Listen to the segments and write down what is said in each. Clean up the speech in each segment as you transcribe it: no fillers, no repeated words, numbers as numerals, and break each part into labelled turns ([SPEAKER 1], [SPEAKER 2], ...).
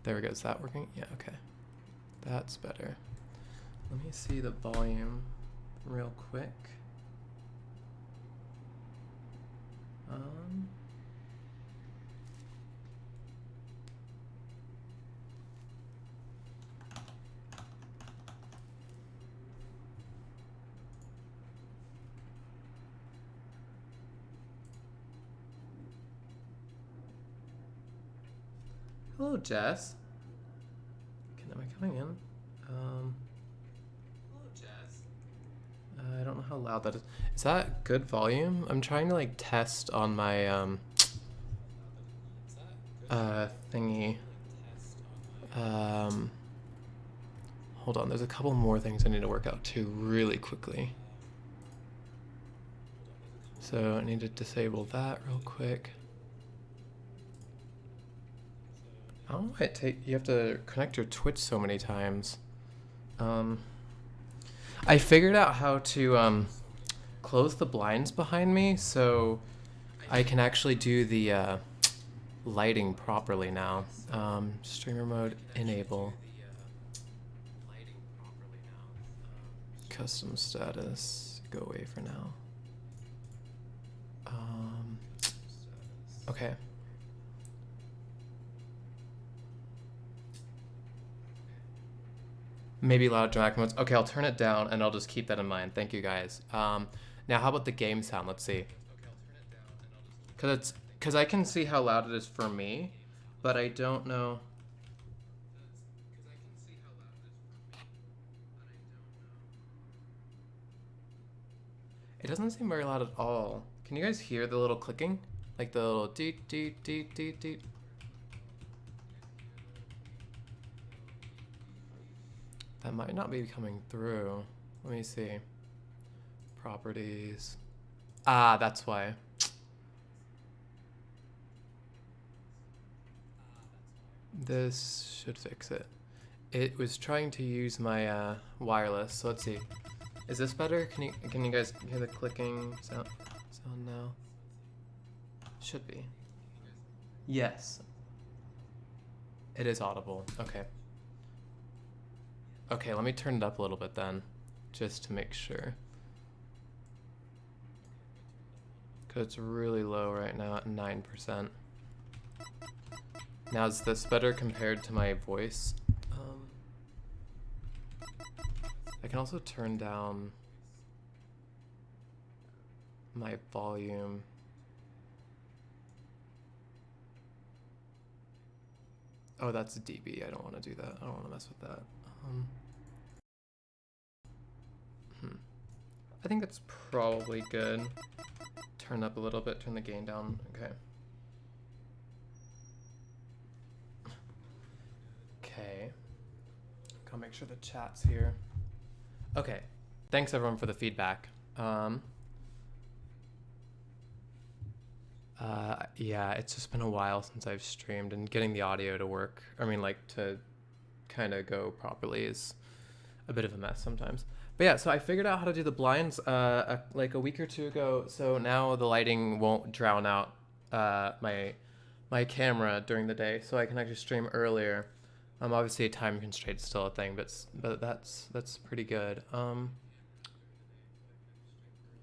[SPEAKER 1] There we go. Is that working? Yeah, okay. That's better. Let me see the volume real quick. Hello, Jess. Am I coming in? Hello, Jess. I don't know how loud that is. Is that good volume? I'm trying to like test on my thingy. Hold on. There's a couple more things I need to work out too really quickly. So I need to disable that real quick. I don't know why you have to connect your Twitch so many times. I figured out how to close the blinds behind me so I can actually do the lighting properly now. Streamer mode enable. Custom status, go away for now. Okay. Maybe loud dramatic modes. Okay, I'll turn it down and I'll just keep that in mind. Thank you guys. Now how about the game sound? Let's see. Cause I can see how loud it is for me, but I don't know. It doesn't seem very loud at all. Can you guys hear the little clicking? Like the little deet deet deet deet deet. That might not be coming through. Let me see. Properties. Ah, that's why. This should fix it. It was trying to use my wireless, so let's see. Is this better? Can you guys hear the clicking sound now? Should be. Yes. It is audible. Okay. Okay, let me turn it up a little bit then, just to make sure. Cause it's really low right now at 9%. Now is this better compared to my voice? I can also turn down my volume. Oh, that's a dB. I don't want to do that. I don't want to mess with that. I think that's probably good. Turn up a little bit, turn the gain down. Okay. Okay. Gotta make sure the chat's here. Okay. Thanks everyone for the feedback. Yeah, it's just been a while since I've streamed, and getting the audio to work, I mean, like, to kind of go properly is a bit of a mess sometimes. But yeah, so I figured out how to do the blinds like a week or two ago, so now the lighting won't drown out my camera during the day, so I can actually stream earlier. Obviously a time constraint is still a thing, but that's pretty good.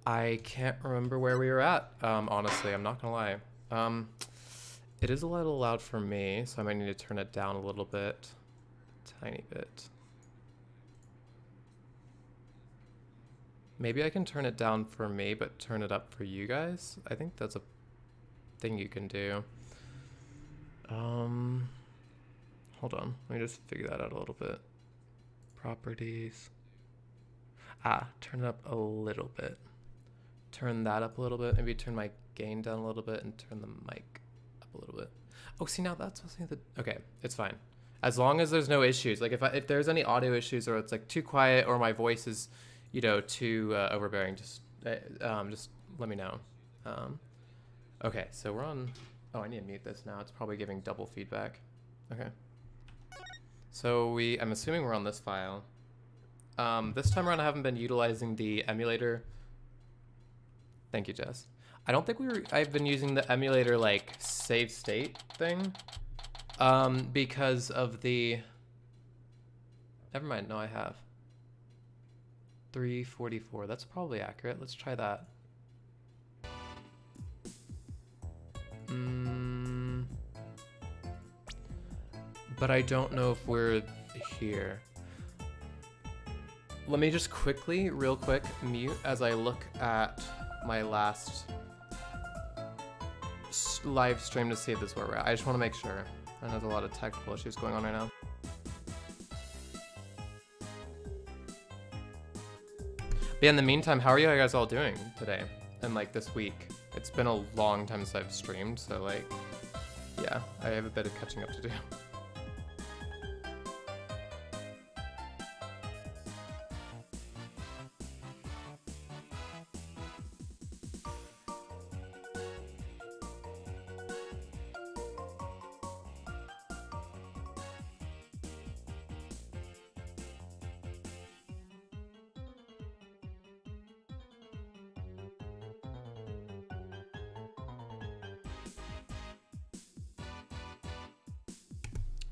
[SPEAKER 1] I can't remember where we were at, honestly, I'm not gonna lie. It is a little loud for me, so I might need to turn it down a little bit. Tiny bit. Maybe I can turn it down for me, but turn it up for you guys. I think that's a thing you can do. Hold on, let me just figure that out a little bit. Properties. Turn it up a little bit. Turn that up a little bit. Maybe turn my gain down a little bit and turn the mic up a little bit. Oh, see, now that's supposed to be the... Okay, it's fine. As long as there's no issues. Like if there's any audio issues or it's like too quiet or my voice is, you know, too overbearing, just let me know. Okay, so we're on... Oh, I need to mute this now. It's probably giving double feedback. Okay. So I'm assuming we're on this file. This time around I haven't been utilizing the emulator. Thank you, Jess. I don't think I've been using the emulator like save state thing. Because of the... Never mind, no, I have. 344, that's probably accurate. Let's try that. But I don't know if we're here. Let me just quickly, real quick, mute as I look at my last live stream to see if this is where we're at. I just want to make sure. I know there's a lot of technical issues going on right now. But yeah, in the meantime, how are you guys all doing today and like this week? It's been a long time since I've streamed, so like, yeah, I have a bit of catching up to do.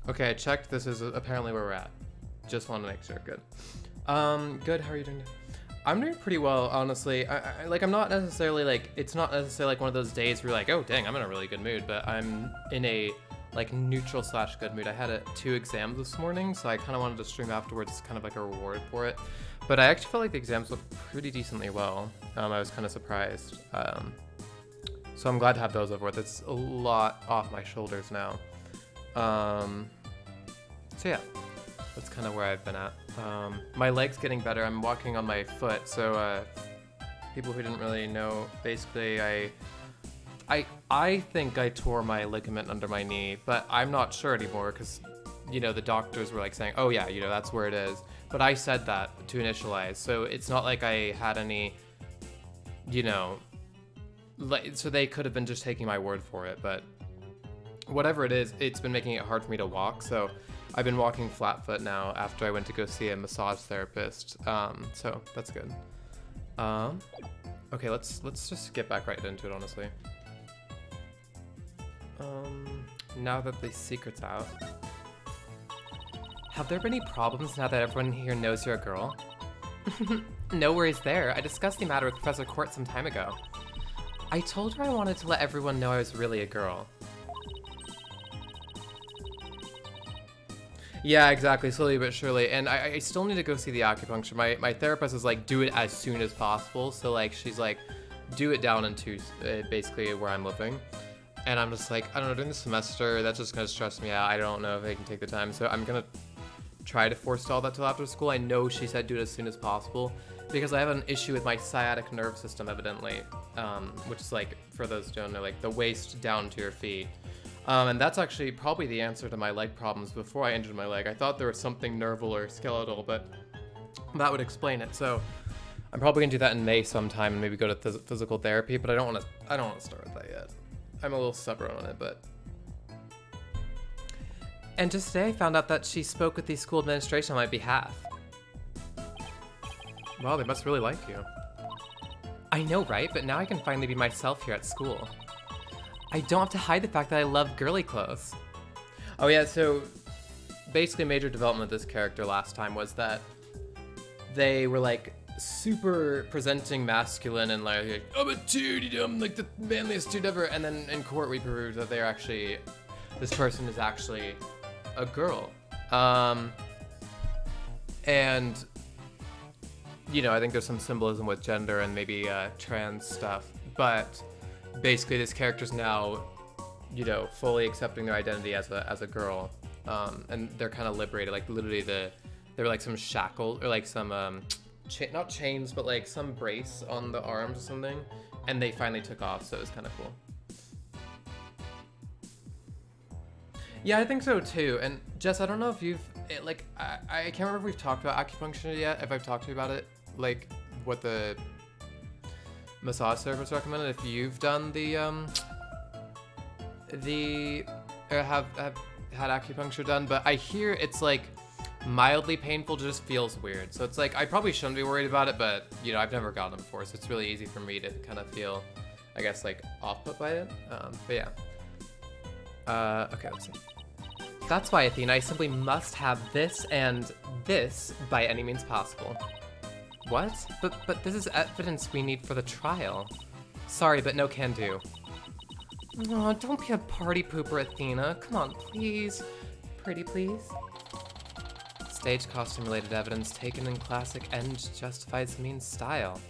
[SPEAKER 1] Okay, I checked. This is apparently where we're at. Just want to make sure. Good. Good. How are you doing? I'm doing pretty well, honestly. I'm not necessarily like, it's not necessarily like one of those days where you're like, oh dang, I'm in a really good mood, but I'm in a like neutral / good mood. I had 2 exams this morning, so I kind of wanted to stream afterwards as kind of like a reward for it. But I actually felt like the exams went pretty decently well. I was kind of surprised. So I'm glad to have those over with. It's a lot off my shoulders now. So yeah, that's kind of where I've been at. My leg's getting better. I'm walking on my foot. So people who didn't really know, basically I think I tore my ligament under my knee, but I'm not sure anymore because, you know, the doctors were like saying, oh yeah, you know, that's where it is. But I said that to initialize. So it's not like I had any, you know, like, so they could have been just taking my word for it, but whatever it is, it's been making it hard for me to walk. So I've been walking flat foot now after I went to go see a massage therapist. So that's good. Okay, let's just get back right into it, honestly. Now that the secret's out. Have there been any problems now that everyone here knows you're a girl? No worries there. I discussed the matter with Professor Court some time ago. I told her I wanted to let everyone know I was really a girl. Yeah, exactly, slowly but surely. And I still need to go see the acupuncture. My therapist is like, do it as soon as possible. So like, she's like, do it down into basically where I'm living. And I'm just like, I don't know, during the semester, that's just gonna stress me out. I don't know if I can take the time. So I'm gonna try to forestall that till after school. I know she said do it as soon as possible because I have an issue with my sciatic nerve system, evidently, which is like, for those who don't know, like the waist down to your feet. And that's actually probably the answer to my leg problems before I injured my leg. I thought there was something nerval or skeletal, but that would explain it. So I'm probably gonna do that in May sometime and maybe go to physical therapy, but I don't want to start with that yet. I'm a little stubborn on it, but. And just today I found out that she spoke with the school administration on my behalf. Wow, they must really like you. I know, right? But now I can finally be myself here at school. I don't have to hide the fact that I love girly clothes. Oh yeah, so basically major development of this character last time was that they were like super presenting masculine and like, I'm a dude, I'm like the manliest dude ever. And then in court we proved that they're actually, this person is actually a girl. And, you know, I think there's some symbolism with gender and maybe trans stuff, but basically this character's now, you know, fully accepting their identity as a girl, and they're kind of liberated. Like literally there were like some shackle or like some not chains but like some brace on the arms or something, and they finally took off, so it was kind of cool. Yeah, I think so too. And Jess, I don't know if I can't remember if we've talked about acupuncture yet, if I've talked to you about it, like what the massage therapist recommended, if you've done have had acupuncture done, but I hear it's like mildly painful, just feels weird. So it's like, I probably shouldn't be worried about it, but you know, I've never gotten them before, so it's really easy for me to kind of feel, I guess, like off-put by it. But yeah. Okay, let's see. That's why, Athena, I simply must have this and this by any means possible. What? But this is evidence we need for the trial. Sorry, but no can do. Oh, don't be a party pooper, Athena. Come on, please. Pretty please. Stage costume related evidence taken in classic end justifies means style.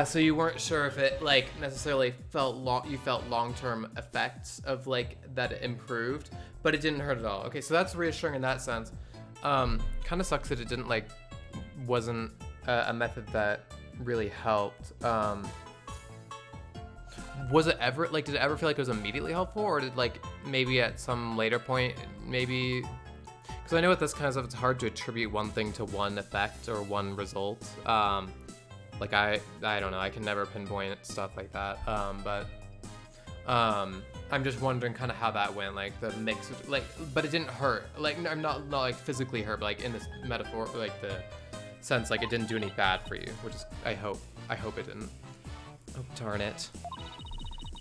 [SPEAKER 1] So you weren't sure if it like necessarily you felt long-term effects of like that it improved, but it didn't hurt at all. Okay, so that's reassuring in that sense. Kind of sucks that it didn't like wasn't a method that really helped. Was it ever like, did it ever feel like it was immediately helpful, or did like maybe at some later point, maybe, because I know with this kind of stuff it's hard to attribute one thing to one effect or one result. Like I don't know, I can never pinpoint stuff like that. But I'm just wondering kind of how that went, like the mix of, like, but it didn't hurt. Like I'm not like physically hurt, but like in this metaphor, like the sense like it didn't do any bad for you, which is I hope it didn't. Oh darn it.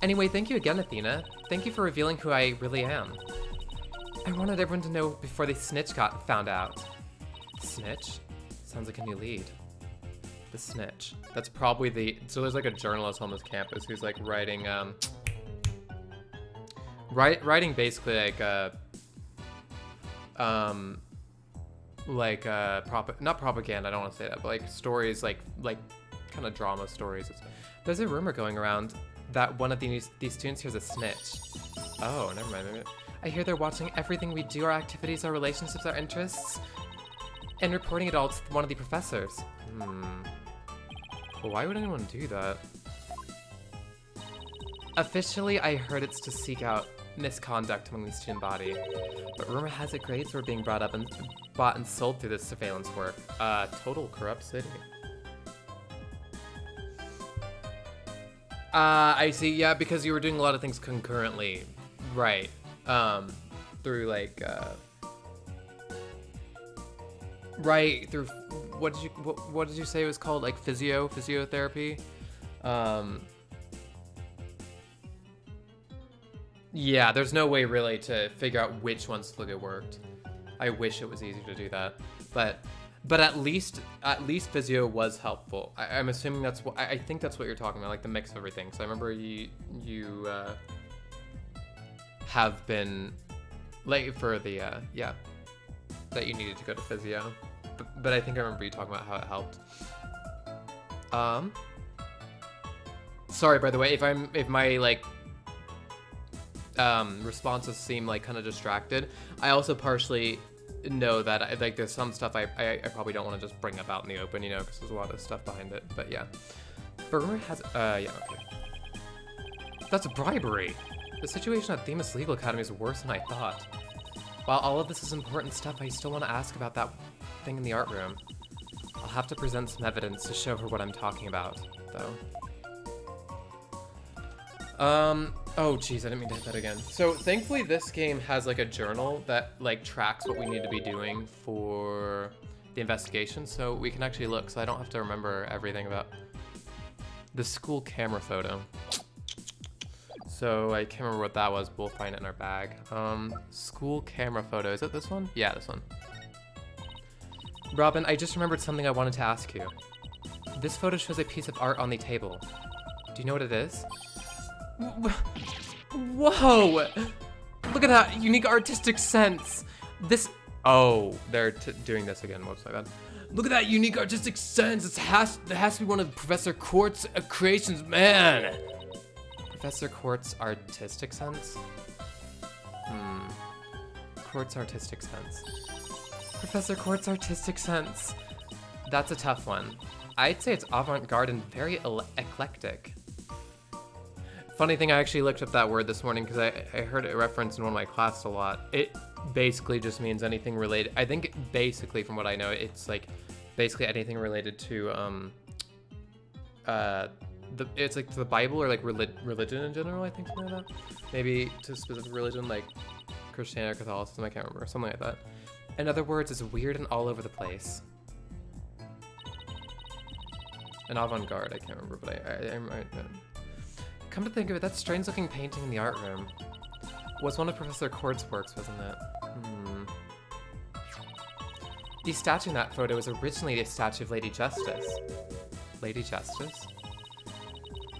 [SPEAKER 1] Anyway, thank you again, Athena. Thank you for revealing who I really am. I wanted everyone to know before the snitch got found out. Snitch? Sounds like a new lead. The snitch. That's probably so there's like a journalist on this campus who's like writing, writing basically like, not propaganda, I don't want to say that, but like stories, like kind of drama stories. There's a rumor going around that one of these students here's a snitch. Oh, never mind. I hear they're watching everything we do, our activities, our relationships, our interests, and reporting it all to one of the professors. Well, why would anyone do that? Officially, I heard it's to seek out misconduct among the student body, but rumor has it grades were being bought and sold through this surveillance work. Total corrupt city. I see, yeah, because you were doing a lot of things concurrently, right, through like, right, through, what did you say it was called, like physiotherapy? Yeah, there's no way really to figure out which ones to look at worked. I wish it was easier to do that, but at least physio was helpful. I'm assuming that's what, I think that's what you're talking about, like the mix of everything. So I remember you have been late for the, yeah, that you needed to go to physio. But I think I remember you talking about how it helped. Sorry, by the way, if my like, responses seem like kind of distracted. I also partially know that like there's some stuff I probably don't want to just bring up out in the open, you know, because there's a lot of stuff behind it. But yeah, but rumor has yeah, okay. That's bribery. The situation at Themis Legal Academy is worse than I thought. While all of this is important stuff, I still want to ask about that thing in the art room. I'll have to present some evidence to show her what I'm talking about, though. Oh geez, I didn't mean to hit that again. So thankfully this game has like a journal that like tracks what we need to be doing for the investigation, so we can actually look, so I don't have to remember everything about the school camera photo. So I can't remember what that was, but we'll find it in our bag. School camera photo, is it this one? Yeah, this one. Robin, I just remembered something I wanted to ask you. This photo shows a piece of art on the table. Do you know what it is? Whoa! Look at that unique artistic sense. This. Oh, they're doing this again. Whoops, my bad. Look at that unique artistic sense. It has to be one of Professor Quart's creations, man. Professor Quart's artistic sense. Quart's artistic sense. Professor Quart's artistic sense. That's a tough one. I'd say it's avant-garde and very eclectic. Funny thing, I actually looked up that word this morning because I heard it referenced in one of my classes a lot. It basically just means anything related. I think basically from what I know, it's like basically anything related to it's like to the Bible or like religion in general, I think, something like that. Maybe to a specific religion like Christianity or Catholicism, I can't remember, something like that. In other words, it's weird and all over the place. An avant-garde, I can't remember, but I Come to think of it, that strange-looking painting in the art room was one of Professor Cord's works, wasn't it? The statue in that photo was originally a statue of Lady Justice. Lady Justice?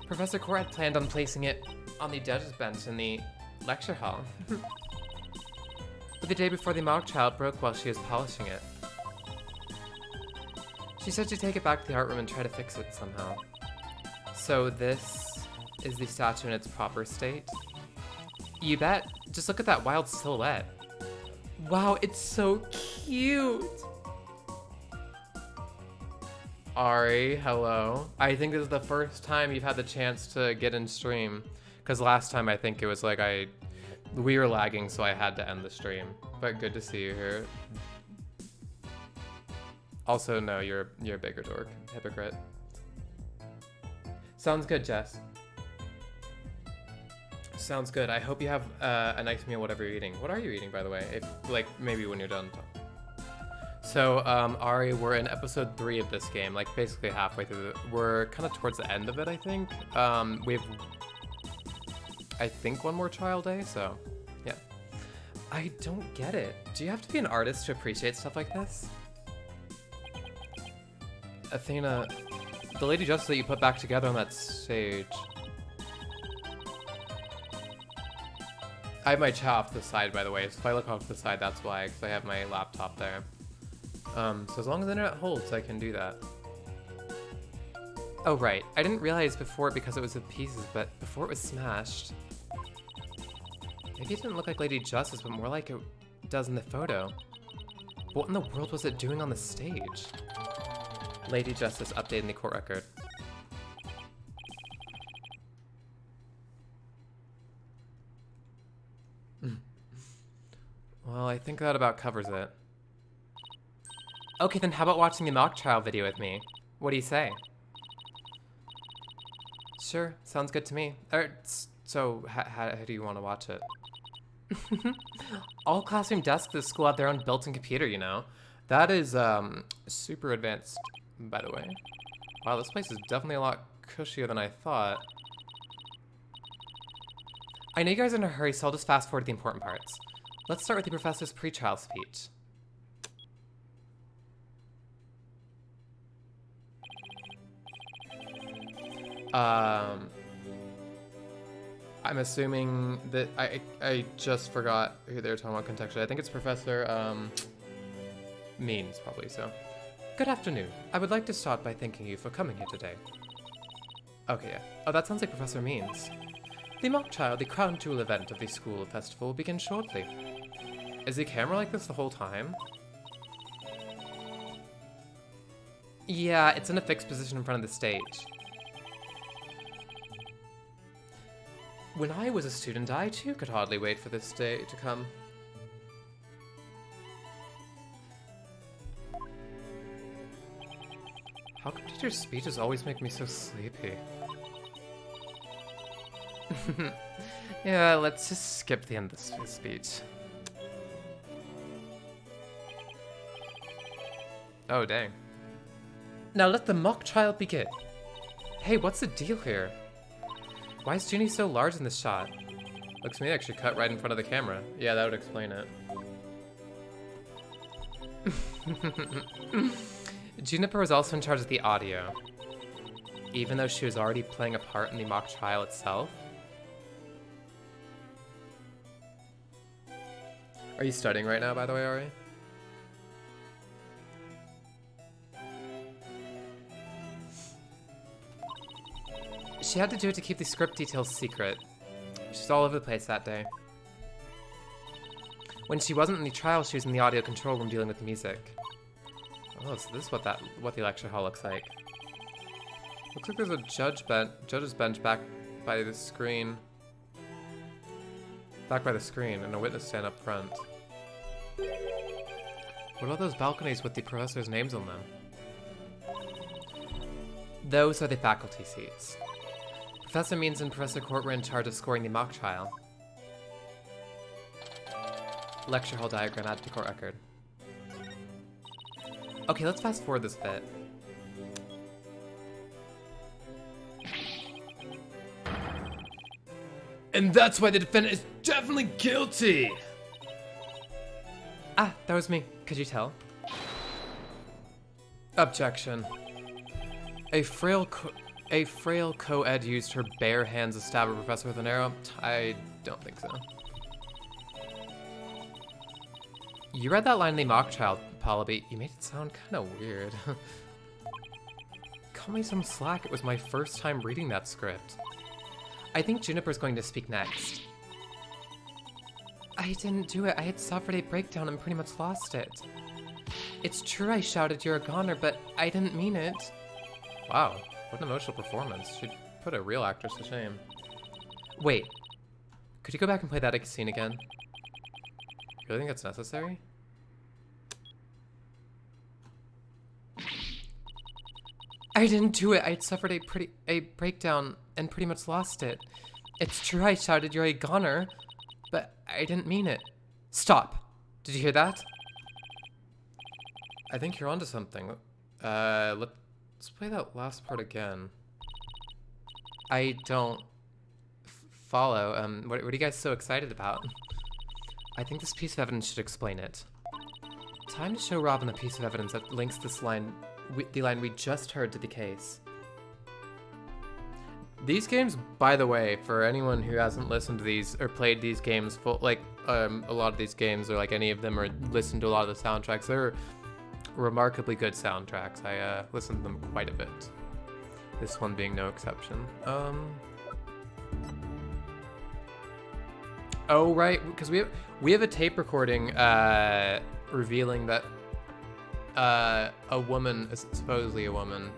[SPEAKER 1] Professor Cord had planned on placing it on the judge's bench in the lecture hall. But the day before, the mock child broke while she was polishing it. She said she'd take it back to the art room and try to fix it somehow. So this is the statue in its proper state? You bet. Just look at that wild silhouette. Wow, it's so cute! Ari, hello. I think this is the first time you've had the chance to get in stream. Because last time I think it was like we were lagging, so I had to end the stream. But good to see you here. Also, no, you're a bigger dork. Hypocrite. Sounds good, Jess. Sounds good. I hope you have a nice meal, whatever you're eating. What are you eating, by the way? If, like, maybe when you're done. So, Ari, we're in episode 3 of this game, like basically halfway through. We're kind of towards the end of it, I think. We have, I think, one more trial day, so yeah. I don't get it. Do you have to be an artist to appreciate stuff like this? Athena, the Lady Justice that you put back together on that stage. I have my chat off to the side, by the way, so if I look off to the side, that's why, because I have my laptop there. So as long as the internet holds, I can do that. Oh, right. I didn't realize before because it was in pieces, but before it was smashed. Maybe it didn't look like Lady Justice, but more like it does in the photo. What in the world was it doing on the stage? Lady Justice updating the court record. Well, I think that about covers it. Okay, then how about watching the mock trial video with me? What do you say? Sure, sounds good to me. So, how do you want to watch it? All classroom desks at the school have their own built-in computer, you know? That is, super advanced, by the way. Wow, this place is definitely a lot cushier than I thought. I know you guys are in a hurry, so I'll just fast forward to the important parts. Let's start with the professor's pre-trial speech. I'm assuming that I just forgot who they were talking about contextually. I think it's Professor Means, probably, so. Good afternoon. I would like to start by thanking you for coming here today. Okay, yeah. Oh, that sounds like Professor Means. The mock trial, the crown jewel event of the school festival, will begin shortly. Is the camera like this the whole time? Yeah, it's in a fixed position in front of the stage. When I was a student, I too could hardly wait for this day to come. How come teacher's speeches always make me so sleepy? Yeah, let's just skip the end of this speech. Oh, dang. Now let the mock trial begin. Hey, what's the deal here? Why is Junie so large in this shot? Looks to me like she cut right in front of the camera. Yeah, that would explain it. Juniper was also in charge of the audio, even though she was already playing a part in the mock trial itself. Are you studying right now, by the way, Ari? She had to do it to keep the script details secret. She's all over the place that day. When she wasn't in the trial, she was in the audio control room dealing with the music. Oh, so this is what the lecture hall looks like. Looks like there's a judge's bench back by the screen. Back by the screen, and a witness stand up front. What about those balconies with the professors' names on them? Those are the faculty seats. Professor Means and Professor Court were in charge of scoring the mock trial. Lecture hall diagram added to court record. Okay, let's fast forward this bit. And that's why the defendant is definitely guilty! Ah, that was me. Could you tell? Objection. A frail co-ed used her bare hands to stab a professor with an arrow? I don't think so. You read that line in the mock trial, Polyby. You made it sound kind of weird. Cut me some slack. It was my first time reading that script. I think Juniper's going to speak next. I didn't do it. I had suffered a breakdown and pretty much lost it. It's true I shouted you're a goner, but I didn't mean it. Wow, what an emotional performance. She'd put a real actress to shame. Wait, could you go back and play that scene again? You really think that's necessary? I didn't do it. I had suffered a breakdown and pretty much lost it. It's true I shouted you're a goner, but I didn't mean it. Stop. Did you hear that? I think you're onto something. Let's play that last part again. I don't follow. What are you guys so excited about? I think this piece of evidence should explain it. Time to show Robin a piece of evidence that links this line, the line we just heard, to the case. These games, by the way, for anyone who hasn't listened to these or played these games, a lot of these games or like any of them or listened to a lot of the soundtracks, they're remarkably good soundtracks. I listened to them quite a bit. This one being no exception. Oh right, because we have a tape recording revealing that a woman, supposedly a woman,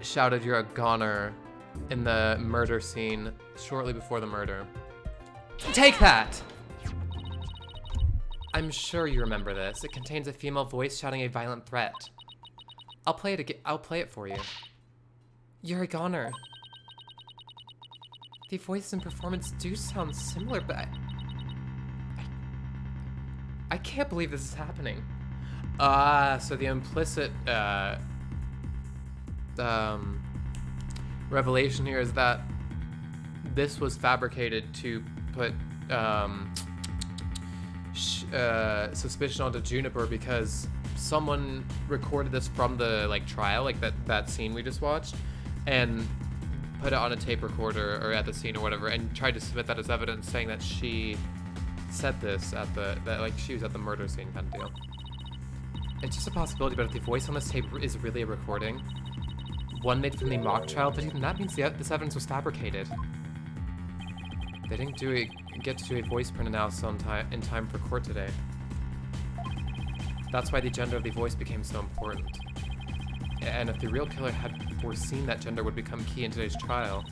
[SPEAKER 1] shouted you're a goner in the murder scene shortly before the murder. Take that! I'm sure you remember this. It contains a female voice shouting a violent threat. I'll play it for you. You're a goner. The voice and performance do sound similar, but I can't believe this is happening. So the implicit revelation here is that this was fabricated to put suspicion onto Juniper because someone recorded this from the trial, that scene we just watched, and put it on a tape recorder or at the scene or whatever, and tried to submit that as evidence, saying that she said this at that she was at the murder scene kind of deal. It's just a possibility, but if the voice on this tape is really a recording, one made from the mock trial, but even that means this evidence was fabricated. They didn't get to do a voice print analysis in time for court today. That's why the gender of the voice became so important. And if the real killer had foreseen that gender would become key in today's trial,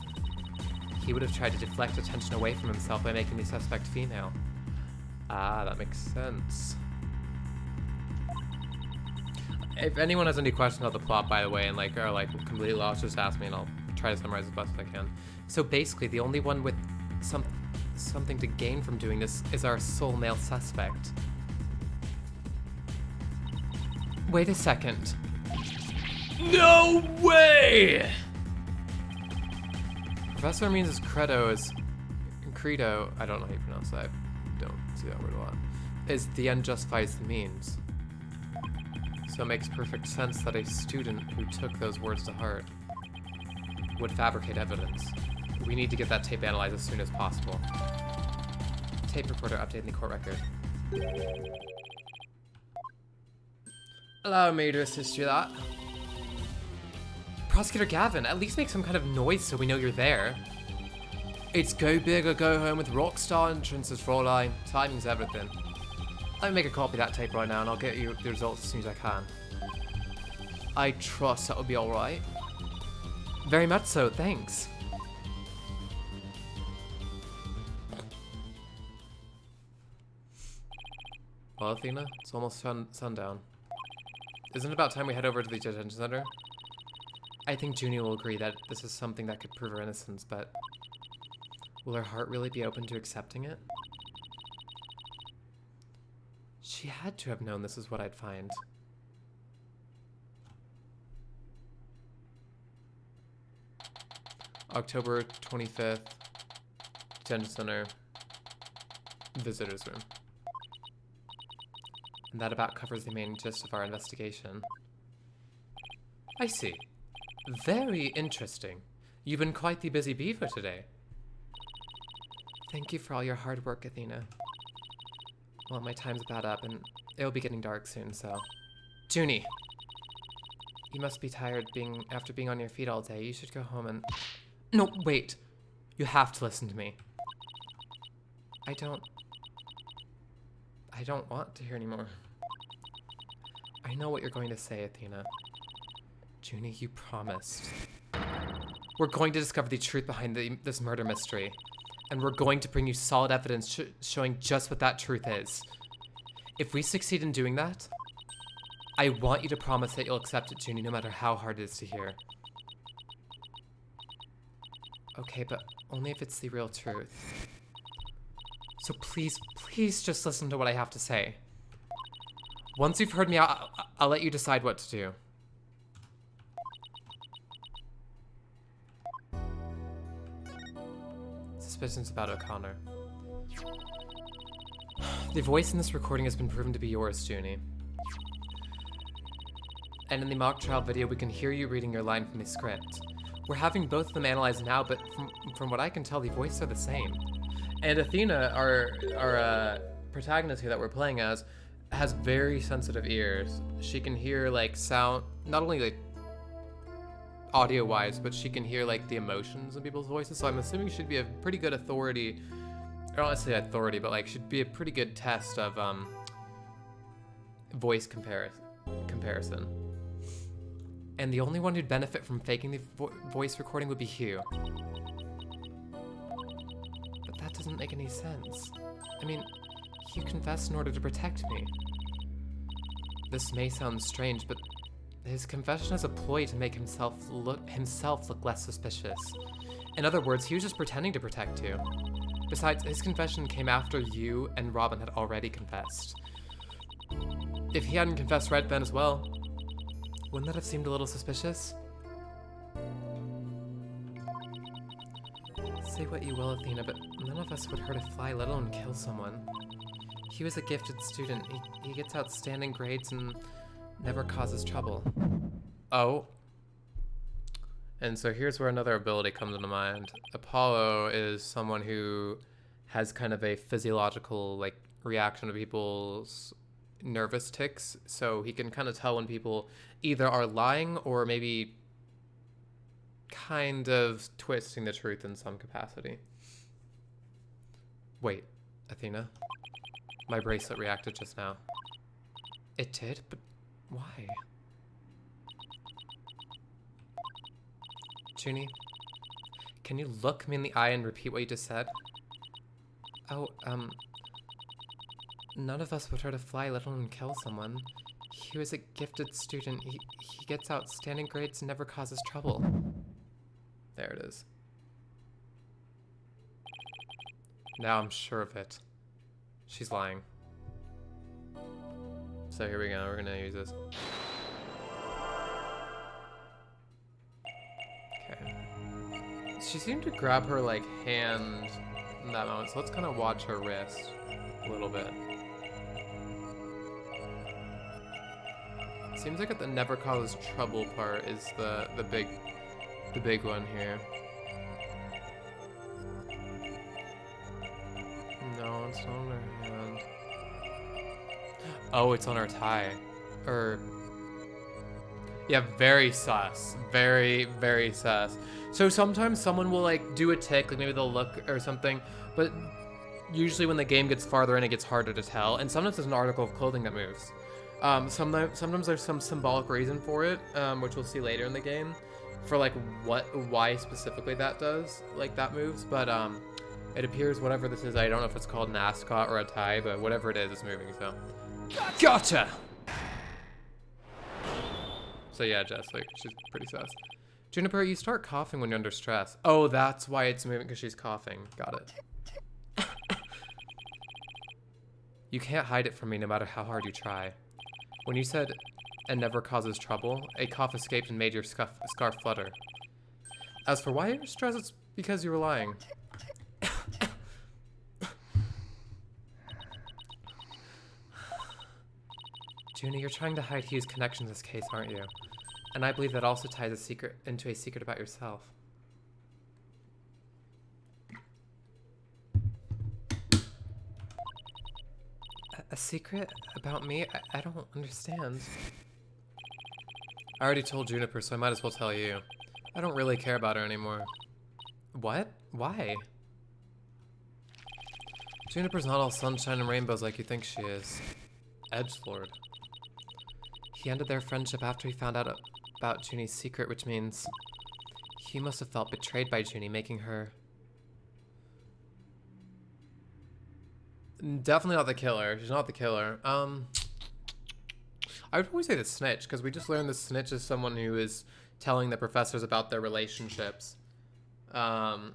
[SPEAKER 1] he would have tried to deflect attention away from himself by making the suspect female. Ah, that makes sense. If anyone has any questions about the plot, by the way, and are completely lost, just ask me and I'll try to summarize as best as I can. So basically, the only one with something to gain from doing this is our sole male suspect. Wait a second. No way! Professor Armin's credo, I don't know how you pronounce that, I don't see that word a lot, is the end justifies the means. So it makes perfect sense that a student who took those words to heart would fabricate evidence. We need to get that tape analyzed as soon as possible. Tape recorder updating the court record. Allow me to assist you with that. Prosecutor Gavin, at least make some kind of noise so we know you're there. It's go big or go home with rockstar entrances, Fräulein. Timing's everything. Let me make a copy of that tape right now and I'll get you the results as soon as I can. I trust that will be alright. Very much so, thanks. Well, Athena, it's almost sundown. Isn't it about time we head over to the detention center? I think Junie will agree that this is something that could prove her innocence, but will her heart really be open to accepting it? She had to have known this is what I'd find. October 25th, detention center visitor's room. And that about covers the main gist of our investigation. I see. Very interesting. You've been quite the busy bee for today. Thank you for all your hard work, Athena. Well, my time's about up, and it'll be getting dark soon, so... Junie! You must be tired after being on your feet all day. You should go home and... No, wait! You have to listen to me. I don't want to hear anymore. I know what you're going to say, Athena. Junie, you promised. We're going to discover the truth behind this murder mystery. And we're going to bring you solid evidence showing just what that truth is. If we succeed in doing that, I want you to promise that you'll accept it, Junie, no matter how hard it is to hear. Okay, but only if it's the real truth. So please, please just listen to what I have to say. Once you've heard me out, I'll let you decide what to do. Suspicions about O'Connor. The voice in this recording has been proven to be yours, Junie. And in the mock trial video, we can hear you reading your line from the script. We're having both of them analyzed now, but from what I can tell, the voices are the same. And Athena, our protagonist here that we're playing as, has very sensitive ears. She can hear like sound, not only like audio-wise, but she can hear like the emotions in people's voices. So I'm assuming she'd be a pretty good authority, or not necessarily authority, but like should be a pretty good test of voice comparison. And the only one who'd benefit from faking the voice recording would be Hugh. But that doesn't make any sense. I mean, Hugh confessed in order to protect me. This may sound strange, but his confession is a ploy to make himself look less suspicious. In other words, he was just pretending to protect you. Besides, his confession came after you and Robin had already confessed. If he hadn't confessed right then as well, wouldn't that have seemed a little suspicious? Say what you will, Athena, but none of us would hurt a fly, let alone kill someone. He was a gifted student. He gets outstanding grades and never causes trouble. Oh. And so here's where another ability comes into mind. Apollo is someone who has kind of a physiological like reaction to people's nervous tics. So he can kind of tell when people either are lying or maybe kind of twisting the truth in some capacity. Wait, Athena? My bracelet reacted just now. It did? But why? Junie, can you look me in the eye and repeat what you just said? Oh, none of us would hurt a fly, let alone kill someone. He was a gifted student. He gets outstanding grades and never causes trouble. There it is. Now I'm sure of it. She's lying. So here we go, we're gonna use this. Okay. She seemed to grab her like hand in that moment, so let's kind of watch her wrist a little bit. Seems like at the never causes trouble part is the big one here. No, it's not on her hand. Oh, it's on her tie. Yeah, very sus. Very, very sus. So sometimes someone will like do a tick, like maybe they'll look or something, but usually when the game gets farther in, it gets harder to tell. And sometimes there's an article of clothing that moves. Sometimes there's some symbolic reason for it, which we'll see later in the game, for like why specifically that does, like that moves. But it appears whatever this is, I don't know if it's called an ascot or a tie, but whatever it is, it's moving. So, gotcha. So yeah, Jess, like she's pretty sus. Juniper, you start coughing when you're under stress. Oh, that's why it's moving, because she's coughing. Got it. You can't hide it from me no matter how hard you try. When you said, "and never causes trouble," a cough escaped and made your scarf flutter. As for why you're stressed, it's because you were lying. Junie, you're trying to hide Hugh's connection to this case, aren't you? And I believe that also ties a secret into a secret about yourself. A secret about me? I don't understand. I already told Juniper, so I might as well tell you. I don't really care about her anymore. What? Why? Juniper's not all sunshine and rainbows like you think she is. Edgelord. He ended their friendship after he found out about Junie's secret, which means he must have felt betrayed by Junie, making her... Definitely not the killer. She's not the killer. I would probably say the snitch, because we just learned the snitch is someone who is telling the professors about their relationships. And,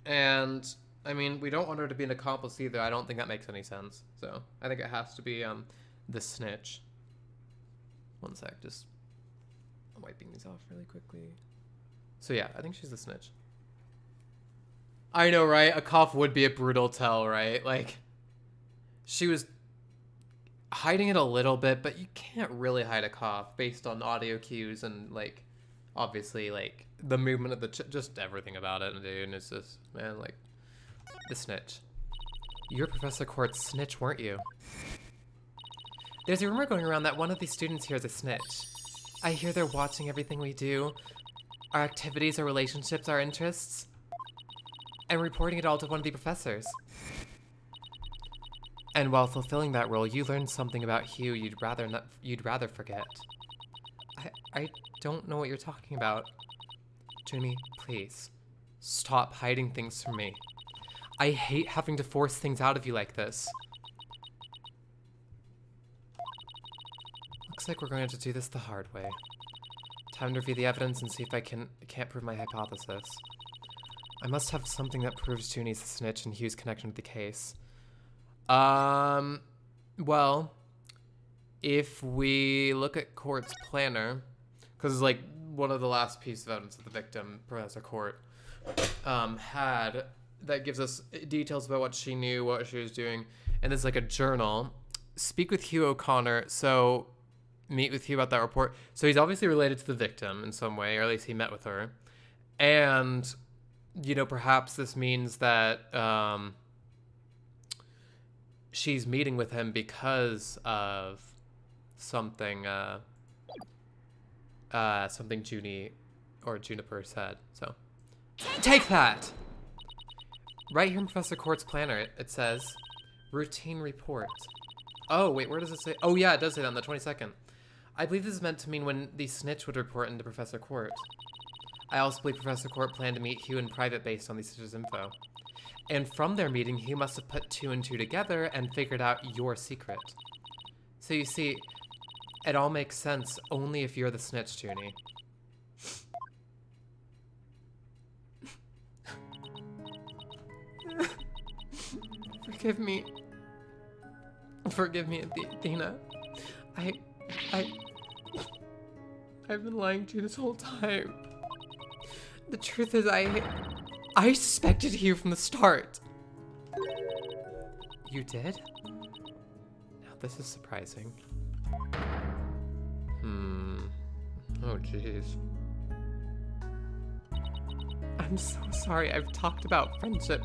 [SPEAKER 1] I mean, we don't want her to be an accomplice either. I don't think that makes any sense. So, I think it has to be, the snitch. One sec, just wiping these off really quickly. So yeah, I think she's the snitch. I know, right? A cough would be a brutal tell, right? Like, she was hiding it a little bit, but you can't really hide a cough based on audio cues and, like, obviously, like, the movement of the just everything about it, dude. And it's just, man, like, the snitch. You're Professor Court's snitch, weren't you? There's a rumor going around that one of these students here is a snitch. I hear they're watching everything we do, our activities, our relationships, our interests, and reporting it all to one of the professors. And while fulfilling that role, you learned something about Hugh you'd rather forget. I don't know what you're talking about. Junie, please, stop hiding things from me. I hate having to force things out of you like this. Looks like we're going to do this the hard way. Time to review the evidence and see if I can't prove my hypothesis. I must have something that proves Junie's the snitch and Hugh's connection to the case. Well, if we look at Court's planner, because it's like one of the last pieces of evidence that the victim, Professor Court, had, that gives us details about what she knew, what she was doing, and it's like a journal. Speak with Hugh O'Connor, so meet with Hugh about that report. So he's obviously related to the victim in some way, or at least he met with her. And, you know, perhaps this means that she's meeting with him because of something something Junie or Juniper said. So take that. Right here in Professor Court's planner, it says routine report. Oh, wait, where does it say? Oh, yeah, it does say that on the 22nd. I believe this is meant to mean when the snitch would report into Professor Court. I also believe Professor Court planned to meet Hugh in private based on the snitch's info. And from their meeting, Hugh must have put 2 and 2 together and figured out your secret. So you see, it all makes sense only if you're the snitch, Junie. Forgive me. Forgive me, Athena. I've been lying to you this whole time. The truth is, I suspected Hugh from the start. You did? Now this is surprising. Oh, jeez. I'm so sorry. I've talked about friendship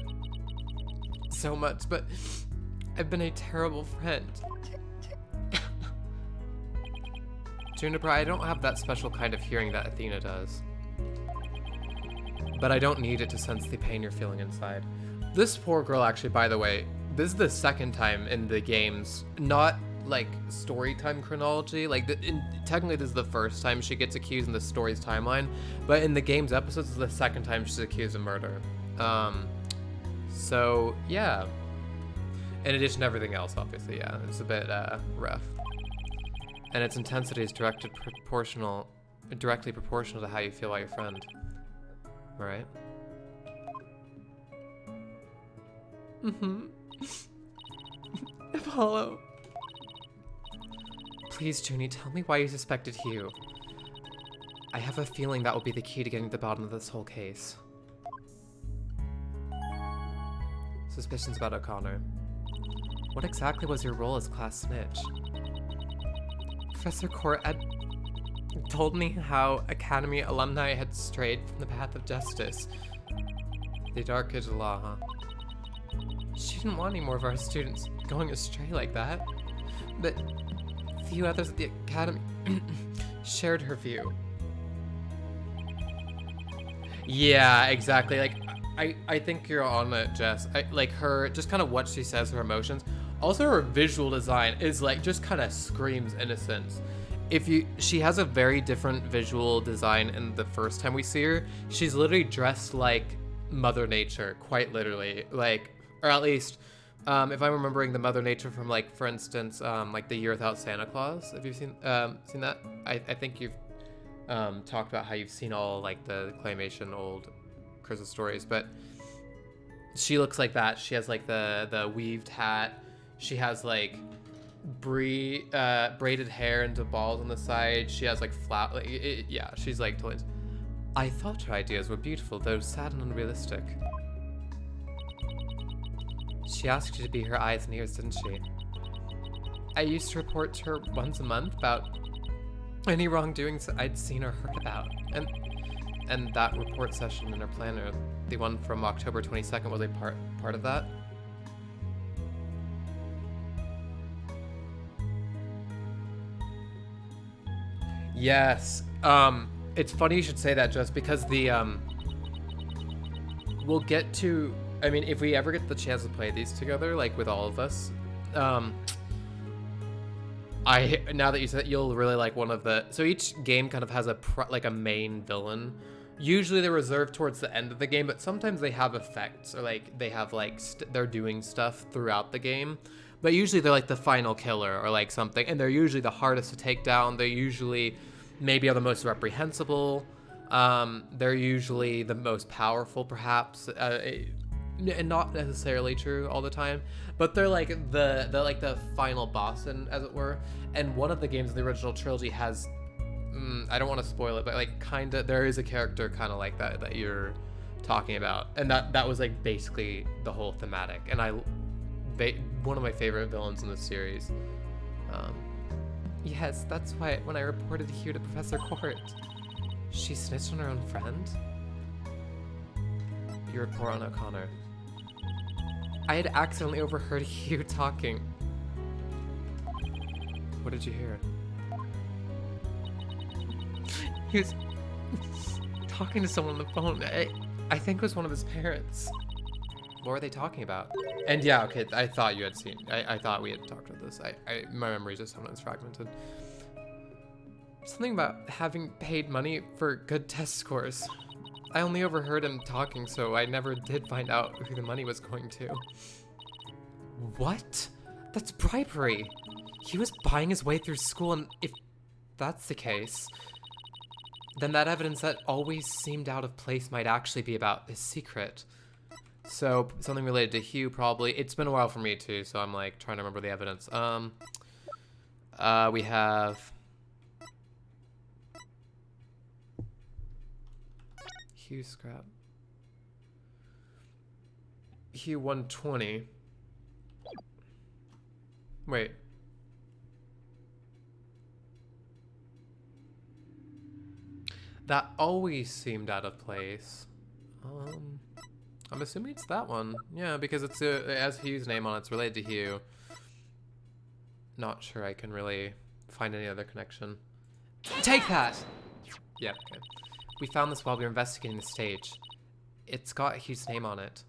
[SPEAKER 1] so much, but I've been a terrible friend. Juniper, I don't have that special kind of hearing that Athena does. But I don't need it to sense the pain you're feeling inside. This poor girl, actually, by the way, this is the second time in the game's, not like story time chronology, like technically this is the first time she gets accused in the story's timeline, but in the game's episodes, this is the second time she's accused of murder. So yeah. In addition to everything else, obviously, yeah, it's a bit rough. And its intensity is directly proportional to how you feel about your friend. Right? Apollo. Please, Junie, tell me why you suspected Hugh. I have a feeling that will be the key to getting to the bottom of this whole case. Suspicions about O'Connor. What exactly was your role as class snitch? Professor Court had told me how Academy alumni had strayed from the path of justice. The dark age of law, huh? She didn't want any more of our students going astray like that. But few others at the Academy shared her view. Yeah, exactly. Like, I think you're on it, Jess. Like her, just kind of what she says, her emotions. Also, her visual design is like just kind of screams innocence. She has a very different visual design in the first time we see her. She's literally dressed like Mother Nature, quite literally. Like, or at least, if I'm remembering the Mother Nature from, like, for instance, like The Year Without Santa Claus. Have you seen that? I think you've talked about how you've seen all like the claymation old Christmas stories, but she looks like that. She has like the weaved hat. She has like braided hair into balls on the side. She has like flat. Yeah, she's like totally. I thought her ideas were beautiful, though sad and unrealistic. She asked you to be her eyes and ears, didn't she? I used to report to her once a month about any wrongdoings I'd seen or heard about. And that report session in her planner, the one from October 22nd, was a part of that? Yes. It's funny you should say that, just because we'll get to, I mean, if we ever get the chance to play these together, like with all of us, now that you said it, you'll really like one of the, so each game kind of has like a main villain. Usually they're reserved towards the end of the game, but sometimes they have effects, or like they have like they're doing stuff throughout the game. But usually they're like the final killer or like something, and they're usually the hardest to take down. They're usually maybe are the most reprehensible. They're usually the most powerful, perhaps, and not necessarily true all the time. But they're like the final boss, as it were. And one of the games in the original trilogy has, I don't want to spoil it, but like kinda there is a character kind of like that you're talking about, and that was like basically the whole thematic. And one of my favorite villains in the series. Yes, that's why when I reported Hugh to Professor Court, she snitched on her own friend? Your report on O'Connor. I had accidentally overheard Hugh talking. What did you hear? He was talking to someone on the phone. I think it was one of his parents. What were they talking about? And yeah, okay, I thought you had seen. I thought we had talked about this. My memory is just sometimes fragmented. Something about having paid money for good test scores. I only overheard him talking, so I never did find out who the money was going to. What? That's bribery. He was buying his way through school, and if that's the case, then that evidence that always seemed out of place might actually be about his secret. So something related to Hugh, probably. It's been a while for me too, so I'm like trying to remember the evidence. We have Hugh scrap. Hugh 120. Wait. That always seemed out of place. I'm assuming it's that one. Yeah, because it has Hugh's name on it. It's related to Hugh. Not sure I can really find any other connection. Take that! Yep, okay. We found this while we were investigating the stage. It's got Hugh's name on it.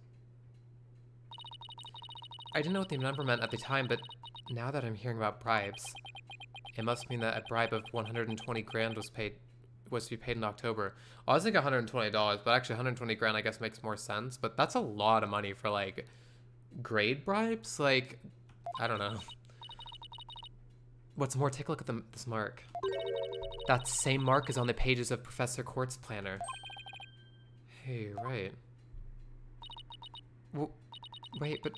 [SPEAKER 1] I didn't know what the number meant at the time, but now that I'm hearing about bribes, it must mean that a bribe of 120 grand was to be paid in October. I was thinking $120, but actually 120 grand I guess makes more sense. But that's a lot of money for like grade bribes. Like, I don't know. What's more, take a look at this mark. That same mark is on the pages of Professor Court's planner. Hey, right. Wait, but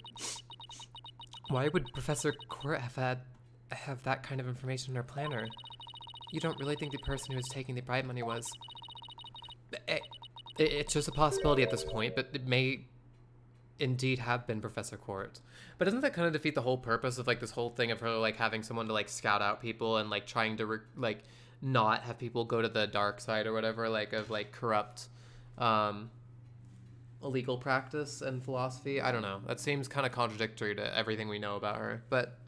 [SPEAKER 1] why would Professor Court have that kind of information in her planner? You don't really think the person who was taking the bribe money was... It's just a possibility at this point, but it may indeed have been Professor Court. But doesn't that kind of defeat the whole purpose of like this whole thing of her like having someone to like scout out people and like trying to like not have people go to the dark side or whatever, like of like corrupt legal practice and philosophy? I don't know. That seems kind of contradictory to everything we know about her. But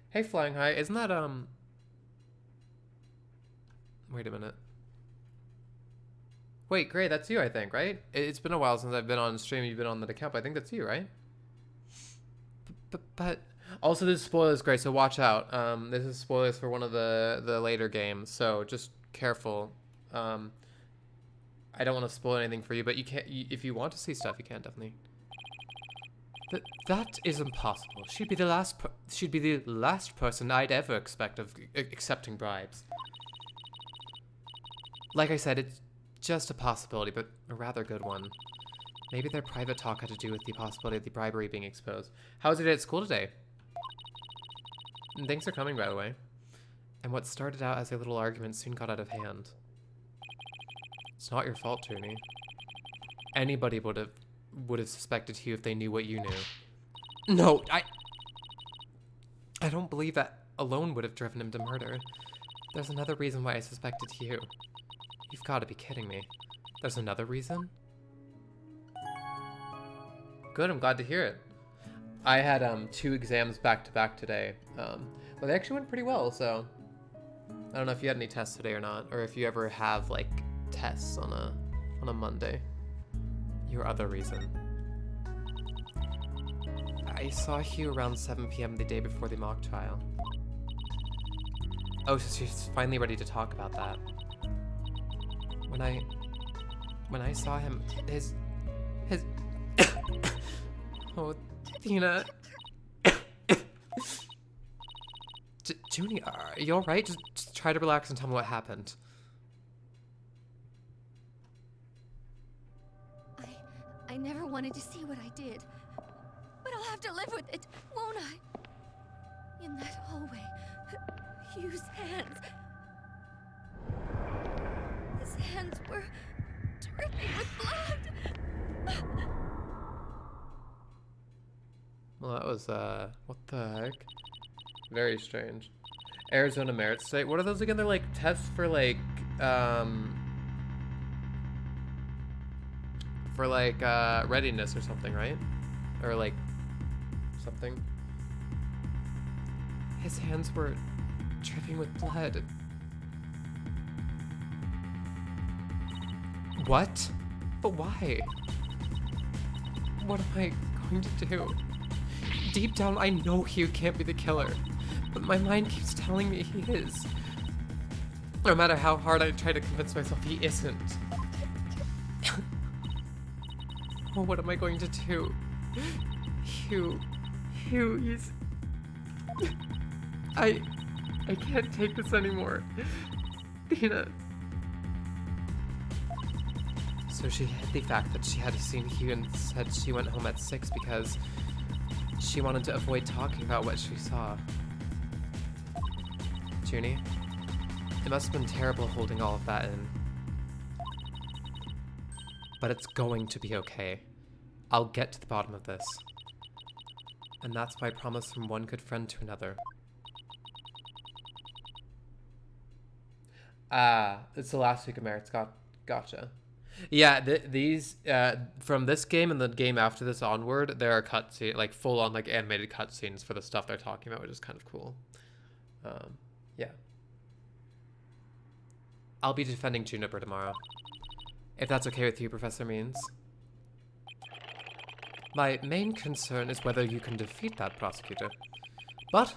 [SPEAKER 1] hey, Flying High, isn't that wait a minute. Wait, Gray, that's you, I think, right? It's been a while since I've been on stream. You've been on that account, but I think that's you, right? But also, this is spoilers, Gray, so watch out. This is spoilers for one of the later games, so just careful. I don't want to spoil anything for you, but you can't. If you want to see stuff, you can definitely. That is impossible. She'd be the last person I'd ever expect of accepting bribes. Like I said, it's just a possibility, but a rather good one. Maybe their private talk had to do with the possibility of the bribery being exposed. How was your day at school today? And thanks for coming, by the way. And what started out as a little argument soon got out of hand. It's not your fault, Tooney. Anybody would have suspected you if they knew what you knew. No, I don't believe that alone would have driven him to murder. There's another reason why I suspected you. You've got to be kidding me. There's another reason? Good, I'm glad to hear it. I had 2 exams back to back today, but they actually went pretty well. So I don't know if you had any tests today or not, or if you ever have like tests on a Monday. Your other reason. I saw Hugh around 7 p.m. the day before the mock trial. Oh, so she's finally ready to talk about that. When I saw him, his oh, Tina. Junie, are you alright? Just try to relax and tell me what happened.
[SPEAKER 2] I never wanted to see what I did. But I'll have to live with it, won't I? In that hallway, Hugh's hands. His hands were dripping with blood.
[SPEAKER 1] Well, that was, what the heck? Very strange. Arizona Merit State. What are those again? They're like tests for like, readiness or something, right? Or like, something. His hands were dripping with blood. What? But why? What am I going to do? Deep down, I know Hugh can't be the killer, but my mind keeps telling me he is. No matter how hard I try to convince myself he isn't. Oh, what am I going to do? Hugh, he's... I can't take this anymore. Tina. So she hid the fact that she had seen Hugh and said she went home at 6 because she wanted to avoid talking about what she saw. Junie, it must have been terrible holding all of that in. But it's going to be okay. I'll get to the bottom of this. And that's my promise from one good friend to another. It's the last week of merits. Gotcha. Yeah, these from this game and the game after this onward, there are cutscenes, like full on like animated cutscenes for the stuff they're talking about, which is kind of cool. Yeah. I'll be defending Juniper tomorrow, if that's okay with you, Professor Means. My main concern is whether you can defeat that prosecutor, but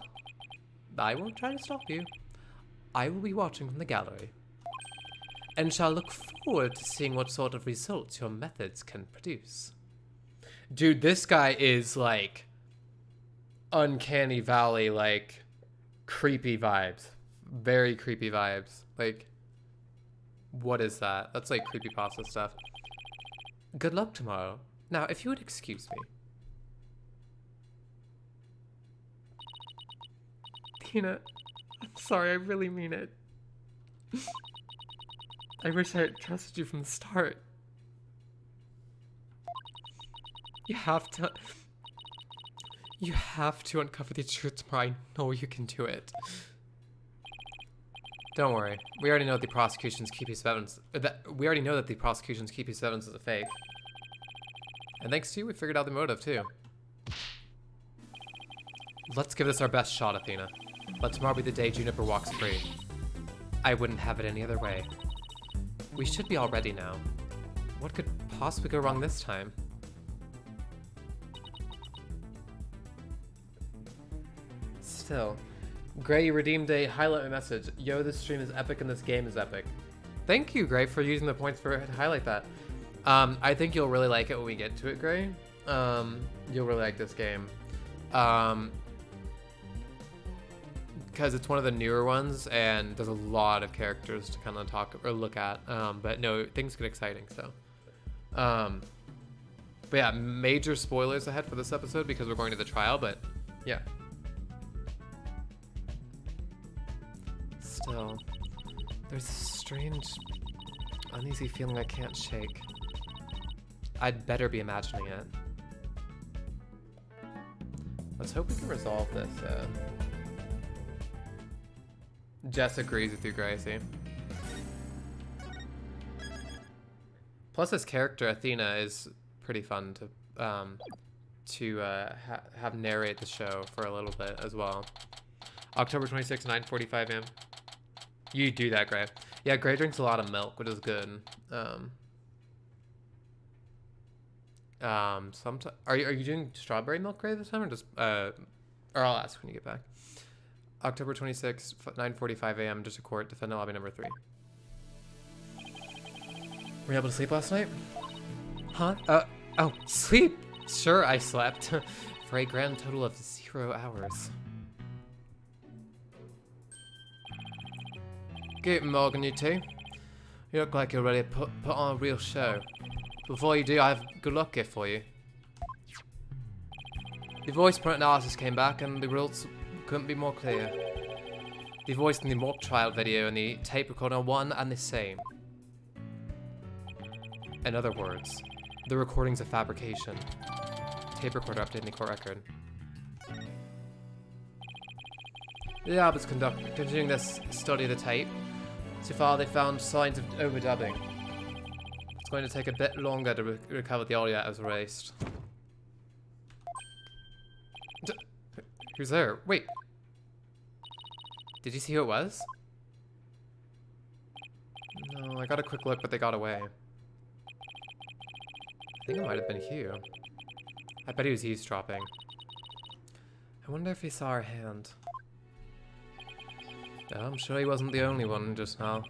[SPEAKER 1] I won't try to stop you. I will be watching from the gallery, and shall look forward to seeing what sort of results your methods can produce. Dude, this guy is like uncanny valley, like creepy vibes. Very creepy vibes. Like, what is that? That's like creepypasta stuff. Good luck tomorrow. Now, if you would excuse me. Tina, I'm sorry, I really mean it. I wish I had trusted you from the start. You have to uncover the truth tomorrow. I know you can do it. Don't worry. We already know that the prosecution's key piece of evidence. We already know that the prosecution's key piece of evidence is a fake. And thanks to you, we figured out the motive too. Let's give this our best shot, Athena. Let tomorrow be the day Juniper walks free. I wouldn't have it any other way. We should be all ready now. What could possibly go wrong this time? Still. Gray, you redeemed a highlight message. Yo, this stream is epic and this game is epic. Thank you, Gray, for using the points to highlight that. I think you'll really like it when we get to it, Gray. You'll really like this game. Because it's one of the newer ones and there's a lot of characters to kind of talk or look at. But no, things get exciting, so. But yeah, major spoilers ahead for this episode because we're going to the trial, but yeah. Still, there's a strange, uneasy feeling I can't shake. I'd better be imagining it. Let's hope we can resolve this. Jess agrees with you, Gracie. Plus, this character Athena is pretty fun to have narrate the show for a little bit as well. October 26, 9:45 a.m. You do that, Gray. Yeah, Gray drinks a lot of milk, which is good. Sometimes are you doing strawberry milk, Gray, this time, or just or I'll ask when you get back. October 26, 9:45 a.m. District Court, defendant lobby number 3. Were you able to sleep last night? Huh? Oh, sleep? Sure, I slept. For a grand total of 0 hours. Good morning, you two. You look like you're ready to put on a real show. Before you do, I have a good luck gift for you. The voice print analysis came back and the results couldn't be more clear. The voice in the mock trial video and the tape recorder are one and the same. In other words, the recording's a fabrication. Tape recorder updating the court record. The lab is continuing this study of the tape. So far, they found signs of overdubbing. It's going to take a bit longer to recover the audio that was erased. Who's there? Wait. Did you see who it was? No, I got a quick look, but they got away. I think it might have been Hugh. I bet he was eavesdropping. I wonder if he saw our hand. Oh, I'm sure he wasn't the only one just now.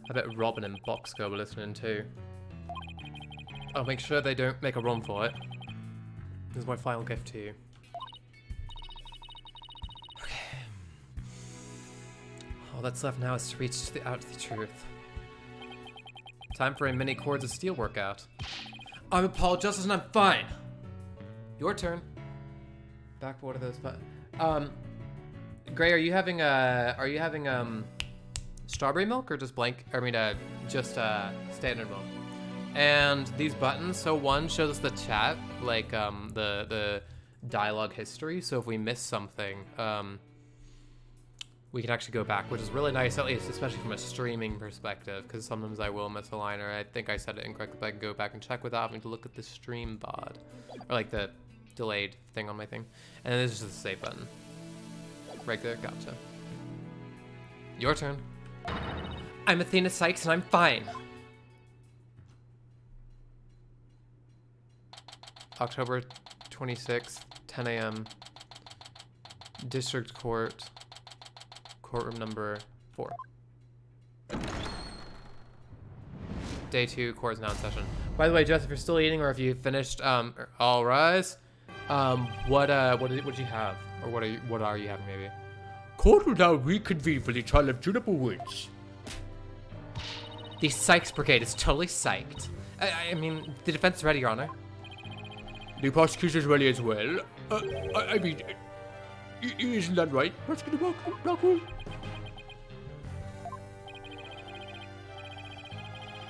[SPEAKER 1] I bet Robin and Boxco were listening too. I'll make sure they don't make a run for it. This is my final gift to you. Okay. All that's left now is to reach out to the truth. Time for a mini Chords of Steel workout. I'm a Paul Justice and I'm fine. Your turn. Backboard of those, but Gray, are you having strawberry milk or just just standard milk? And these buttons, so one shows us the chat, like the dialogue history. So if we miss something, we can actually go back, which is really nice, at least, especially from a streaming perspective, because sometimes I will miss a line, or I think I said it incorrectly, but I can go back and check without having to look at the stream VOD, or like the delayed thing on my thing. And then there's just the save button. Right there, gotcha. Your turn. I'm Athena Sykes and I'm fine. October 26th, 10 a.m. District Court, courtroom number 4. Day 2, court is now in session. By the way, Jess, if you're still eating or if you finished, all rise. What did you have? Or what are you having, maybe?
[SPEAKER 3] Court will now reconvene for the trial of Juniper Woods.
[SPEAKER 1] The Sykes Brigade is totally psyched. I mean, the defense is ready, Your Honor.
[SPEAKER 3] The prosecution is ready as well. I mean, isn't that right? Prosecutor Blackwell?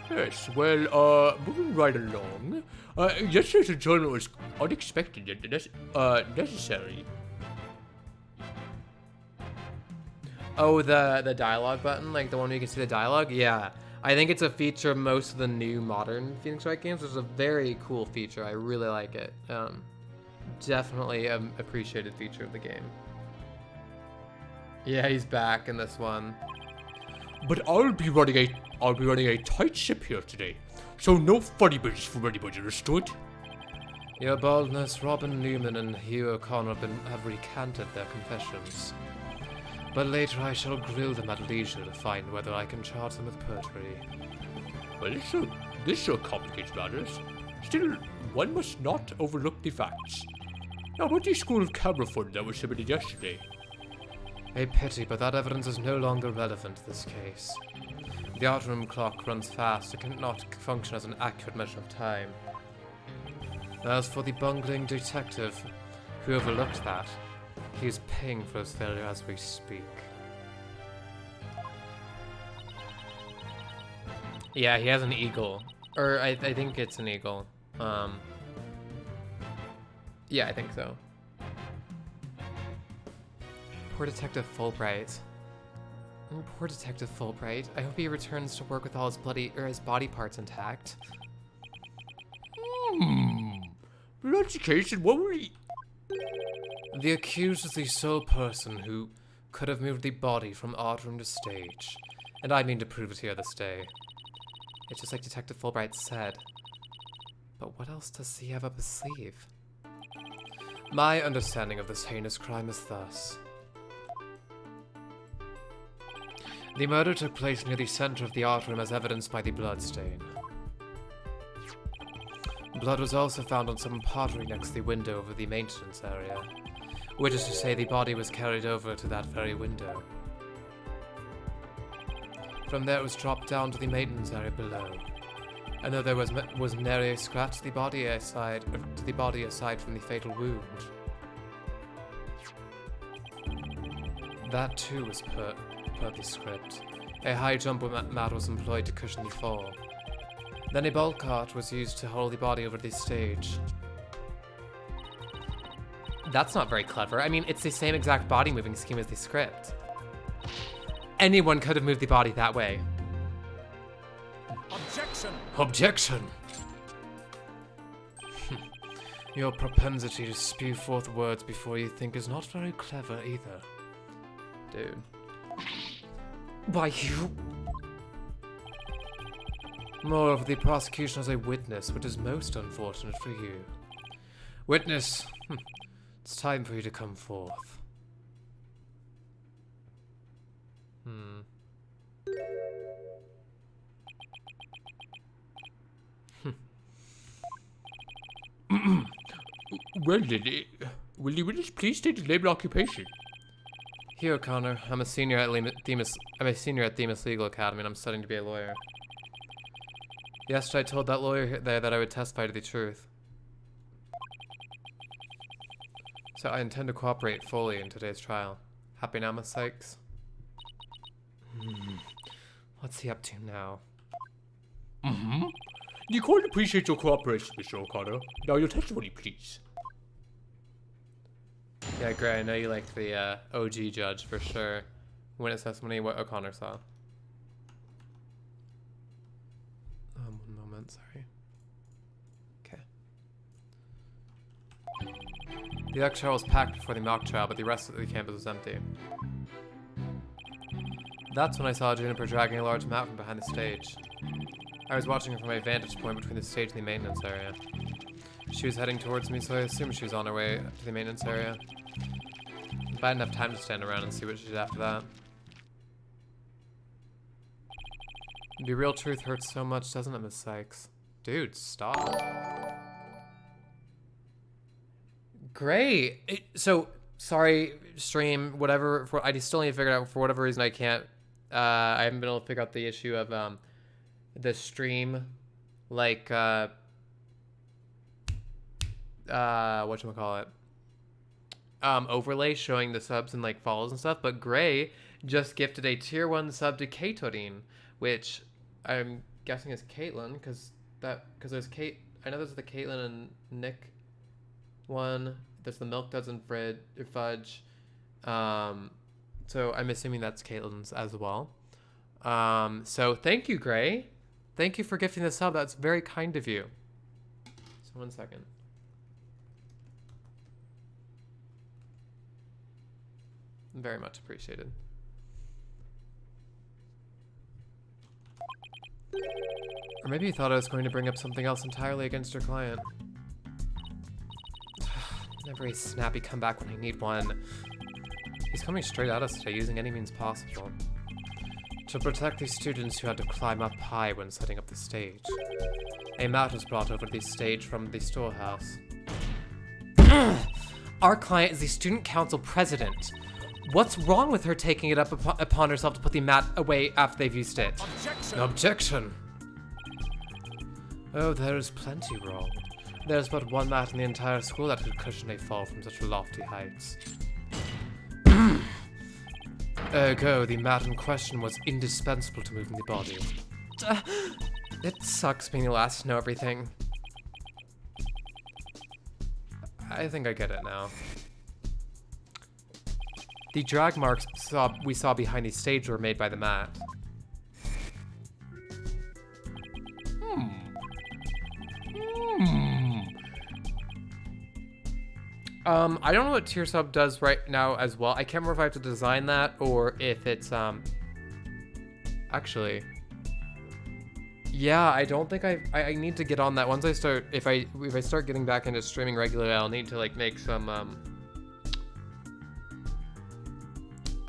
[SPEAKER 3] Yes, well, moving right along. Yesterday's adjournment was unexpected and necessary.
[SPEAKER 1] Oh, the dialogue button, like the one where you can see the dialogue? Yeah. I think it's a feature of most of the new modern Phoenix Wright games, which is a very cool feature. I really like it. Definitely an appreciated feature of the game. Yeah, he's back in this one.
[SPEAKER 3] But I'll be running a tight ship here today, so no funny business from anybody, understood?
[SPEAKER 1] Your Boldness, Robin Newman and Hugh O'Connor have recanted their confessions. But later I shall grill them at leisure to find whether I can charge them with perjury.
[SPEAKER 3] Well, this sure complicates matters. Still, one must not overlook the facts. Now, about the school of camera footage that was submitted yesterday?
[SPEAKER 1] A pity, but that evidence is no longer relevant to this case. The art room clock runs fast and cannot function as an accurate measure of time. As for the bungling detective who overlooked that, he is paying for his failure as we speak. Yeah, he has an eagle. Or I think it's an eagle. Yeah, I think so. Poor Detective Fulbright. Oh, poor Detective Fulbright. I hope he returns to work with all his body parts intact.
[SPEAKER 3] If that's the case, then what will he...
[SPEAKER 1] The accused is the sole person who could have moved the body from art room to stage, and I mean to prove it here this day. It's just like Detective Fulbright said. But what else does he have up his sleeve? My understanding of this heinous crime is thus. The murder took place near the center of the art room as evidenced by the blood stain. Blood was also found on some pottery next to the window over the maintenance area, which is to say the body was carried over to that very window. From there it was dropped down to the maintenance area below. And though there was nary a scratch to the body aside from the fatal wound. That too was per the script. A high jump mat was employed to cushion the fall. Then a bulk cart was used to haul the body over the stage. That's not very clever. I mean, it's the same exact body moving scheme as the script. Anyone could have moved the body that way.
[SPEAKER 3] Objection!
[SPEAKER 1] Objection! Your propensity to spew forth words before you think is not very clever either. Dude. Why you... Moreover, the prosecution has a witness, which is most unfortunate for you. Witness, it's time for you to come forth.
[SPEAKER 3] Well, then, will the witness please state his name and occupation?
[SPEAKER 1] Here, O'Connor. I'm a senior at Themis Legal Academy, and I'm studying to be a lawyer. Yesterday, I told that lawyer there that I would testify to the truth. So I intend to cooperate fully in today's trial. Happy now, Miss Sykes? What's he up to now?
[SPEAKER 3] The court appreciates your cooperation, Mr. O'Connor. Now, your testimony, please.
[SPEAKER 1] Yeah, great. I know you liked the OG judge for sure. Witness testimony, what O'Connor saw. One moment, sorry. Okay. The lecture hall was packed before the mock trial, but the rest of the campus was empty. That's when I saw Juniper dragging a large mat from behind the stage. I was watching her from a vantage point between the stage and the maintenance area. She was heading towards me, so I assumed she was on her way to the maintenance area. But I didn't have time to stand around and see what she did after that. The real truth hurts so much, doesn't it, Miss Sykes? Dude, stop. Great. So, sorry, stream, whatever. I still need to figure it out. For whatever reason, I can't. I haven't been able to figure out the issue of the stream, like, whatchamacallit? Overlay showing the subs and like follows and stuff. But Gray just gifted a tier 1 sub to Katorin, which I'm guessing is Caitlin, because there's Kate. I know there's the Caitlin and Nick one. There's the Milk Duds and Fudge. So I'm assuming that's Caitlin's as well. So thank you, Gray. Thank you for gifting the sub. That's very kind of you. So 1 second. Very much appreciated. Or maybe you thought I was going to bring up something else entirely against your client. Never a snappy comeback when I need one. He's coming straight at us today using any means possible. To protect these students who had to climb up high when setting up the stage. A mat was brought over to the stage from the storehouse. Our client is the student council president. What's wrong with her taking it up upon herself to put the mat away after they've used it? Objection! Objection! Oh, there is plenty wrong. There's but one mat in the entire school that could cushion a fall from such lofty heights. Ergo, the mat in question was indispensable to moving the body. It sucks being the last to know everything. I think I get it now. The drag marks we saw behind the stage were made by the mat. I don't know what tier sub does right now as well. I can't remember if I have to design that or if it's actually. Yeah, I don't think I need to get on that. Once I start, if I start getting back into streaming regularly, I'll need to like make some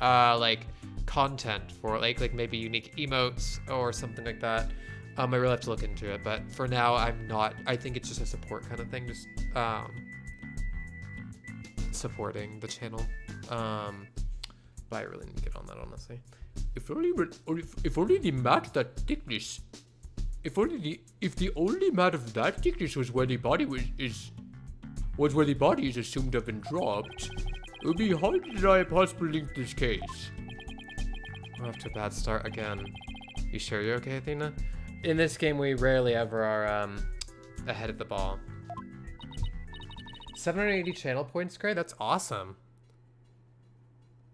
[SPEAKER 1] like content for like maybe unique emotes or something like that. I really have to look into it, but for now I'm not. I think it's just a support kind of thing, just supporting the channel. But I really need to get on that, honestly.
[SPEAKER 3] If only the mat that thickness. If the only mat of that thickness was where the body is where the body is assumed to have been dropped, it would be hard to deny a possible link to this case.
[SPEAKER 1] We're off to a bad start again. You sure you're okay, Athena? In this game, we rarely ever are ahead of the ball. 780 channel points, Gray? That's awesome.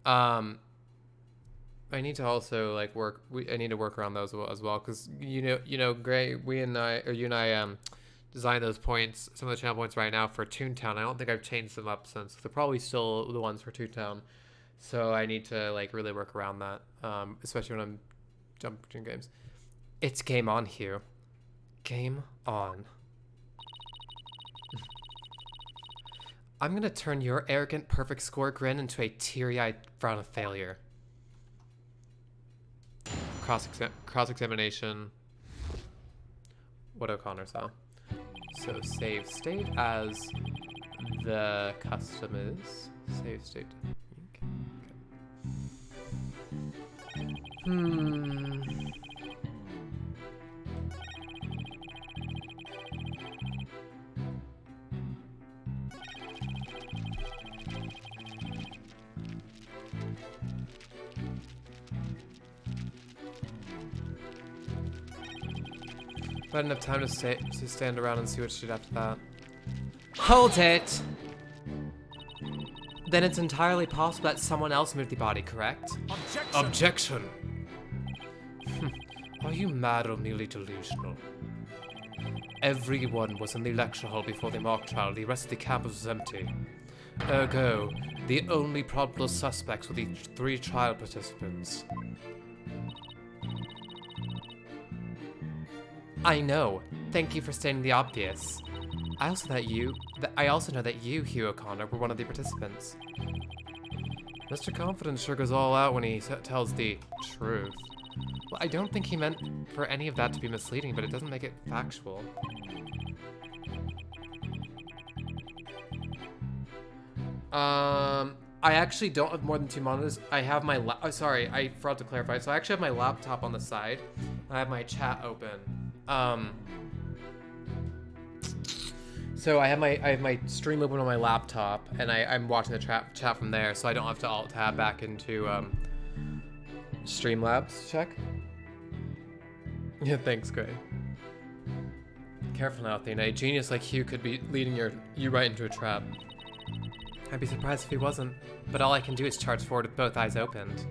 [SPEAKER 1] I need to also like work. I need to work around those as well, because you know, Gray, you and I designed those points, some of the channel points right now for Toontown. I don't think I've changed them up since. They're probably still the ones for Toontown, so I need to like really work around that, especially when I'm jumping between games. It's game on, Hugh. Game on. I'm gonna turn your arrogant perfect score grin into a teary-eyed frown of failure. Cross-examination. What O'Connor saw. So save state as the custom is. Save state. Okay. Not enough time to stand around and see what she did after that. Hold it! Then it's entirely possible that someone else moved the body, correct?
[SPEAKER 3] Objection!
[SPEAKER 1] Are you mad or merely delusional? Everyone was in the lecture hall before the mock trial. The rest of the campus was empty. Ergo, the only probable suspects were the 3 trial participants. I know. Thank you for stating the obvious. I also know that you, Hugh O'Connor, were one of the participants. Mr. Confidence sure goes all out when he tells the truth. Well, I don't think he meant for any of that to be misleading, but it doesn't make it factual. I actually don't have more than 2 monitors. I have my sorry, I forgot to clarify. So I actually have my laptop on the side. I have my chat open. So I have my stream open on my laptop, and I'm watching the chat from there, so I don't have to alt tab back into Streamlabs. Check. Yeah, thanks, Gray. Careful now, Athena. A genius like you could be leading you right into a trap. I'd be surprised if he wasn't, but all I can do is charge forward with both eyes opened.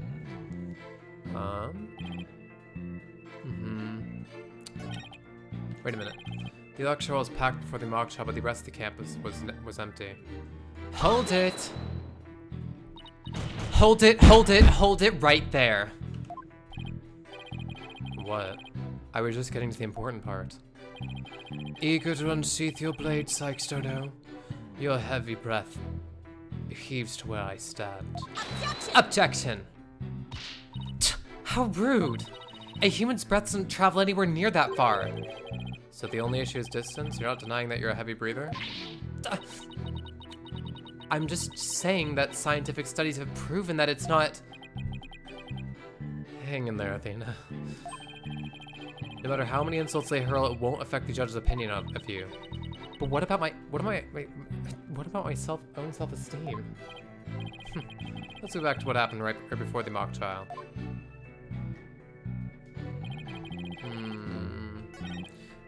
[SPEAKER 1] Wait a minute. The lecture hall was packed before the mock trial, but the rest of the campus was empty. Hold it! Hold it, hold it, hold it right there! What? I was just getting to the important part. Eager to unsheath your blade, Sykes Dodo. Your heavy breath heaves to where I stand. Objection! How rude! A human's breath doesn't travel anywhere near that far. So the only issue is distance? You're not denying that you're a heavy breather? I'm just saying that scientific studies have proven that it's not... Hang in there, Athena. No matter how many insults they hurl, it won't affect the judge's opinion of you. But what about my own self-esteem? Let's go back to what happened right before the mock trial.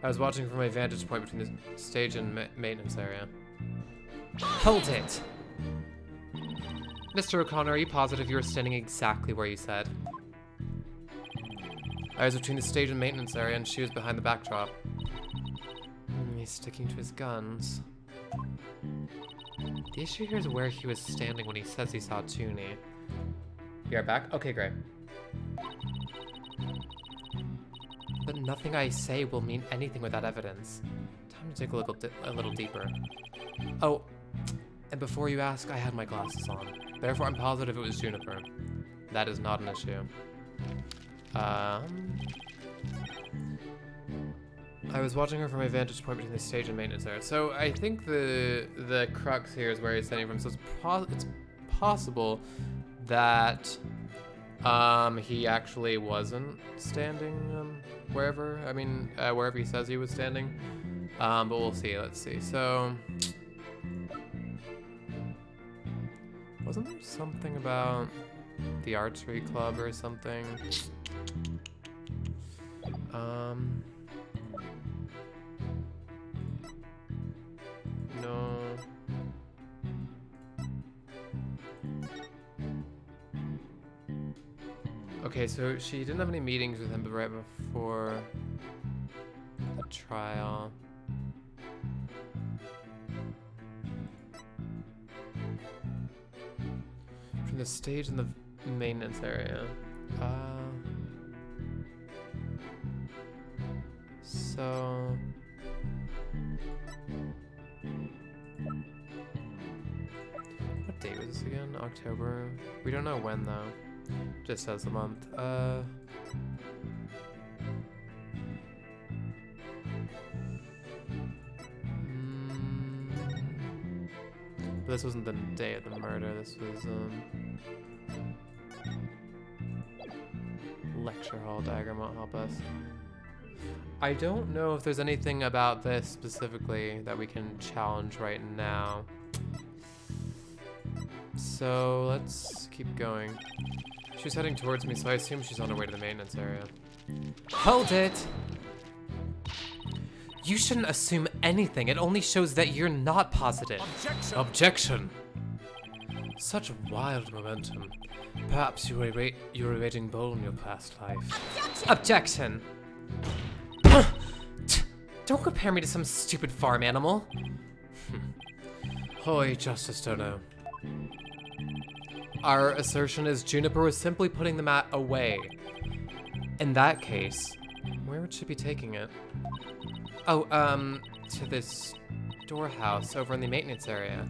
[SPEAKER 1] I was watching from my vantage point between the stage and maintenance area. Hold it! Mr. O'Connor, are you positive you were standing exactly where you said? I was between the stage and maintenance area, and she was behind the backdrop. He's sticking to his guns. The issue here is where he was standing when he says he saw Tooney. You are back? Okay, great. But nothing I say will mean anything without evidence. Time to dig a little deeper. Oh, and before you ask, I had my glasses on. Therefore, I'm positive it was Juniper. That is not an issue. I was watching her from my vantage point between the stage and maintenance area. So I think the crux here is where he's standing from. So it's possible that he actually wasn't standing wherever. I mean, wherever he says he was standing. But we'll see. Let's see. So wasn't there something about the archery club or something? No. Okay, so she didn't have any meetings with him but right before the trial. From the stage in the maintenance area. So what date was this again? October? We don't know when though. Just says the month. But this wasn't the day of the murder. This was lecture hall diagram won't help us. I don't know if there's anything about this specifically that we can challenge right now. So let's keep going. She's heading towards me, so I assume she's on her way to the maintenance area. Hold it! You shouldn't assume anything. It only shows that you're not positive. Objection! Objection! Such wild momentum. Perhaps you were evading bowl in your past life. Objection! Don't compare me to some stupid farm animal. Hoy, Justice Dono. Our assertion is Juniper was simply putting the mat away. In that case, where would she be taking it? Oh, to this storehouse over in the maintenance area.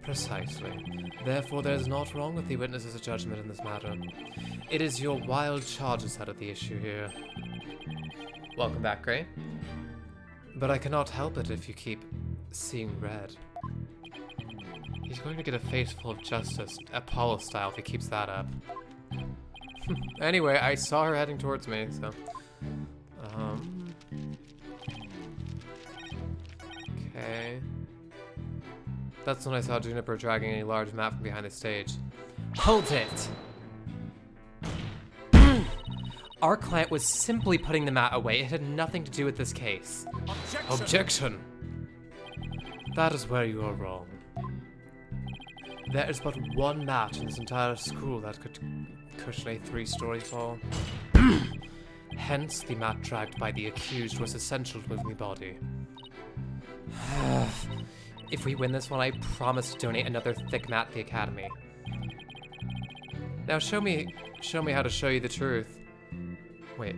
[SPEAKER 1] Precisely. Therefore, there is naught wrong with the witness's judgment in this matter. It is your wild charges that are the issue here. Welcome back, Gray. But I cannot help it if you keep seeing red. He's going to get a face full of justice, Apollo style, if he keeps that up. Anyway, I saw her heading towards me, so... Okay... That's when I saw Juniper dragging a large map from behind the stage. Hold it! Our client was simply putting the mat away. It had nothing to do with this case.
[SPEAKER 3] Objection!
[SPEAKER 1] That is where you are wrong. There is but one mat in this entire school that could cushion a 3-story fall. Hence, the mat dragged by the accused was essential to moving the body. If we win this one, I promise to donate another thick mat to the academy. Now show me how to show you the truth. Wait.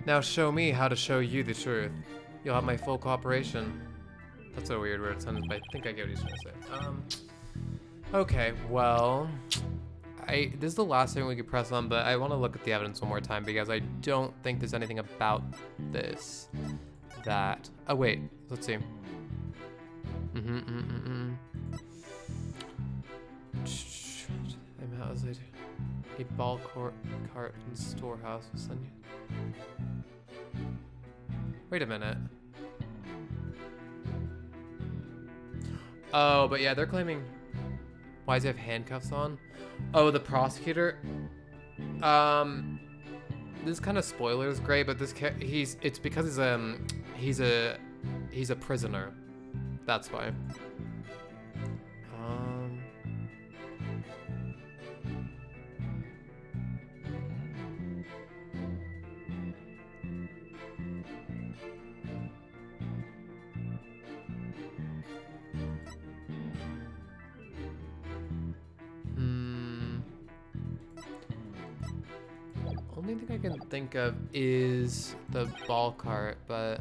[SPEAKER 1] Now show me how to show you the truth. You'll have my full cooperation. That's a weird word sentence, but I think I get what he's trying to say. Okay, well, this is the last thing we could press on, but I want to look at the evidence one more time because I don't think there's anything about this that. Oh wait, let's see. I'm out later. A ball cart and storehouse will send you. Wait a minute. Oh, but yeah, they're claiming. Why does he have handcuffs on? Oh, the prosecutor. This kind of spoilers gray, but it's because he's a prisoner. That's why. Only thing I can think of is the ball cart, but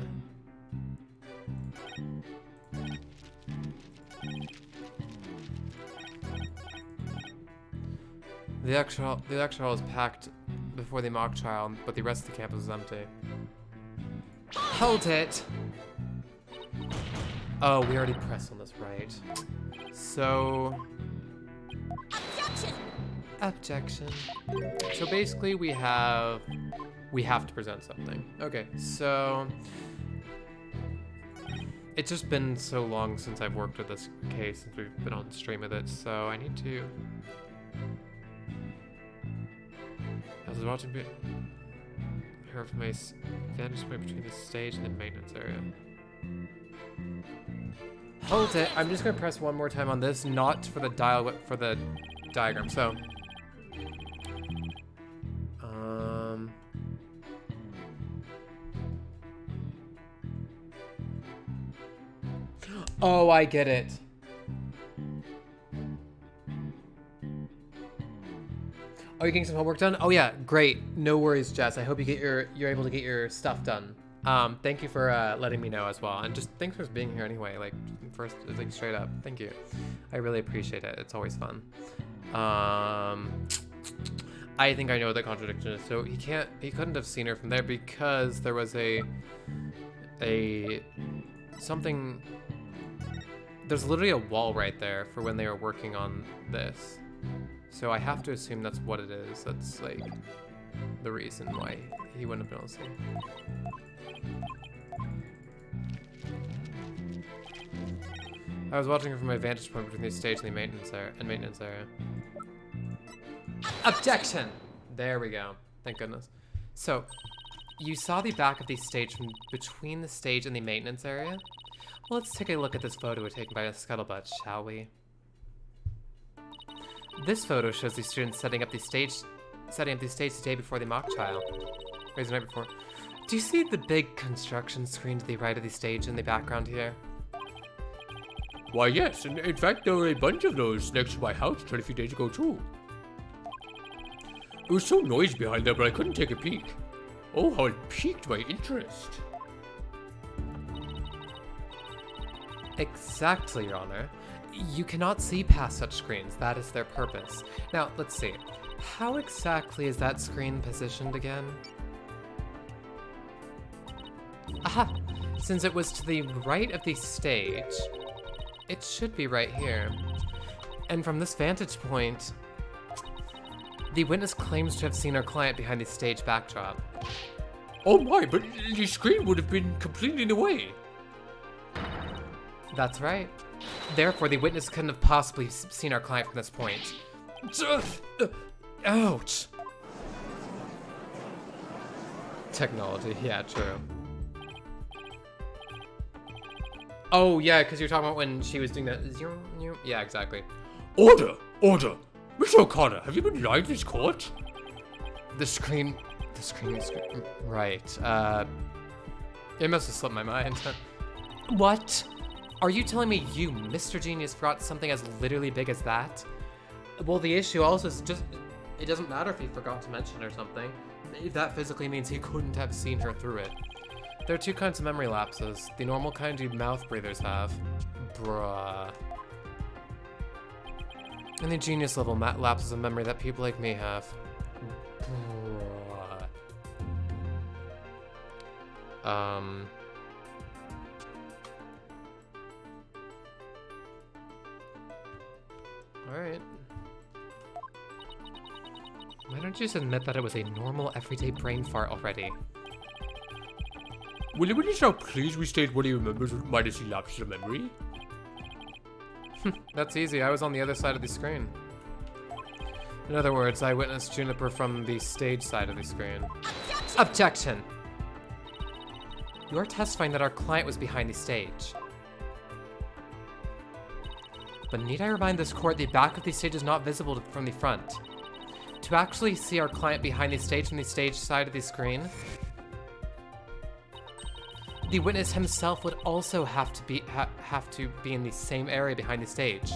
[SPEAKER 1] the actual hall was packed before the mock trial, but the rest of the campus was empty. Hold it! Oh, we already pressed on this, right? So objection. So basically we have to present something. Okay, so it's just been so long since I've worked with this case, since we've been on stream with it, so I need to. I was watching her from my vantage point between the stage and the maintenance area. Hold it. I'm just gonna press one more time on this, not for the dial, but for the diagram. So. Oh, I get it. Oh, you're getting some homework done? Oh yeah, great. No worries, Jess. I hope you're able to get your stuff done. Thank you for letting me know as well, and just thanks for being here anyway. Like first, like straight up, thank you. I really appreciate it. It's always fun. I think I know what the contradiction is. So he couldn't have seen her from there because there was something. There's literally a wall right there for when they were working on this. So I have to assume that's what it is. That's like the reason why he wouldn't have been able to see. I was watching her from my vantage point between the stage and the maintenance area. Objection! There we go. Thank goodness. So, you saw the back of the stage from between the stage and the maintenance area? Well, let's take a look at this photo taken by a scuttlebutt, shall we? This photo shows the students setting up the stage the day before the mock trial. Or the night before. Do you see the big construction screen to the right of the stage in the background here?
[SPEAKER 3] Why, yes. In fact, there were a bunch of those next to my house quite a few days ago, too. It was so noisy behind there, but I couldn't take a peek. Oh, how it piqued my interest.
[SPEAKER 1] Exactly, Your Honor. You cannot see past such screens. That is their purpose. Now, let's see. How exactly is that screen positioned again? Aha! Since it was to the right of the stage, it should be right here. And from this vantage point, the witness claims to have seen her client behind the stage backdrop.
[SPEAKER 3] Oh my, but the screen would have been completely in the way.
[SPEAKER 1] That's right. Therefore, the witness couldn't have possibly seen our client from this point.
[SPEAKER 3] Ouch.
[SPEAKER 1] Technology, yeah, true. Oh, yeah, because you're talking about when she was doing that. Yeah, exactly.
[SPEAKER 3] Order! Order! Mr. O'Connor, have you been lying to this court?
[SPEAKER 1] The screen. Right. It must have slipped my mind. What? Are you telling me you, Mr. Genius, forgot something as literally big as that? Well, the issue also is just, it doesn't matter if he forgot to mention or something. That physically means he couldn't have seen her through it. There are two kinds of memory lapses. The normal kind you mouth breathers have. Bruh. And the genius level lapses of memory that people like me have. Bruh. Alright. Why don't you just admit that it was a normal, everyday brain fart already?
[SPEAKER 3] Will you just now please restate what he remembers minus the lapses of memory?
[SPEAKER 1] That's easy, I was on the other side of the screen. In other words, I witnessed Juniper from the stage side of the screen. Objection! You are testifying that our client was behind the stage. But need I remind this court the back of the stage is not visible from the front. To actually see our client behind the stage from the stage side of the screen, the witness himself would also have to be in the same area behind the stage.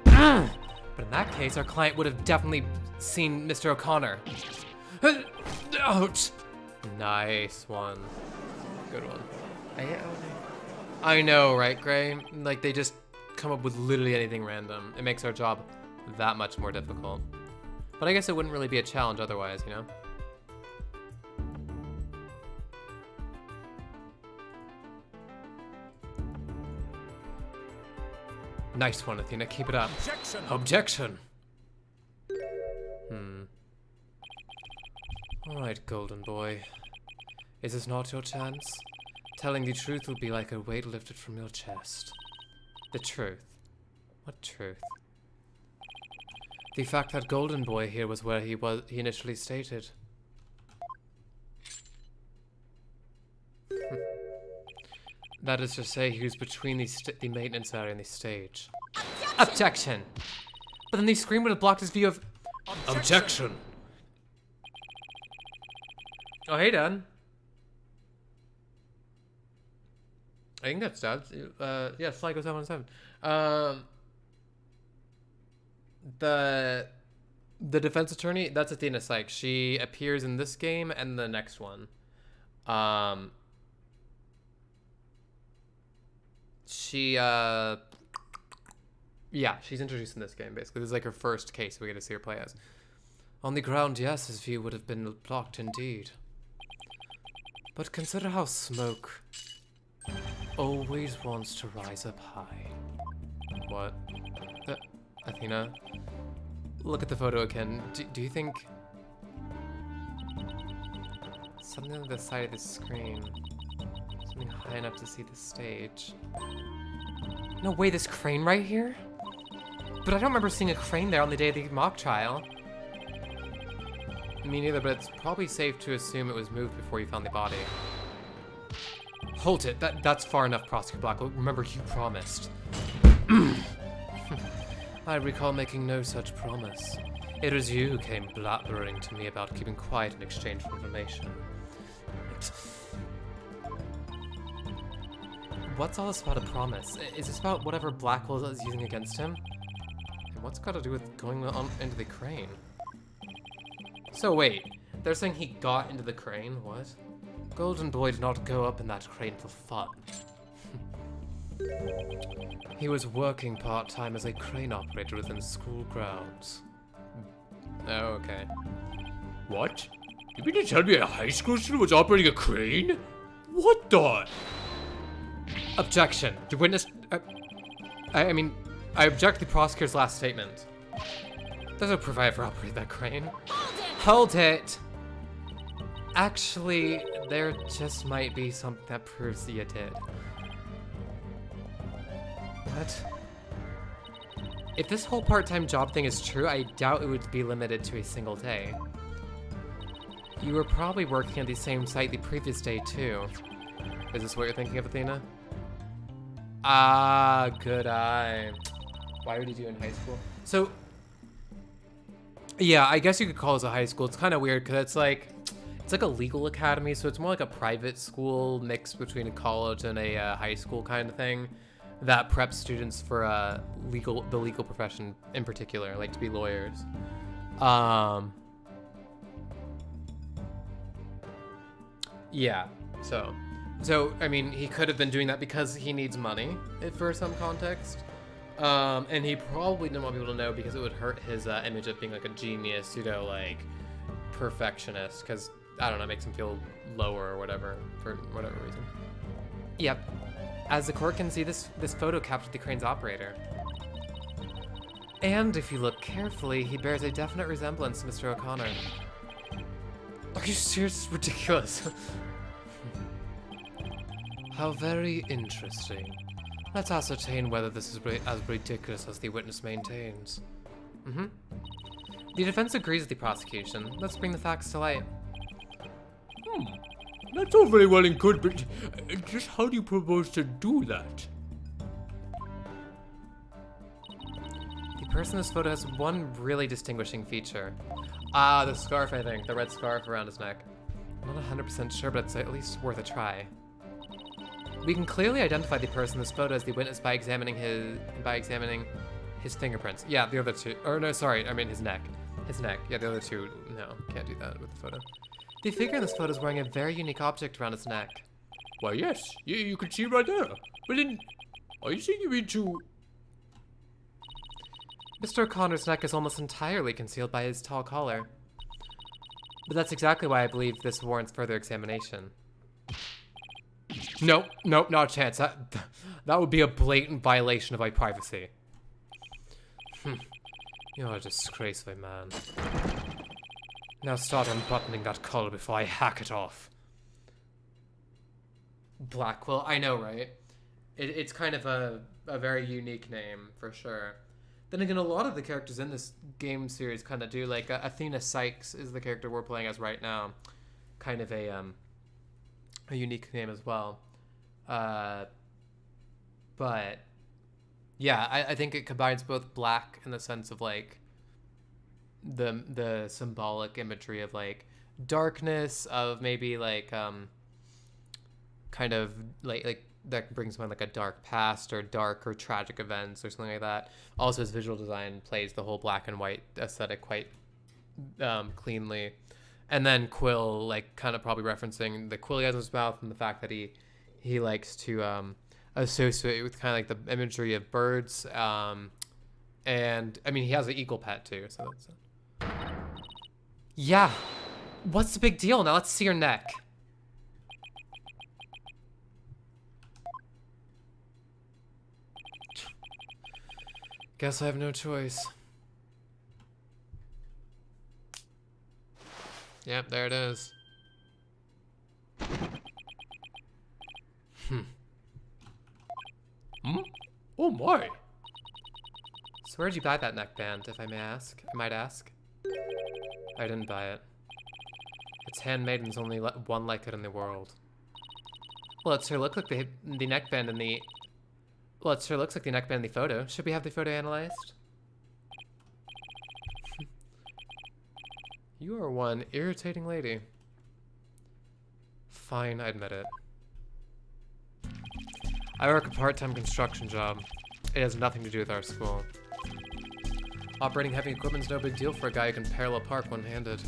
[SPEAKER 1] But in that case, our client would have definitely seen Mr. O'Connor. Ouch! Nice one. Good one. I know, right, Gray? Like, they just come up with literally anything random. It makes our job that much more difficult. But I guess it wouldn't really be a challenge otherwise, you know? Nice one, Athena. Keep it up.
[SPEAKER 3] Objection!
[SPEAKER 1] Objection! Alright, golden boy. Is this not your chance? Telling the truth will be like a weight lifted from your chest. The truth? What truth? The fact that golden boy here was where he initially stated. That is to say, he was between the maintenance area and the stage. Objection! But then the screen would have blocked his view of...
[SPEAKER 3] Objection!
[SPEAKER 1] Oh, hey, Dad. I think that's Dad. Yeah, Fly goes 717. The defense attorney, that's Athena Sykes. She appears in this game and the next one. Yeah, she's introduced in this game, basically. This is like her first case we get to see her play as. On the ground, yes, his view would have been blocked indeed. But consider how smoke always wants to rise up high. What? Athena? Look at the photo again. Do you think... something on the side of the screen? Something high enough to see the stage? No way, this crane right here? But I don't remember seeing a crane there on the day of the mock trial. Me neither, but it's probably safe to assume it was moved before you found the body. Hold it, that's far enough, Prosecutor Blackwell. Remember, you promised. I recall making no such promise. It was you who came blabbering to me about keeping quiet in exchange for information. What's all this about a promise? Is this about whatever Blackwell is using against him? And what's it got to do with going on into the crane? So wait, they're saying he got into the crane? What? Golden Boy did not go up in that crane for fun. He was working part-time as a crane operator within school grounds. Oh, okay.
[SPEAKER 3] What? You mean to tell me a high school student was operating a crane? What the?
[SPEAKER 1] Objection. The witness... I mean, I object to the prosecutor's last statement. There's no provider for operating that crane. Hold it! Actually, there just might be something that proves that you did. What? If this whole part-time job thing is true, I doubt it would be limited to a single day. You were probably working at the same site the previous day, too. Is this what you're thinking of, Athena? Ah, good eye. Why did you do in high school? So, yeah, I guess you could call this a high school. It's kind of weird because it's like a legal academy, so it's more like a private school mixed between a college and a high school kind of thing that preps students for the legal profession in particular, like to be lawyers. Yeah, so I mean, he could have been doing that because he needs money for some context. And he probably didn't want people to know because it would hurt his image of being like a genius, you know, like perfectionist, because I don't know, it makes him feel lower or whatever for whatever reason. Yep. As the court can see, this photo captured the crane's operator. And if you look carefully, he bears a definite resemblance to Mr. O'Connor. Are you serious? It's ridiculous. How very interesting. Let's ascertain whether this is as ridiculous as the witness maintains. The defense agrees with the prosecution. Let's bring the facts to light.
[SPEAKER 3] That's all very well and good, but just how do you propose to do that?
[SPEAKER 1] The person in this photo has one really distinguishing feature. Ah, the scarf, I think. The red scarf around his neck. I'm not 100% sure, but it's at least worth a try. We can clearly identify the person in this photo as the witness by examining his fingerprints. Yeah, the other two. Or no, sorry, I mean his neck. His neck. Yeah, the other two. No, can't do that with the photo. The figure in this photo is wearing a very unique object around its neck.
[SPEAKER 3] Why, yes, you can see right there. But then, are you saying you mean to...
[SPEAKER 1] Mr. O'Connor's neck is almost entirely concealed by his tall collar. But that's exactly why I believe this warrants further examination. Nope, not a chance. That would be a blatant violation of my privacy. You're a disgraceful man. Now start unbuttoning that collar before I hack it off. Blackwell, I know, right? It's kind of a very unique name, for sure. Then again, a lot of the characters in this game series kind of do, like, Athena Sykes is the character we're playing as right now. Kind of a unique name as well. But yeah, I think it combines both black in the sense of like the symbolic imagery of like darkness, of maybe like kind of like that brings to mind like a dark past or dark or tragic events or something like that. Also, his visual design plays the whole black and white aesthetic quite cleanly. And then Quill, like, kind of probably referencing the quill he has in his mouth and the fact that he likes to associate with kind of like the imagery of birds. And, I mean, he has an eagle pet, too, so that's it. Yeah. What's the big deal? Now let's see your neck. Guess I have no choice. Yep, there it is.
[SPEAKER 3] Oh my!
[SPEAKER 1] So where'd you buy that neckband, if I might ask? I didn't buy it. It's handmade and there's only one like it in the world. Well, it sure looks like the neckband in the... Well, it sure looks like the neckband in the photo. Should we have the photo analyzed? You are one irritating lady. Fine, I admit it. I work a part-time construction job. It has nothing to do with our school. Operating heavy equipment's no big deal for a guy who can parallel park one-handed.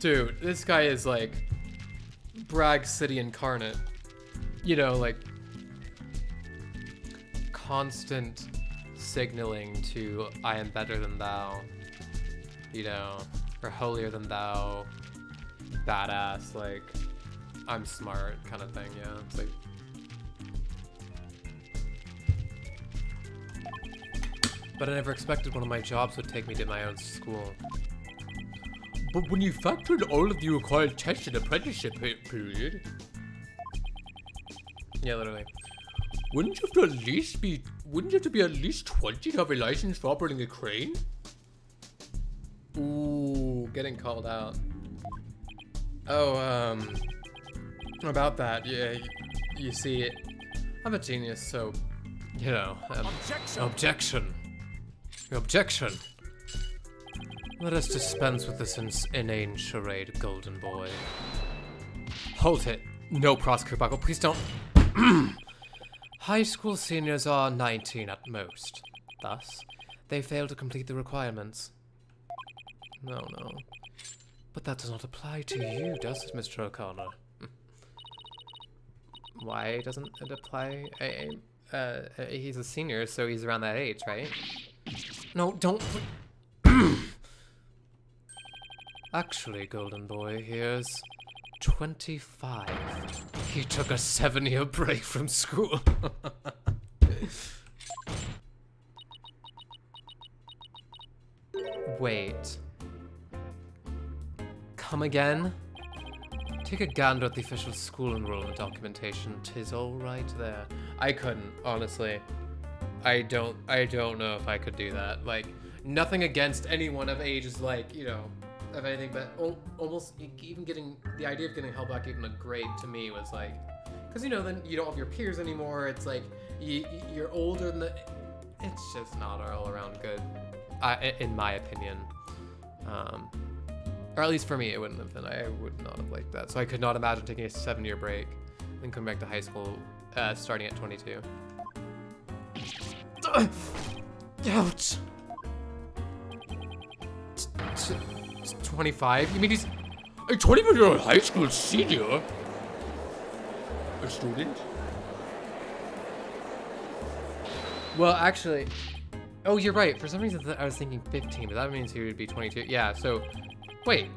[SPEAKER 1] Dude, this guy is like Bragg City incarnate. You know, like constant signaling to I am better than thou. You know, or holier than thou. Badass, like I'm smart kind of thing, yeah. It's like but I never expected one of my jobs would take me to my own school.
[SPEAKER 3] But when you factored all of the required tests and apprenticeship period...
[SPEAKER 1] Yeah, literally.
[SPEAKER 3] Wouldn't you have to be at least 20 to have a license for operating a crane?
[SPEAKER 1] Ooh, getting called out. Oh, about that, yeah, you see, I'm a genius, so, you know, objection. Objection. Let us dispense with this inane charade, golden boy. Hold it. No, Prosecutor Buckle, please don't. High school seniors are 19 at most. Thus, they fail to complete the requirements. No. But that does not apply to you, does it, Mr. O'Connor? Why doesn't it apply? He's a senior, so he's around that age, right? No, don't. Actually, golden boy, here's 25. He took a 7-year break from school. Wait. Come again? Take a gander at the official school enrollment documentation. 'Tis all right there. I couldn't, honestly. I don't know if I could do that. Like, nothing against anyone of age is like, you know, of anything, but almost even getting the idea of getting held back even a grade to me was like, because you know, then you don't have your peers anymore. It's like you're older than it's just not all around good, in my opinion. Or at least for me, it wouldn't have been. I would not have liked that. So I could not imagine taking a 7-year break and coming back to high school, starting at 22. Ouch. 25? You mean he's
[SPEAKER 3] A 21-year-old high school senior? A student?
[SPEAKER 1] Well, actually, oh, you're right. For some reason, I was thinking 15, but that means he would be 22. Yeah, so, wait.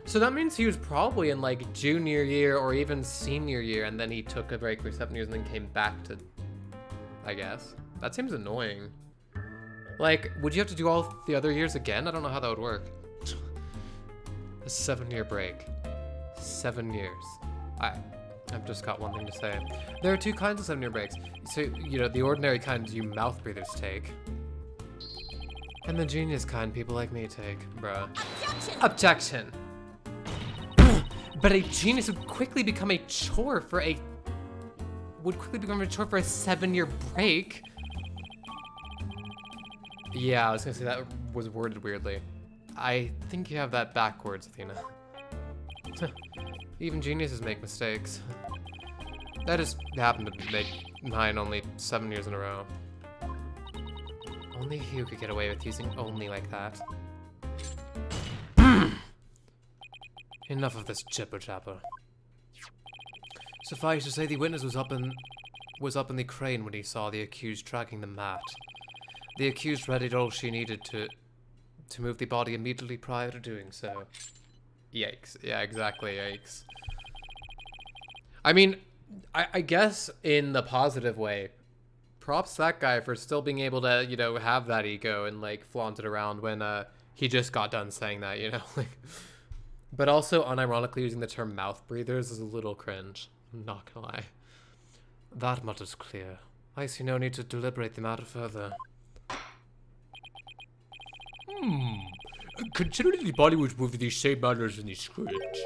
[SPEAKER 1] So that means he was probably in, like, junior year or even senior year, and then he took a break for 7 years and then came back to, I guess. That seems annoying. Like, would you have to do all the other years again? I don't know how that would work. A 7-year break. 7 years. I've just got one thing to say. There are two kinds of 7-year breaks. So, you know, the ordinary kind you mouth breathers take. And the genius kind people like me take, bruh. Objection! But a genius would quickly become a chore for a 7-year break. Yeah, I was gonna say that was worded weirdly. I think you have that backwards, Athena. Even geniuses make mistakes. I just happened to make mine only 7 years in a row. Only you could get away with using only like that. Enough of this jibber-jabber. Suffice to say, the witness was up in the crane when he saw the accused tracking the mat. The accused readied all she needed to move the body immediately prior to doing so. Yikes. Yeah, exactly, yikes. I mean, I guess in the positive way, props that guy for still being able to, you know, have that ego and, like, flaunt it around when he just got done saying that, you know? Like, but also, unironically, using the term mouth breathers is a little cringe. I'm not gonna lie. That much is clear. I see no need to deliberate the matter further.
[SPEAKER 3] Considering the body was moved in the same manner as in the script,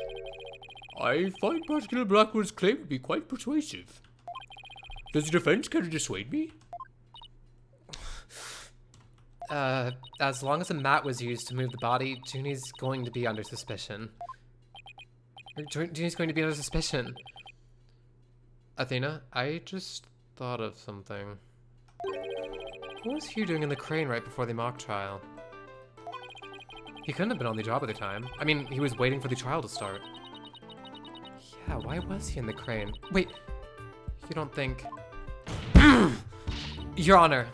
[SPEAKER 3] I find Prosecutor Blackwood's claim to be quite persuasive. Does the defense care to dissuade me?
[SPEAKER 1] As long as a mat was used to move the body, Junie's going to be under suspicion. Junie's going to be under suspicion. Athena, I just thought of something. What was Hugh doing in the crane right before the mock trial? He couldn't have been on the job at the time. I mean, he was waiting for the trial to start. Yeah, why was he in the crane? Wait, you don't think... Your Honor.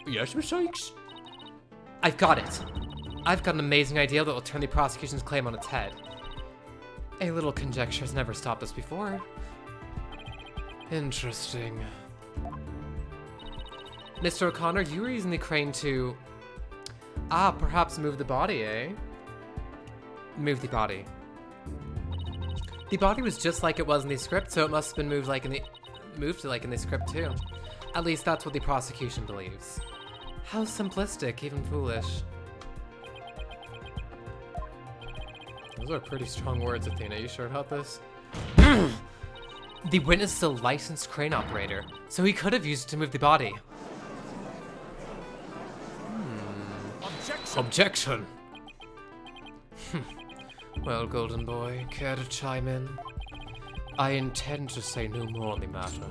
[SPEAKER 3] Yes, Miss Sykes?
[SPEAKER 1] I've got it. I've got an amazing idea that will turn the prosecution's claim on its head. A little conjecture has never stopped us before. Interesting. Mr. O'Connor, you were using the crane to... perhaps move the body, eh? Move the body. The body was just like it was in the script, so it must have been moved like in the script too. At least that's what the prosecution believes. How simplistic, even foolish. Those are pretty strong words, Athena. You sure about this? The witness is a licensed crane operator, so he could have used it to move the body.
[SPEAKER 3] Objection.
[SPEAKER 1] Well, Golden Boy, care to chime in? I intend to say no more on the matter,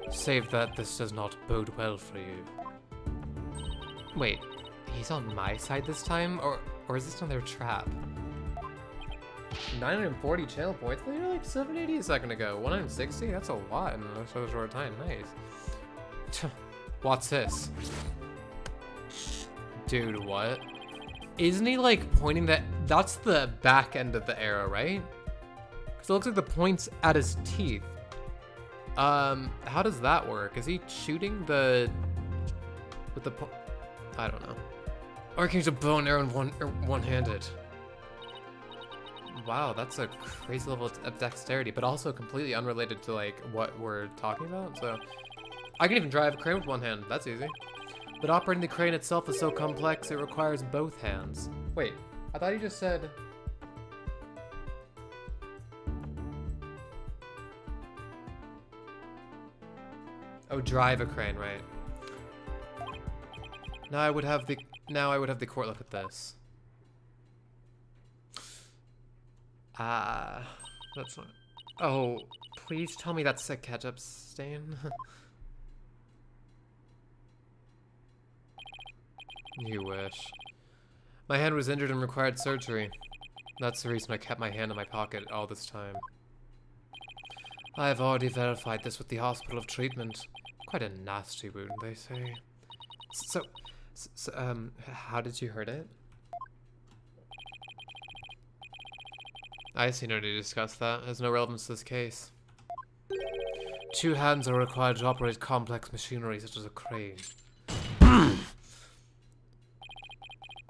[SPEAKER 1] save that this does not bode well for you. Wait, he's on my side this time, or is this another trap? 940 channel points? They were like 780 a second ago. 160? That's a lot in so short time. Nice. What's this? Dude, what? Isn't he like pointing that? That's the back end of the arrow, right? Because it looks like the point's at his teeth. How does that work? Is he shooting the with the I don't know. Or can he use a bow and arrow in one-handed? Wow, that's a crazy level of dexterity, but also completely unrelated to like what we're talking about. So I can even drive a crane with one hand. That's easy. But operating the crane itself is so complex, it requires both hands. Wait, I thought you just said... Oh, drive a crane, right. Now I would have the court look at this. That's not... Oh, please tell me that's a ketchup stain. You wish. My hand was injured and required surgery. That's the reason I kept my hand in my pocket all this time. I have already verified this with the hospital of treatment. Quite a nasty wound, they say. So, how did you hurt it? I see no need to discuss that. It has no relevance to this case. 2 hands are required to operate complex machinery such as a crane.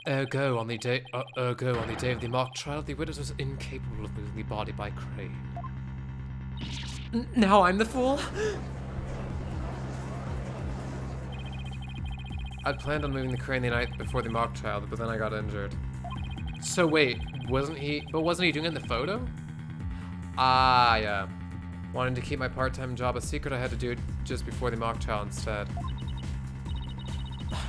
[SPEAKER 1] Ergo, on the day of the mock trial, the witness was incapable of moving the body by crane. Now I'm the fool? I'd planned on moving the crane the night before the mock trial, but then I got injured. So wait, wasn't he doing it in the photo? Ah, yeah. Wanting to keep my part-time job a secret, I had to do it just before the mock trial instead.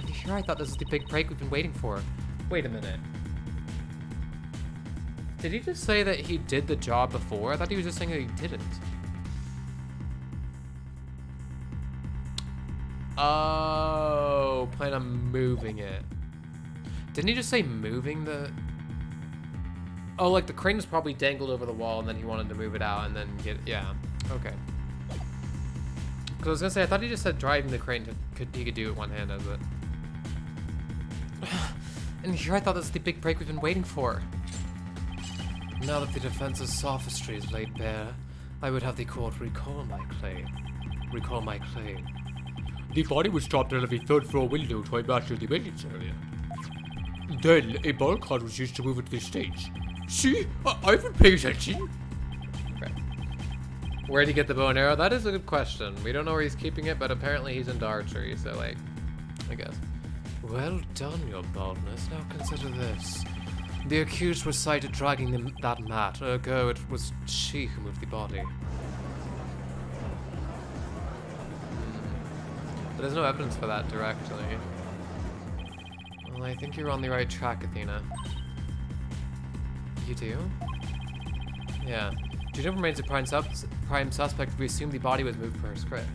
[SPEAKER 1] Here I thought this was the big break we've been waiting for. Wait a minute. Did he just say that he did the job before? I thought he was just saying that he didn't. Oh, plan on moving it. Didn't he just say moving the... Oh, like the crane was probably dangled over the wall and then he wanted to move it out and then get... Yeah, okay. Because I was going to say, I thought he just said driving the crane, he could do it one hand as it. And here I thought this was the big break we've been waiting for. Now that the defense's sophistry is laid bare, I would have the court recall my claim. Recall my claim.
[SPEAKER 3] The body was dropped out of a 3rd floor window to a match of the emergency area. Then a ball cart was used to move it to the stage. See? I've been paying attention.
[SPEAKER 1] Okay. Where'd he get the bow and arrow? That is a good question. We don't know where he's keeping it, but apparently he's into archery, so like, I guess. Well done, your baldness. Now consider this. The accused was sighted dragging that mat, ergo it was she who moved the body. But there's no evidence for that directly. Well, I think you're on the right track, Athena. You do? Yeah. Juno remains a prime suspect if we assume the body was moved per her script.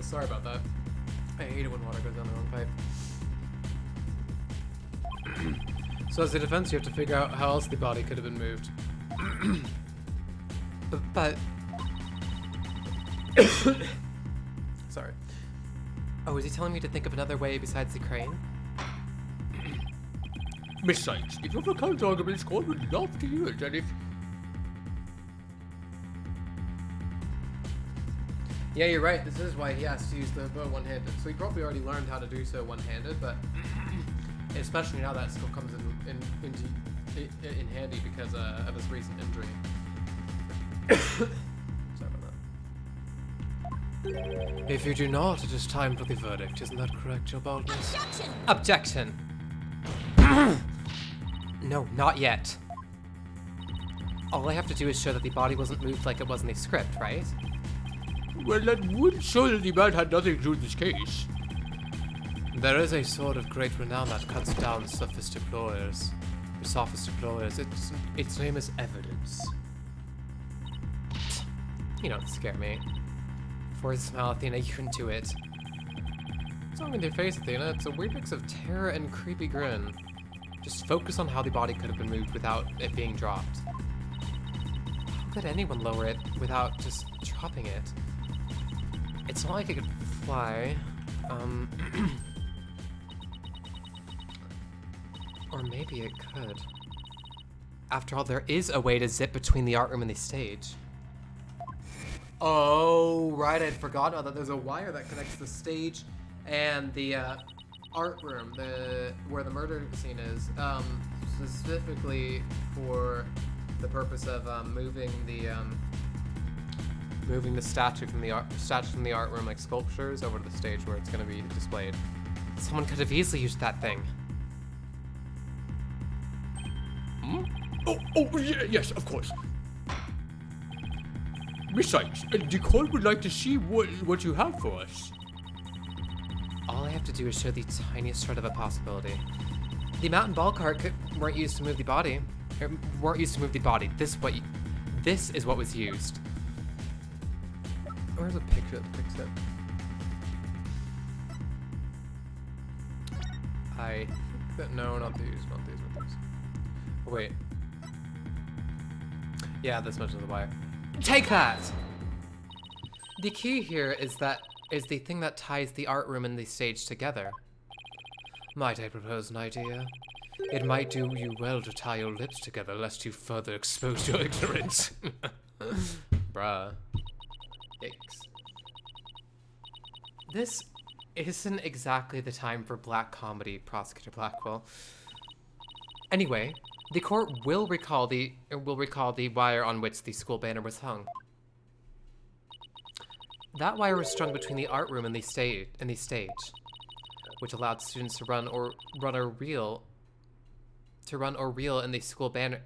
[SPEAKER 1] Sorry about that. I hate it when water goes down the wrong pipe. So as the defense, you have to figure out how else the body could have been moved. but... Sorry. Oh, is he telling me to think of another way besides the crane?
[SPEAKER 3] Miss Sykes, if you have a counter argument score, we'd love to hear it, and if...
[SPEAKER 1] Yeah, you're right. This is why he has to use the bow one-handed. So he probably already learned how to do so one-handed, but Especially now that skill comes in handy because of his recent injury. Sorry about that. If you do not, it is time for the verdict. Isn't that correct, Your Baldness?
[SPEAKER 2] Objection!
[SPEAKER 1] Objection! No, not yet. All I have to do is show that the body wasn't moved like it was in the script, right?
[SPEAKER 3] Well, that would show that the man had nothing to do with this case.
[SPEAKER 1] There is a sword of great renown that cuts down sophistic lawyers. Its name is Evidence. You don't scare me. For a smile, Athena, you can do it. What's wrong with your face, Athena? It's a weird mix of terror and creepy grin. Just focus on how the body could have been moved without it being dropped. How could anyone lower it without just dropping it? It's not like it could fly. Or maybe it could. After all, there is a way to zip between the art room and the stage. Oh, right, I'd forgotten that there's a wire that connects the stage and the art room, where the murder scene is, specifically for the purpose of moving the statue from the art room, like sculptures, over to the stage where it's going to be displayed. Someone could have easily used that thing.
[SPEAKER 3] Yes, of course. Besides, Nicole would like to see what you have for us.
[SPEAKER 1] All I have to do is show the tiniest shred of a possibility. The mountain ball cart weren't used to move the body. This is what was used. Where's a picture that depicts it? I think that, no, not these. Oh, wait. Yeah, this much of the wire. Take that! The key here is the thing that ties the art room and the stage together. Might I propose an idea? It might do you well to tie your lips together lest you further expose your ignorance. Bruh. Yikes. This isn't exactly the time for black comedy, Prosecutor Blackwell. Anyway, the court will recall the wire on which the school banner was hung. That wire was strung between the art room and the stage, which allowed students to run or reel in the school banner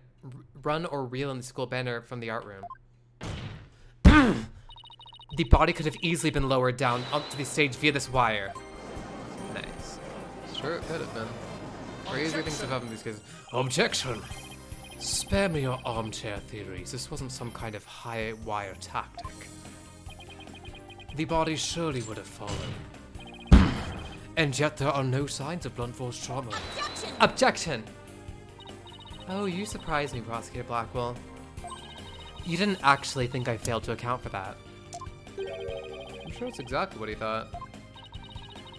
[SPEAKER 1] from the art room. The body could have easily been lowered down onto the stage via this wire. Nice. Sure, it could have been. Crazy things have happened in these cases. Objection! Spare me your armchair theories. This wasn't some kind of high wire tactic. The body surely would have fallen. And yet there are no signs of blunt force trauma. Objection! Oh, you surprised me, Prosecutor Blackwell. You didn't actually think I failed to account for that. I'm sure that's exactly what he thought.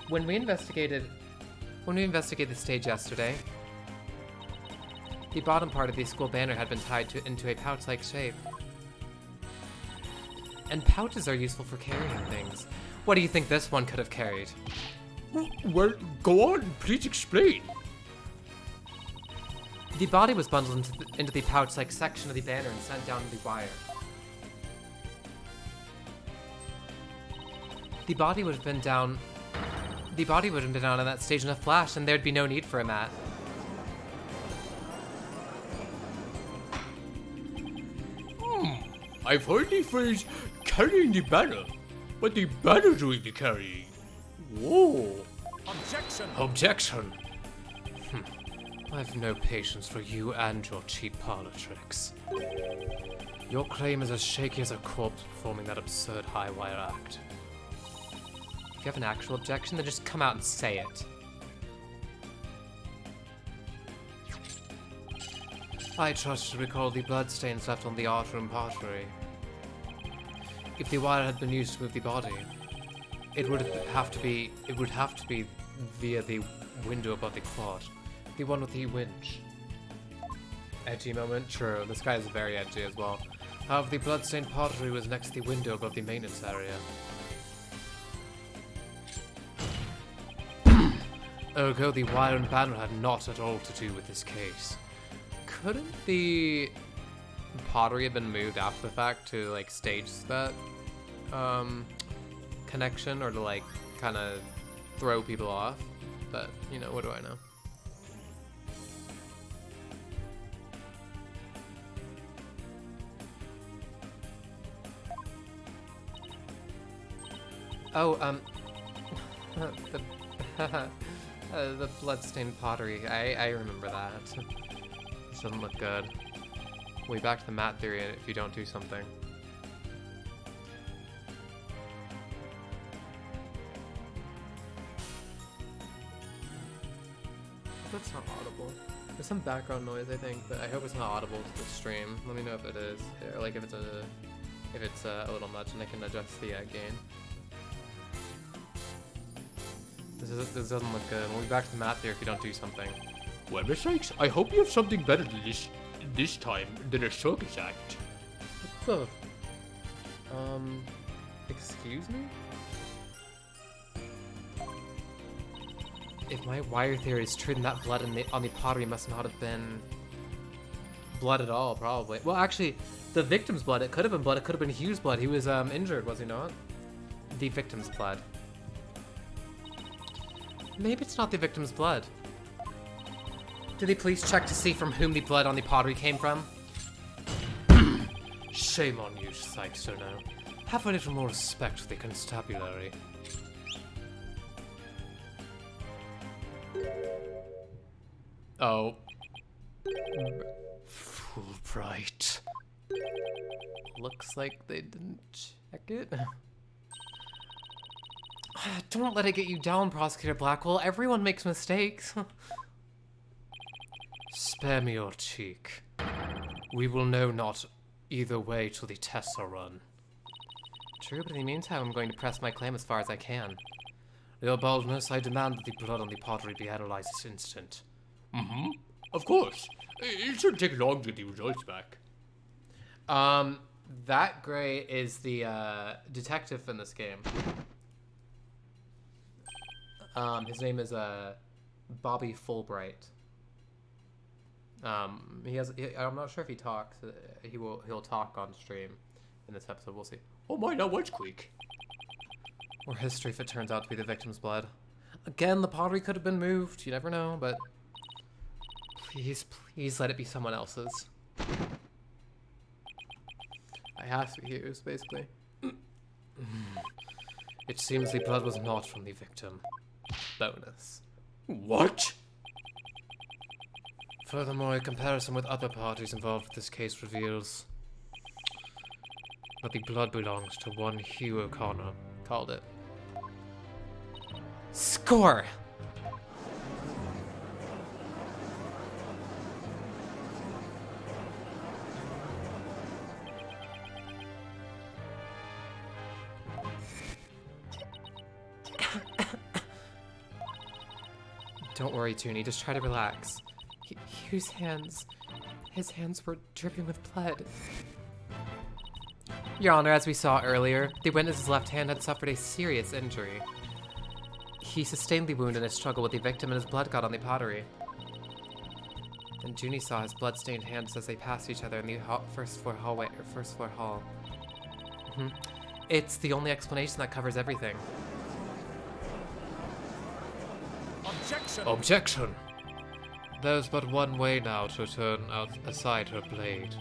[SPEAKER 1] When we investigated the stage yesterday, the bottom part of the school banner had been tied into a pouch-like shape. And pouches are useful for carrying things. What do you think this one could have carried?
[SPEAKER 3] Well, go on, please explain.
[SPEAKER 1] The body was bundled into the pouch-like section of the banner and sent down the wire. The body would have been down on that stage in a flash, and there'd be no need for a mat.
[SPEAKER 3] I've heard the phrase carrying the banner, but the banner doing the carrying. Whoa.
[SPEAKER 4] Objection!
[SPEAKER 3] Objection.
[SPEAKER 1] I've no patience for you and your cheap parlor tricks. Your claim is as shaky as a corpse performing that absurd high wire act. If you have an actual objection, then just come out and say it. I trust to recall the bloodstains left on the art room pottery. If the wire had been used to move the body, it would have to be via the window above the quad. The one with the winch. Edgy moment? True, this guy is very edgy as well. However, the bloodstained pottery was next to the window above the maintenance area. Ergo, the wire and banner had not at all to do with this case. Couldn't the pottery have been moved after the fact to, like, stage that connection, or to, like, kind of throw people off? But, you know, what do I know? Oh, the bloodstained pottery. I remember that. This doesn't look good. We'll be back to the mat theory if you don't do something. That's not audible. There's some background noise, I think, but I hope it's not audible to the stream. Let me know if it is, or like if it's a little much, and I can adjust the gain. This doesn't look good. We'll be back to the mat theory if you don't do something.
[SPEAKER 3] Well, Miss Sykes, I hope you have something better than this time than a circus act.
[SPEAKER 1] What the? Excuse me? If my wire theory is true, then that blood on the pottery must not have been blood at all, probably. Well, actually, the victim's blood, it could have been blood. It could have been Hugh's blood. He was injured, was he not? The victim's blood. Maybe it's not the victim's blood. Did the police check to see from whom the blood on the pottery came from?
[SPEAKER 3] Shame on you, Sykes, now. Have a little more respect for the constabulary.
[SPEAKER 1] Oh.
[SPEAKER 3] Fulbright.
[SPEAKER 1] Looks like they didn't check it. Don't let it get you down, Prosecutor Blackwell. Everyone makes mistakes.
[SPEAKER 3] Spare me your cheek. We will know not either way till the tests are run.
[SPEAKER 1] True, but in the meantime, I'm going to press my claim as far as I can.
[SPEAKER 3] Your baldness, I demand that the blood on the pottery be analyzed this instant. Mm-hmm. Of course. It shouldn't take long to get the results back.
[SPEAKER 1] That Gray is the detective in this game. His name is Bobby Fulbright. I'm not sure if he talks. He'll talk on stream in this episode. We'll see.
[SPEAKER 3] Oh my, now what's quick?
[SPEAKER 1] Or history if it turns out to be the victim's blood. Again, the pottery could have been moved. You never know, but please let it be someone else's. I have to be Hughes, basically.
[SPEAKER 3] It seems the blood was not from the victim.
[SPEAKER 1] Bonus.
[SPEAKER 3] What? Furthermore, a comparison with other parties involved with this case reveals that the blood belongs to one Hugh O'Connor.
[SPEAKER 1] Called it. Score! Don't worry, Toonie. Just try to relax. Hugh's hands. His hands were dripping with blood. Your Honor, as we saw earlier, the witness's left hand had suffered a serious injury. He sustained the wound in a struggle with the victim and his blood got on the pottery. Then Junie saw his blood-stained hands as they passed each other in the first floor hall. It's the only explanation that covers everything.
[SPEAKER 3] Objection! Objection! There's but one way now to turn aside her blade.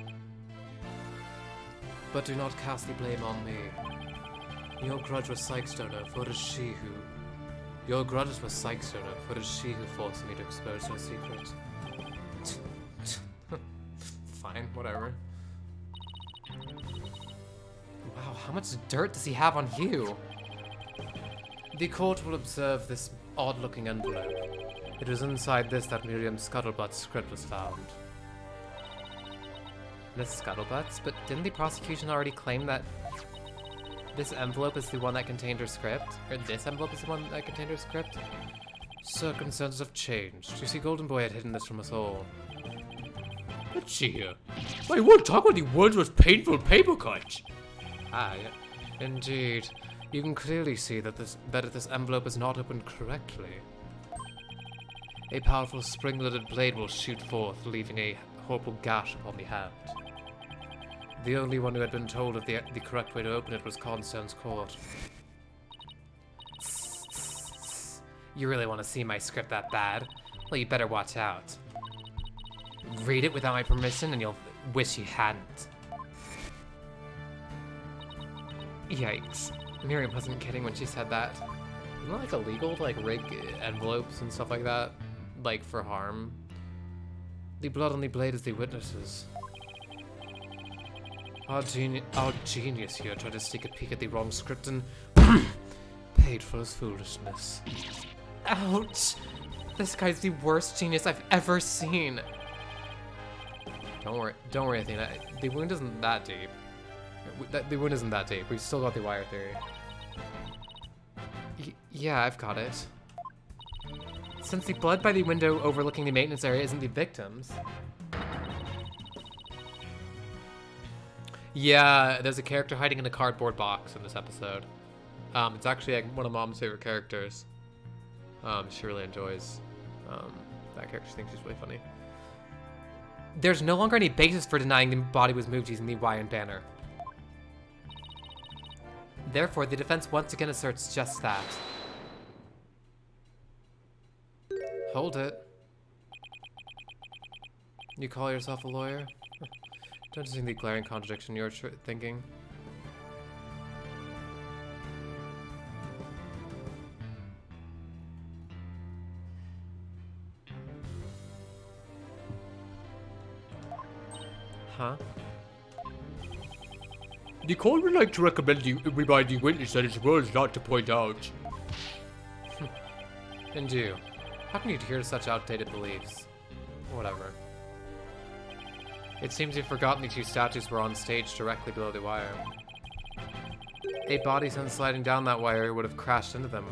[SPEAKER 3] But do not cast the blame on me. Your grudge was Sykes-Stoner, for it is she who... Your grudge was Sykes-Stoner, for it is she who forced me to expose your secret.
[SPEAKER 1] Fine, whatever. Wow, how much dirt does he have on Hugh?
[SPEAKER 3] The court will observe this odd-looking envelope. It was inside this that Miriam Scuttlebutt's script was found.
[SPEAKER 1] Miss Scuttlebutts? But didn't the prosecution already claim that this envelope is the one that contained her script? Or this envelope is the one that contained her script?
[SPEAKER 3] Circumstances have changed. You see, Golden Boy had hidden this from us all. Let's see here. My word, talk about the world's most painful paper cut!
[SPEAKER 1] Ah, yeah.
[SPEAKER 3] Indeed. You can clearly see that this envelope is not opened correctly.
[SPEAKER 1] A powerful spring-loaded blade will shoot forth, leaving a horrible gash upon the hand. The only one who had been told of the correct way to open it was Cornstone's court. You really want to see my script that bad? Well, you better watch out. Read it without my permission and you'll wish you hadn't. Yikes. Miriam wasn't kidding when she said that. Isn't it like illegal to like rig envelopes and stuff like that? Like for harm? The blood on the blade is the witnesses. Our genius here tried to sneak a peek at the wrong script and paid for his foolishness. Ouch! This guy's the worst genius I've ever seen. Don't worry, Athena. The wound isn't that deep. The wound isn't that deep. We've still got the wire theory. Yeah, I've got it. Since the blood by the window overlooking the maintenance area isn't the victim's. Yeah, there's a character hiding in a cardboard box in this episode. It's actually like one of Mom's favorite characters. She really enjoys that character. She thinks she's really funny. There's no longer any basis for denying the body was moved using the Hawaiian banner. Therefore, the defense once again asserts just that. Hold it. You call yourself a lawyer? Don't you see the glaring contradiction you're thinking? Huh?
[SPEAKER 3] The court would like to recommend you remind the witness that his words not to point out.
[SPEAKER 1] And you. How can you adhere to such outdated beliefs? Whatever. It seems you've forgotten the two statues were on stage directly below the wire. A body sent sliding down that wire would have crashed into them.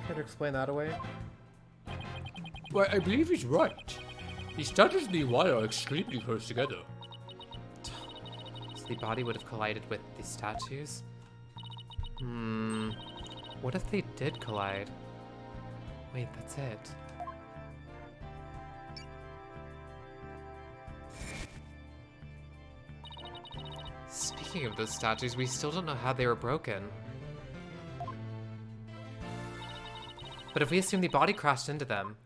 [SPEAKER 1] Can you explain that away?
[SPEAKER 3] Well, I believe he's right. The statues and the wire are extremely close together.
[SPEAKER 1] So the body would have collided with the statues? What if they did collide? Wait, that's it. Speaking of those statues, we still don't know how they were broken. But if we assume the body crashed into them...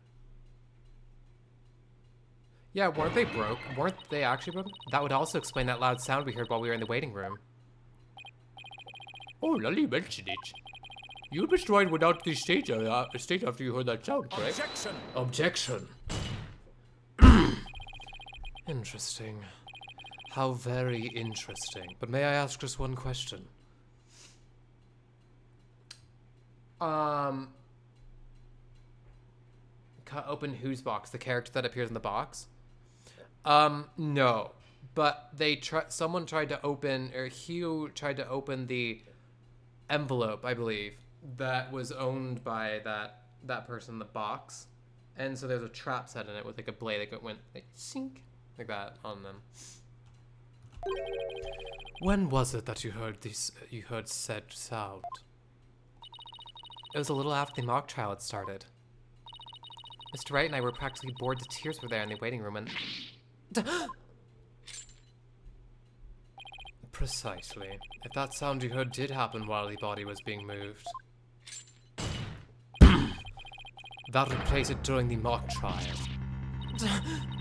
[SPEAKER 1] Yeah, weren't they broke? Weren't they actually broken? That would also explain that loud sound we heard while we were in the waiting room.
[SPEAKER 3] Oh, now you mentioned it. You destroyed without the stage after you heard that sound, correct?
[SPEAKER 1] Objection! Interesting. How very interesting. But may I ask just one question? Open whose box? The character that appears in the box? No. But someone tried to open, or Hugh tried to open the envelope, I believe, that was owned by that person in the box. And so there's a trap set in it with like a blade that went like sink like that on them. When was it that you heard said sound? It was a little after the mock trial had started. Mr. Wright and I were practically bored to tears were there in the waiting room and... Precisely. If that sound you heard did happen while the body was being moved, that would place it during the mock trial.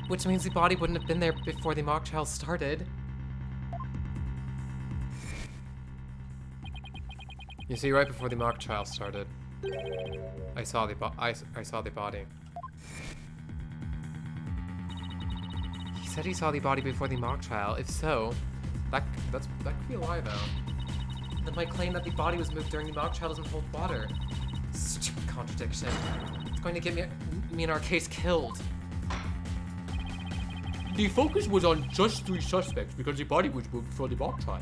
[SPEAKER 1] Which means the body wouldn't have been there before the mock trial started. You see, right before the mock trial started, I saw the body. He said he saw the body before the mock trial. If so, that could be a lie, though. Then my claim that the body was moved during the mock trial doesn't hold water. Stupid contradiction. It's going to get me and our case killed.
[SPEAKER 3] The focus was on just 3 suspects because the body was moved before the mock trial.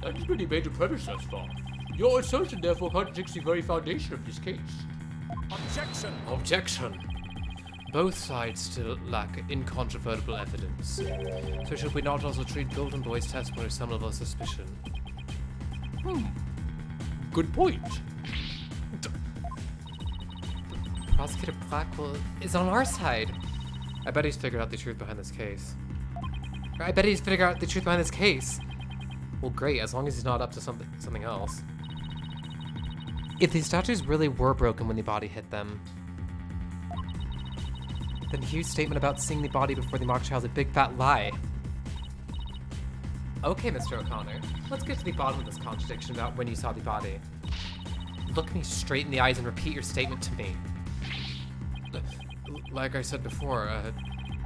[SPEAKER 3] That has been the major premise thus far. Your assertion therefore contradicts the very foundation of this case.
[SPEAKER 1] Objection! Objection! Both sides still lack incontrovertible evidence. So should we not also treat Golden Boy's testimony with some level of suspicion?
[SPEAKER 3] Good point.
[SPEAKER 1] Prosecutor Blackwell is on our side. I bet he's figured out the truth behind this case. Well, great, as long as he's not up to something else. If these statues really were broken when the body hit them, then Hugh's statement about seeing the body before the mock trial is a big fat lie. Okay, Mr. O'Connor, let's get to the bottom of this contradiction about when you saw the body. Look me straight in the eyes and repeat your statement to me. Like I said before,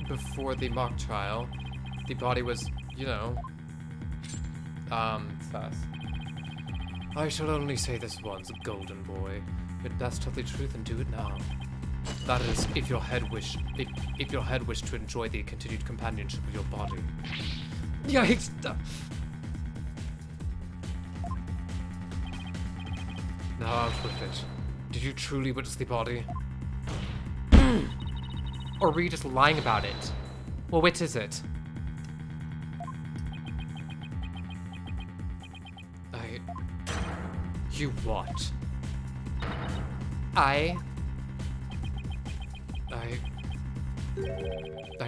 [SPEAKER 1] before the mock trial, the body was, you know, sus. I shall only say this once, golden boy. You'd best tell the truth and do it now. That is, if your head wished to enjoy the continued companionship of your body. Yikes! Now out with it. Did you truly witness the body? Or were you just lying about it? Well, which is it? You what? I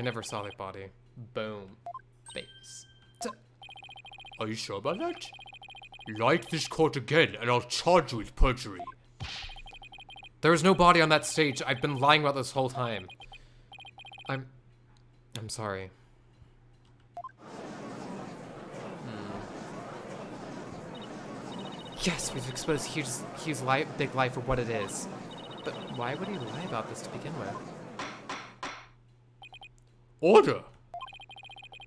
[SPEAKER 1] never saw the body. Boom. Face.
[SPEAKER 3] Are you sure about that? Light this court again, and I'll charge you with perjury.
[SPEAKER 1] There was no body on that stage. I've been lying about this whole time. I'm sorry. Yes, we've exposed Hugh's big lie for what it is. But why would he lie about this to begin with?
[SPEAKER 3] Order!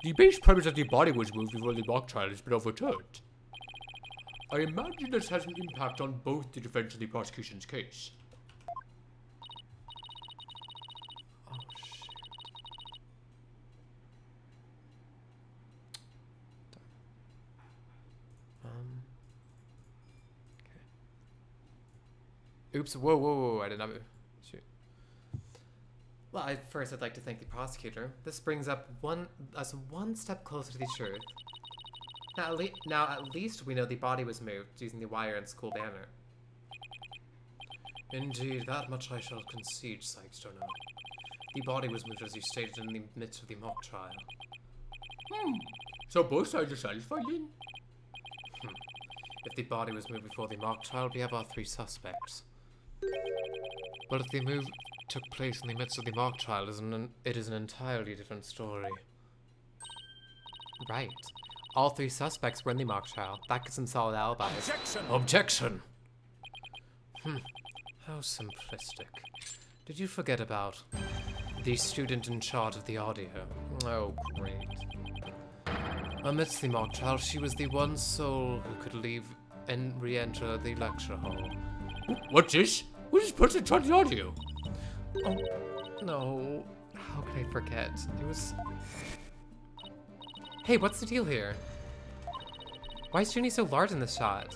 [SPEAKER 3] The base premise that the body was moved before the mock trial has been overturned. I imagine this has an impact on both the defense and the prosecution's case.
[SPEAKER 1] Oh, shoot. Okay. Oops, whoa, I did not move. Shoot. Well, first I'd like to thank the prosecutor. This brings us one step closer to the truth. Now at least we know the body was moved using the wire and school banner. Indeed, that much I shall concede, Sykes-Turner. The body was moved as you stated in the midst of the mock trial.
[SPEAKER 3] So both sides are satisfied then?
[SPEAKER 1] If the body was moved before the mock trial, we have our 3 suspects. But if the move took place in the midst of the mock trial, it is an entirely different story. Right. All 3 suspects were in the mock trial. That gives them solid alibis. Objection! How simplistic. Did you forget about the student in charge of the audio? Oh, great. Amidst the mock trial, she was the one soul who could leave and re-enter the lecture hall.
[SPEAKER 3] What's this? Who's this person in charge of the audio?
[SPEAKER 1] Oh, no. How could I forget? It was... Hey, what's the deal here? Why is Junie so large in this shot?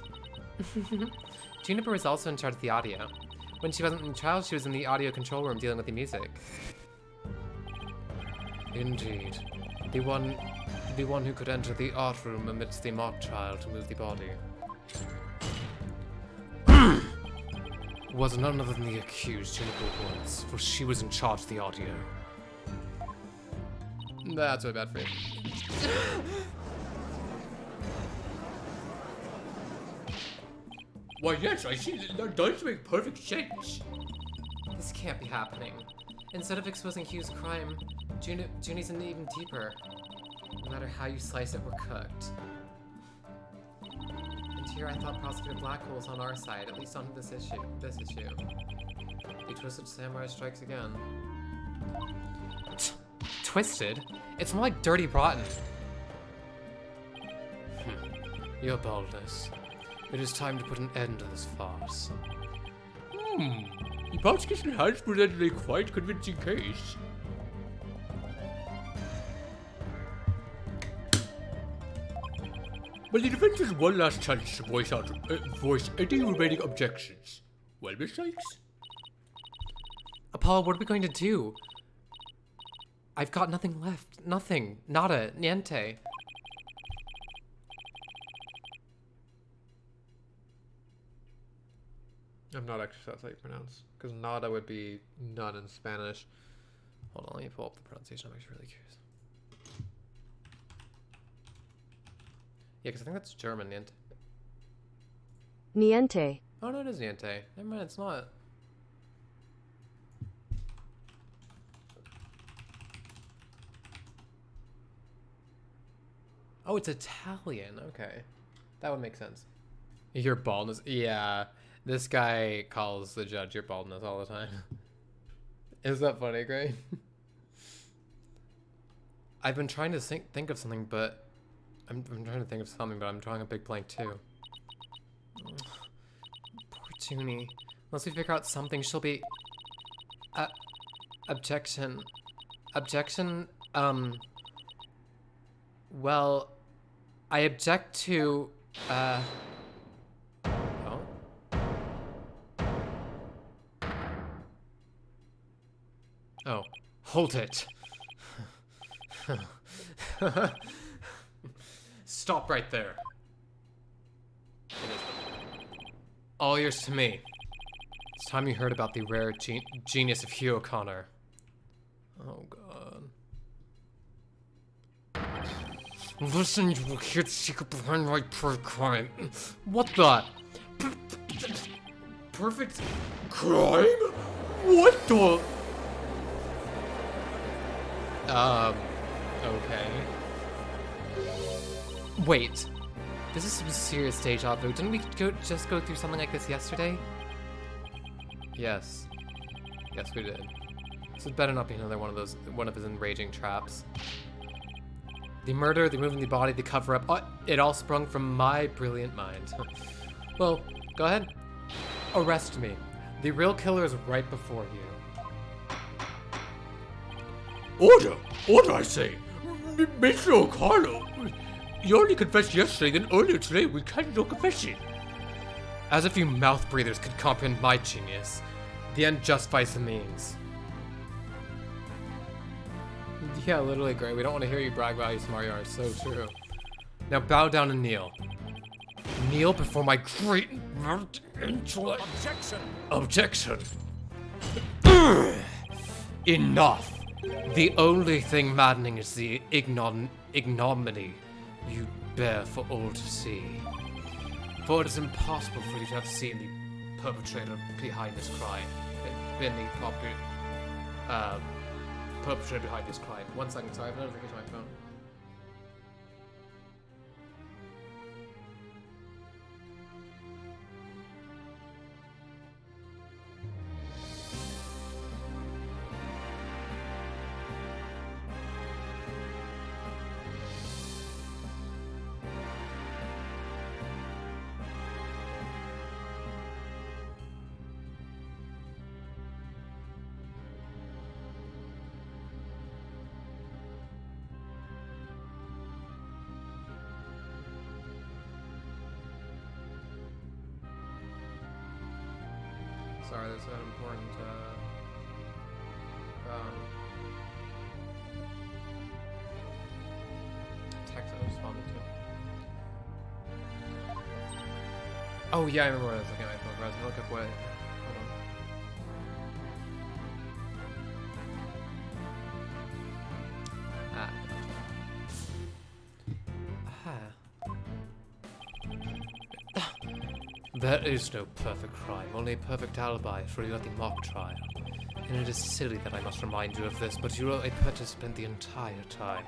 [SPEAKER 1] Juniper was also in charge of the audio. When she wasn't in trial, she was in the audio control room dealing with the music. Indeed. The one who could enter the art room amidst the mock trial to move the body. Was none other than the accused, Juniper Woods, for she was in charge of the audio. That's way bad for you.
[SPEAKER 3] Why, yes, I see. That does make perfect sense.
[SPEAKER 1] This can't be happening. Instead of exposing Hugh's crime, Junie's in even deeper. No matter how you slice it, we're cooked. And here I thought Prosecutor Blackwell was on our side, at least on this issue. The Twisted Samurai strikes again. Twisted? It's more like Dirty Rotten. Your boldness. It is time to put an end to this farce.
[SPEAKER 3] The prosecution has presented a quite convincing case. Well, the defense has one last chance to voice any remaining objections. Well, Miss Sykes?
[SPEAKER 1] Apollo, what are we going to do? I've got nothing left. Nothing. Nada. Niente.
[SPEAKER 4] I'm not actually sure that's how you pronounce. Because nada would be none in Spanish.
[SPEAKER 1] Hold on, let me pull up the pronunciation. I'm actually really curious. Yeah, because I think that's German, niente.
[SPEAKER 5] Niente.
[SPEAKER 1] Oh, no, it is niente. Never mind, it's not. Oh, it's Italian. Okay. That would make sense. Your baldness. Yeah. This guy calls the judge your baldness all the time. Is that funny, Gray? I've been trying to think of something, but I'm trying to think of something, but I'm drawing a big blank too. Poor Junie. Unless we figure out something, she'll be... objection. Objection, well, I object to, oh? Oh, hold it. Stop right there. All yours to me. It's time you heard about the rare genius of Hugh O'Connor. Oh, God. Listen, you will hear the secret behind my perfect crime. What the? Perfect crime? What the? Okay. Wait. This is some serious deja vu. Didn't we just go through something like this yesterday? Yes. Yes, we did. This better not be another one of his enraging traps. The murder, the moving the body, the cover-up, it all sprung from my brilliant mind. Well, go ahead. Arrest me. The real killer is right before you.
[SPEAKER 3] Order! Order, I say! Mr. O'Connor! You only confessed yesterday, then earlier today we had no confession.
[SPEAKER 1] As if you mouth breathers could comprehend my genius. The end justifies the means. Yeah, literally, Gray. We don't want to hear you brag about how smart you are. It's so true. Now bow down and kneel. Kneel before my great intellect.
[SPEAKER 3] Objection!
[SPEAKER 1] Objection! Enough! The only thing maddening is the ignominy you bear for all to see. For it is impossible for you to have seen the perpetrator behind this crime. Been the perpetrator behind this crime. 1 second, sorry, I have a notification on my phone. Sorry, there's an important text I responded to. Oh yeah, I remember when I was looking at my phone. I was gonna look up what. There is no perfect crime, only a perfect alibi for you at the mock trial. And it is silly that I must remind you of this, but you were a participant the entire time.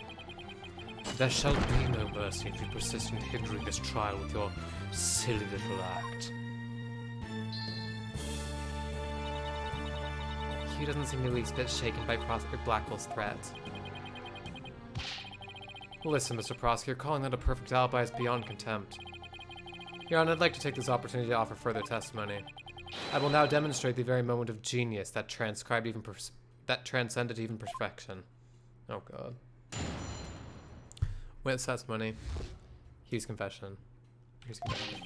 [SPEAKER 1] There shall be no mercy if you persist in hindering this trial with your silly little act. He doesn't seem the least bit shaken by Blackwell's threats. Listen, Mr. Prosecutor, calling that a perfect alibi is beyond contempt. Your Honor, I'd like to take this opportunity to offer further testimony. I will now demonstrate the very moment of genius that transcended even perfection. Oh God. Witness testimony. Hughes confession. Hughes confession.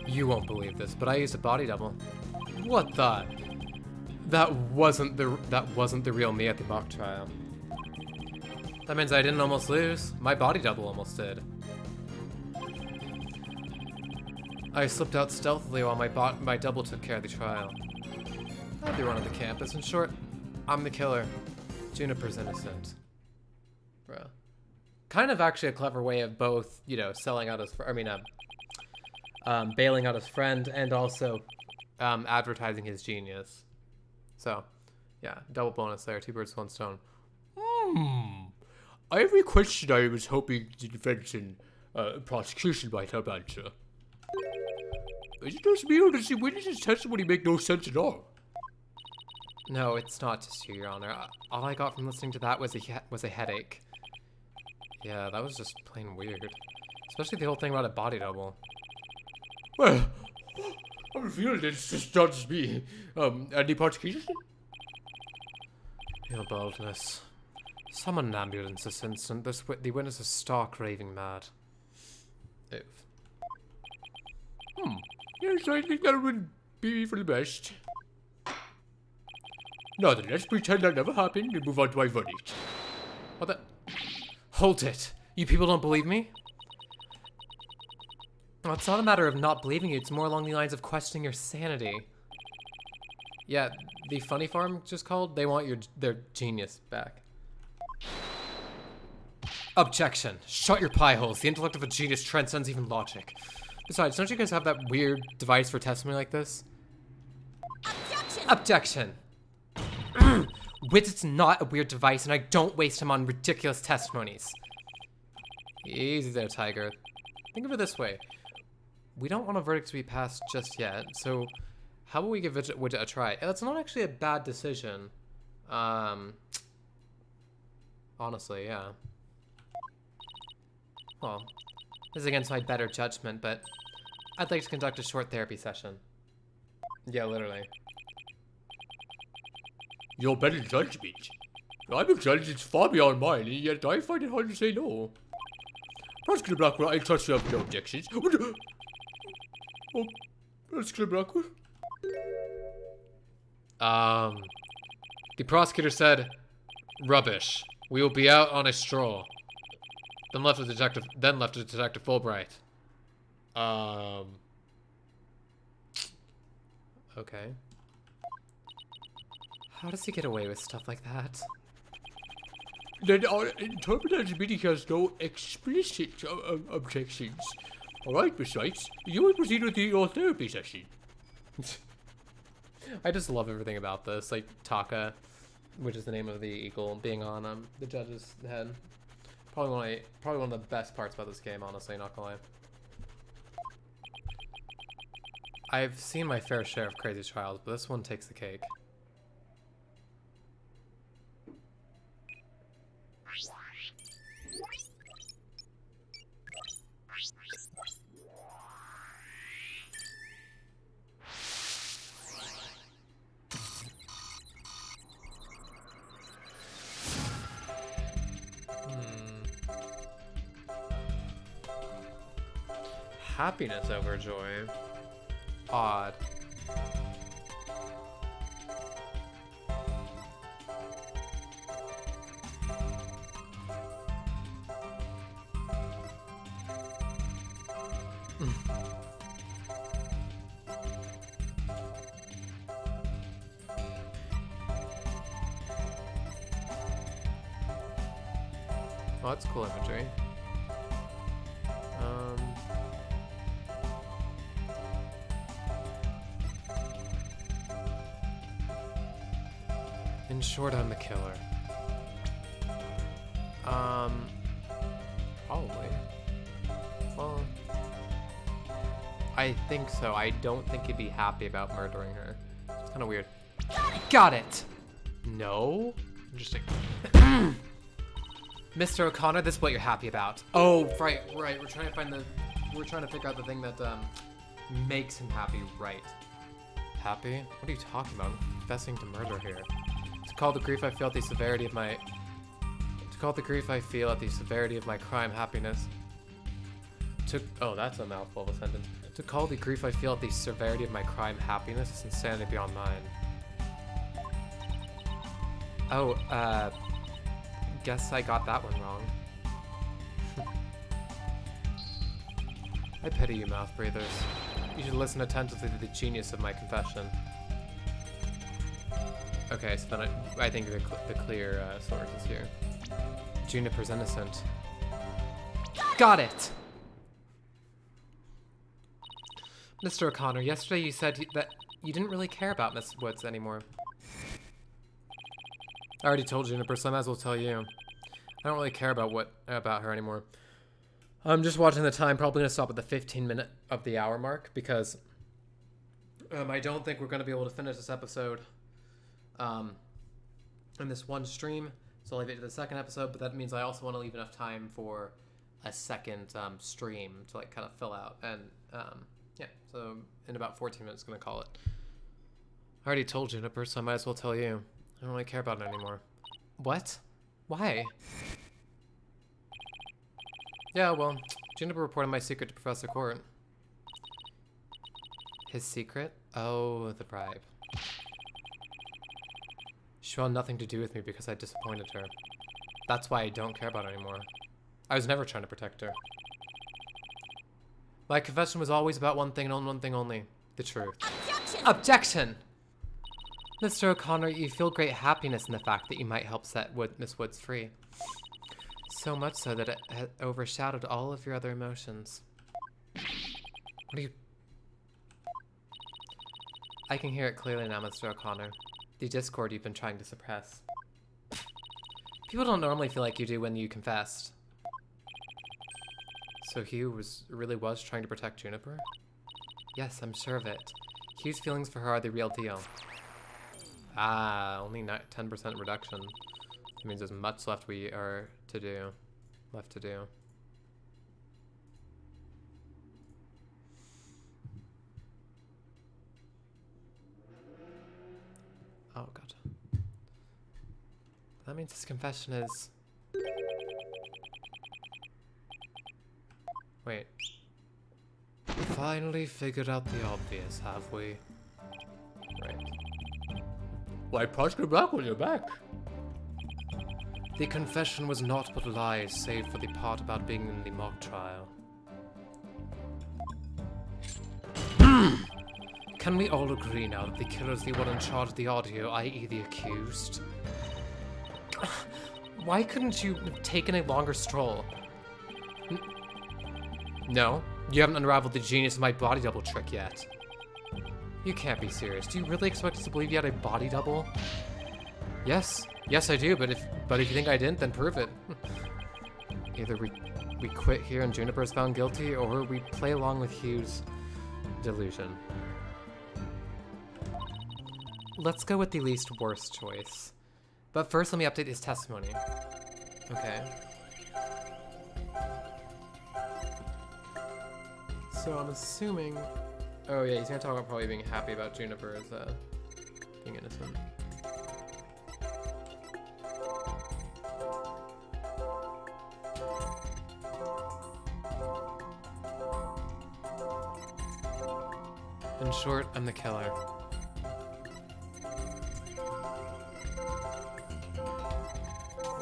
[SPEAKER 1] You won't believe this, but I used a body double. What the? That wasn't the real me at the mock trial. That means I didn't almost lose. My body double almost did. I slipped out stealthily while my double took care of the trial. I'd be running the campus. In short, I'm the killer. Juniper's innocent. Bruh. Kind of actually a clever way of both, you know, selling out his, bailing out his friend and also advertising his genius. So, yeah, double bonus there. 2 birds, 1 stone.
[SPEAKER 3] Every question I was hoping the defense and prosecution might help answer. Is it just me or does the witness's testimony make no sense at all?
[SPEAKER 1] No, it's not just you, Your Honor. All I got from listening to that was a headache. Yeah, that was just plain weird. Especially the whole thing about a body double.
[SPEAKER 3] Well, I'm feeling it's just not just me. Any prosecution?
[SPEAKER 1] Your boldness. Summon an ambulance this instant. The witness is stark raving mad. If.
[SPEAKER 3] Yes, I think that would be for the best. Now then, let's pretend that never happened and move on to my verdict.
[SPEAKER 1] What the? Hold it. You people don't believe me? Well, it's not a matter of not believing you. It's more along the lines of questioning your sanity. Yeah, the funny farm just called. They want their genius back. Objection. Shut your pie holes. The intellect of a genius transcends even logic. Besides, don't you guys have that weird device for testimony like this?
[SPEAKER 2] Objection!
[SPEAKER 1] Objection. Wit's not a weird device, and I don't waste him on ridiculous testimonies. Easy there, Tiger. Think of it this way. We don't want a verdict to be passed just yet, so how about we give Widget a try? That's not actually a bad decision. Honestly, yeah. Well, this is against my better judgment, but I'd like to conduct a short therapy session. Yeah, literally.
[SPEAKER 3] Your better judgment. I'm a judge that's far beyond mine, and yet I find it hard to say no. Prosecutor Blackwell, I trust you have no objections. Oh, Prosecutor Blackwell?
[SPEAKER 1] The prosecutor said, rubbish. We will be out on a stroll. Then left with Detective Fulbright. Okay. How does he get away with stuff like that?
[SPEAKER 3] Then our interpreter's meeting has no explicit objections. Alright, besides, you will proceed with your therapy session.
[SPEAKER 1] I just love everything about this. Like, Taka, which is the name of the eagle, being on the judge's head. Probably one of the best parts about this game, honestly, not gonna lie. I've seen my fair share of crazy trials, but this one takes the cake. Happiness over joy. Odd. Oh, that's cool imagery. In short, I'm the killer. Probably. Well, I think so. I don't think he'd be happy about murdering her. It's kind of weird. Got it! No?
[SPEAKER 4] Interesting.
[SPEAKER 1] Mr. O'Connor, this is what you're happy about. Oh, right. We're trying to figure out the thing that, makes him happy, right. Happy? What are you talking about? I'm confessing to murder here. To call the grief I feel at the severity of my crime happiness. Oh, that's a mouthful of a sentence. To call the grief I feel at the severity of my crime happiness is insanity beyond mine. Oh, guess I got that one wrong. I pity you, mouth breathers. You should listen attentively to the genius of my confession. Okay, so then I think the clear source is here. Juniper's innocent. Got it! Mr. O'Connor, yesterday you said that you didn't really care about Miss Woods anymore. I already told Juniper, so I might as well tell you. I don't really care about her anymore. I'm just watching the time, probably gonna stop at the 15-minute of the hour mark, because I don't think we're gonna be able to finish this episode in this one stream, so I'll leave it to the second episode, but that means I also want to leave enough time for a second stream to like kind of fill out, and yeah, so in about 14 minutes I'm gonna call it. I already told Juniper, so I might as well tell you. I don't really care about it anymore. What? Why? Yeah, well, Juniper reported my secret to Professor Court. His secret? Oh, the bribe. She wanted nothing to do with me because I disappointed her. That's why I don't care about her anymore. I was never trying to protect her. My confession was always about one thing and one thing only. The truth.
[SPEAKER 2] Objection!
[SPEAKER 1] Objection! Mr. O'Connor, you feel great happiness in the fact that you might help set Miss Woods free. So much so that it had overshadowed all of your other emotions. What are you... I can hear it clearly now, Mr. O'Connor. The discord you've been trying to suppress. People don't normally feel like you do when you confessed. So Hugh really was trying to protect Juniper? Yes, I'm sure of it. Hugh's feelings for her are the real deal. Ah, only 10% reduction. That means there's much left to do. Oh god. That means his confession is... Wait. Finally figured out the obvious, have we? Right.
[SPEAKER 3] Why punch me back when you're back?
[SPEAKER 1] The confession was naught but lies, save for the part about being in the mock trial. Can we all agree now that the killer's the one in charge of the audio, i.e. the accused? Why couldn't you have taken a longer stroll? No, you haven't unraveled the genius of my body double trick yet. You can't be serious. Do you really expect us to believe you had a body double? Yes. Yes, I do, but if you think I didn't, then prove it. Either we quit here and Juniper's found guilty, or we play along with Hugh's delusion. Let's go with the least worst choice. But first, let me update his testimony. Okay. So I'm assuming... Oh yeah, he's gonna talk about probably being happy about Juniper as being innocent. In short, I'm the killer.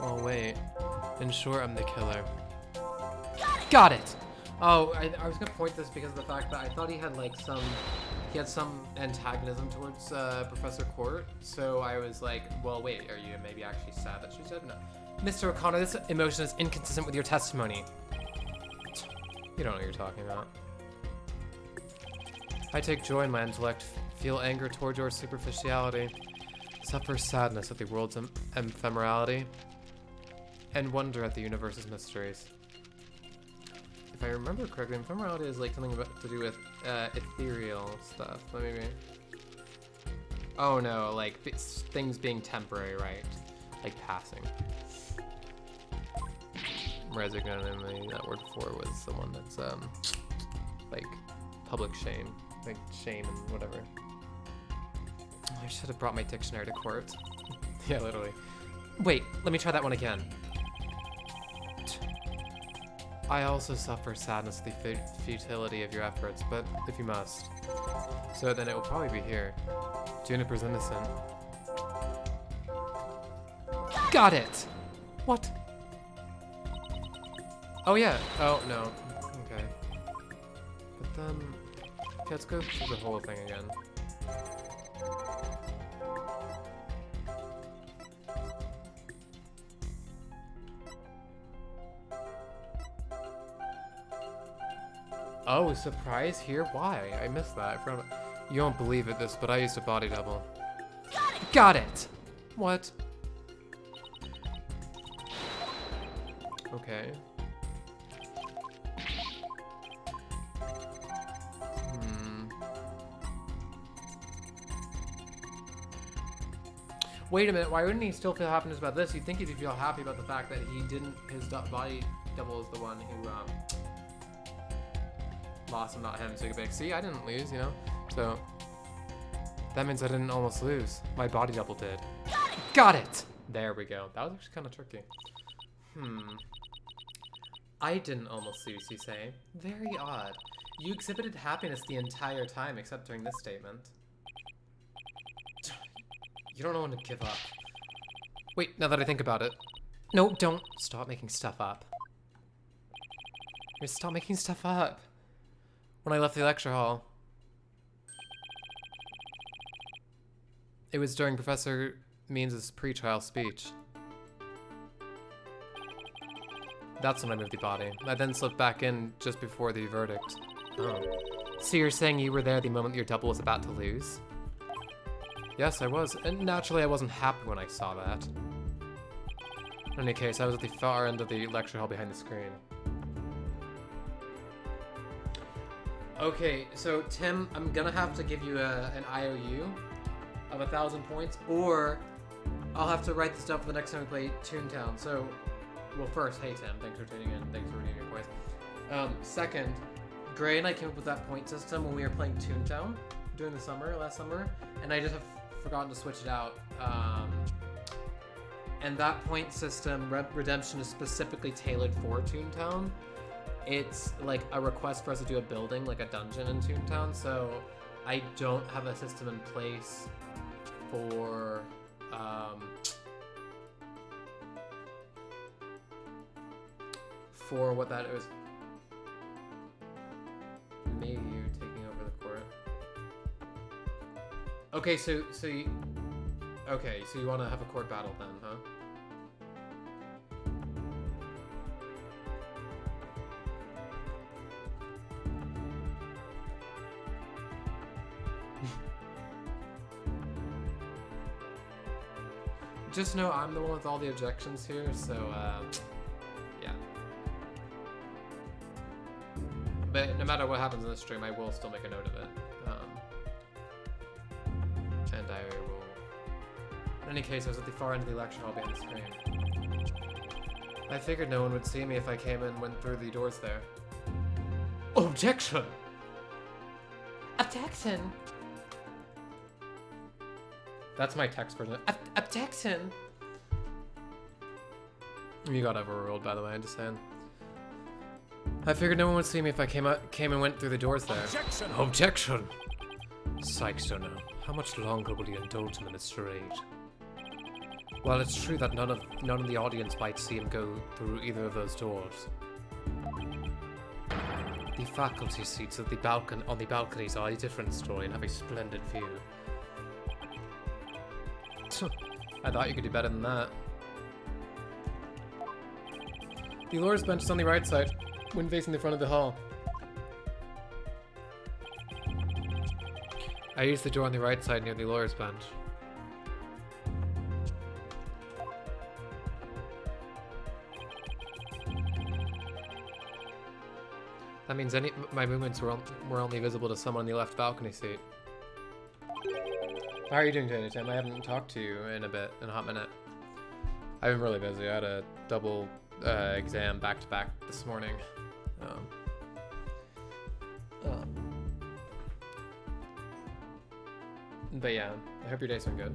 [SPEAKER 1] Oh wait. In short, I'm the killer. Got it! Oh, I was gonna point this because of the fact that I thought he had like some antagonism towards Professor Court. So I was like, well, wait, are you maybe actually sad that she said no? Mr. O'Connor, this emotion is inconsistent with your testimony. You don't know what you're talking about. I take joy in my intellect, feel anger toward your superficiality, suffer sadness at the world's ephemerality, and wonder at the universe's mysteries. If I remember correctly, ephemerality is like something to do with ethereal stuff. Let me... Oh no, like things being temporary, right? Like passing. Resignation, that word before was the one that's like public shame. Like shame and whatever. Oh, I should have brought my dictionary to court. Yeah, literally. Wait, let me try that one again. I also suffer sadness at the futility of your efforts, but if you must. So then it will probably be here. Juniper's innocent. Got it! What? Oh yeah. Oh, no. Okay. But then... Okay, let's go through the whole thing again. Oh, surprise here? Why? I missed that. I forgot. You won't believe it, but I used a body double. Got it! What? Okay. Wait a minute, why wouldn't he still feel happiness about this? You'd think he'd feel happy about the fact that he didn't, his body double is the one who, lost and not him, so he could be like, see, I didn't lose, you know? So, that means I didn't almost lose. My body double did. Got it! There we go. That was actually kind of tricky. I didn't almost lose, you say? Very odd. You exhibited happiness the entire time, except during this statement. You don't know when to give up. Wait, now that I think about it. No, don't stop making stuff up. Just stop making stuff up. When I left the lecture hall, it was during Professor Means' pre-trial speech. That's when I moved the body. I then slipped back in just before the verdict. Oh. So you're saying you were there the moment your double was about to lose? Yes, I was. And naturally, I wasn't happy when I saw that. In any case, I was at the far end of the lecture hall behind the screen. Okay, so Tim, I'm gonna have to give you an IOU of 1,000 points, or I'll have to write this down for the next time we play Toontown. So, well, first, hey Tim, thanks for tuning in, thanks for reading your points. Second, Gray and I came up with that point system when we were playing Toontown during the summer, last summer, and I just have forgotten to switch it out. And that point system, Redemption, is specifically tailored for Toontown. It's like a request for us to do a building, like a dungeon in Toontown, so I don't have a system in place for what that is. Maybe you taking over the court. Okay, so you want to have a court battle then, huh? Just know I'm the one with all the objections here, so, yeah. But no matter what happens in this stream, I will still make a note of it. And I will... In any case, I was at the far end of the lecture hall behind the screen. I figured no one would see me if I came and went through the doors there. Objection! Objection! That's my text version. Objection! You got overruled, by the way, I'm just saying. I figured no one would see me if I came and went through the doors there.
[SPEAKER 3] Objection!
[SPEAKER 1] Objection! Sykes-Stoner, how much longer will you indulge him in his charade? Well, it's true that none of the audience might see him go through either of those doors. The faculty seats at on the balconies are a different story and have a splendid view. I thought you could do better than that. The lawyer's bench is on the right side, when facing the front of the hall. I used the door on the right side near the lawyer's bench. That means my movements were only visible to someone on the left balcony seat. How are you doing today, Tim? I haven't talked to you in a hot minute. I've been really busy. I had a double exam back-to-back this morning. But yeah, I hope your day's been good.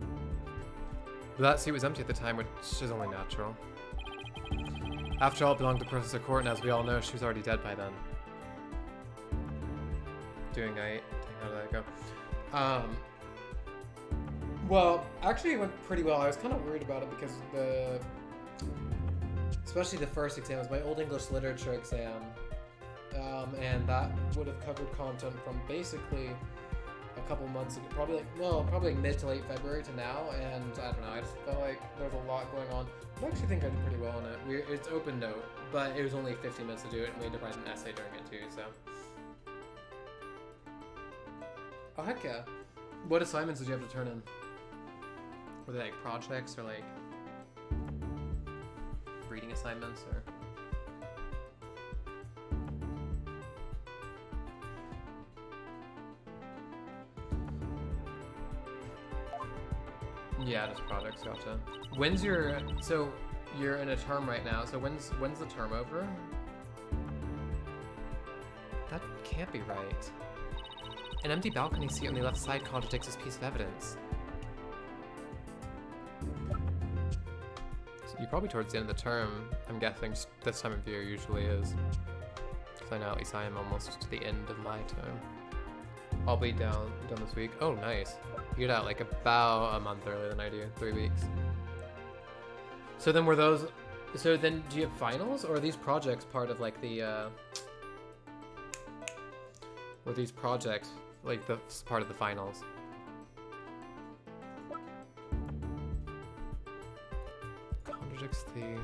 [SPEAKER 1] But that seat was empty at the time, which is only natural. After all, it belonged to Professor Court, and as we all know, she was already dead by then. How did that go? Well, actually it went pretty well. I was kind of worried about it because especially the first exam was my old English literature exam. and that would have covered content from basically a couple months ago, probably like mid to late February to now, and I don't know, I just felt like there's a lot going on. I actually think I did pretty well on it. It's open note, but it was only 15 minutes to do it, and we had to write an essay during it too, so. Oh heck yeah. What assignments did you have to turn in? Were they like projects or like reading assignments or? Yeah, just projects, gotcha. When's your, so you're in a term right now, so when's the term over? That can't be right. An empty balcony seat on the left side contradicts this piece of evidence. So you're probably towards the end of the term, I'm guessing this time of year usually is. Because I know at least I am almost to the end of my term. I'll be done this week. Oh, nice. You get out like about a month earlier than I do, 3 weeks. So then so then do you have finals, or are these projects part of like the, were these projects like the part of the finals? Contradicts the...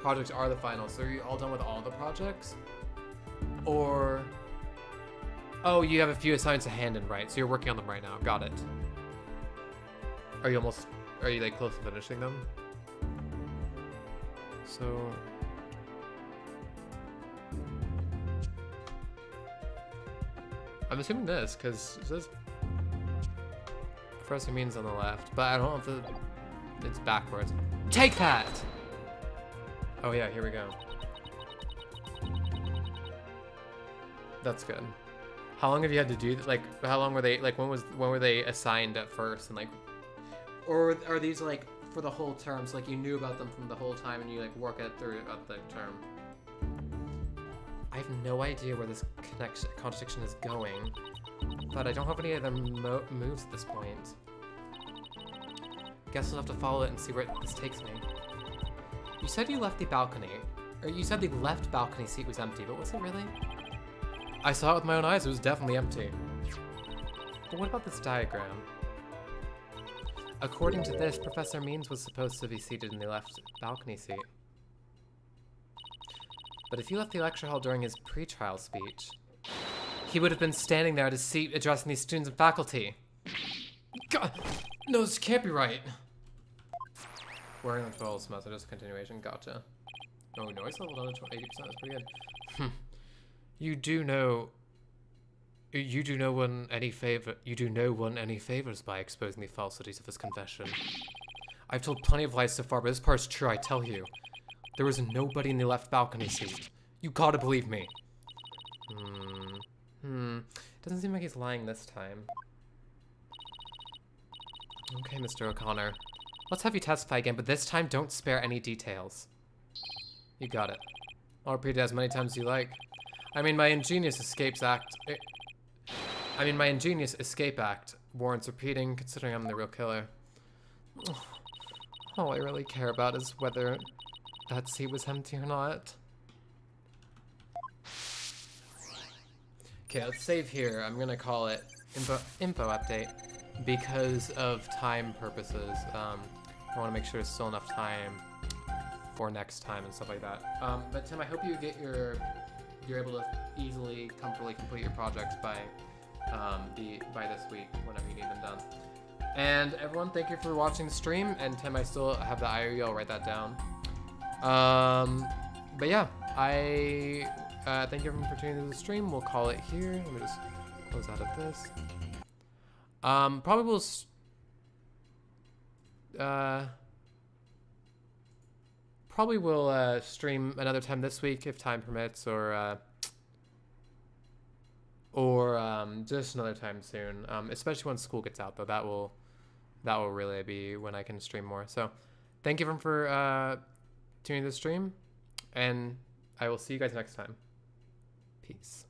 [SPEAKER 1] Projects are the finals, so are you all done with all the projects? Or... Oh, you have a few assignments to hand in, right? So you're working on them right now, got it. Are you like close to finishing them? So... I'm assuming this, because it says Professor Means on the left, but I don't know if it's backwards. Take that! Oh yeah, here we go. That's good. How long have you had to do, like, how long were they, like, when were they assigned at first, and like, or are these like for the whole term, so like you knew about them from the whole time and you like work it through at the term? I have no idea where this contradiction is going, but I don't have any other moves at this point. Guess we'll have to follow it and see where this takes me. You said you left the balcony, or you said the left balcony seat was empty, but was it really? I saw it with my own eyes, it was definitely empty. But what about this diagram? According to this, Professor Means was supposed to be seated in the left balcony seat. But if you left the lecture hall during his pre-trial speech, he would have been standing there at his seat addressing these students and faculty. God, no, this can't be right. Wearing the 12 semester, just continuation, gotcha. Oh, noise level down to 80%, that's pretty good. You do no one any favors by exposing the falsities of his confession. I've told plenty of lies so far, but this part's true, I tell you. There was nobody in the left balcony seat. You gotta believe me. Doesn't seem like he's lying this time. Okay, Mr. O'Connor. Let's have you testify again, but this time don't spare any details. You got it. I'll repeat it as many times as you like. I mean, my ingenious escape act warrants repeating, considering I'm the real killer. All I really care about is whether that seat was empty or not. Okay, let's save here. I'm gonna call it info update because of time purposes. I want to make sure there's still enough time for next time and stuff like that. But Tim, I hope you get you're able to easily, comfortably complete your projects by this week, whenever you need them done. And everyone, thank you for watching the stream. And Tim, I still have the IOU. I'll write that down. But yeah, I thank you everyone for tuning into the stream. We'll call it here. Let me just close out of this. Probably will. Probably will stream another time this week if time permits, or just another time soon. Especially when school gets out, though. That will really be when I can stream more. So, thank you everyone for tuning into the stream, and I will see you guys next time. Peace.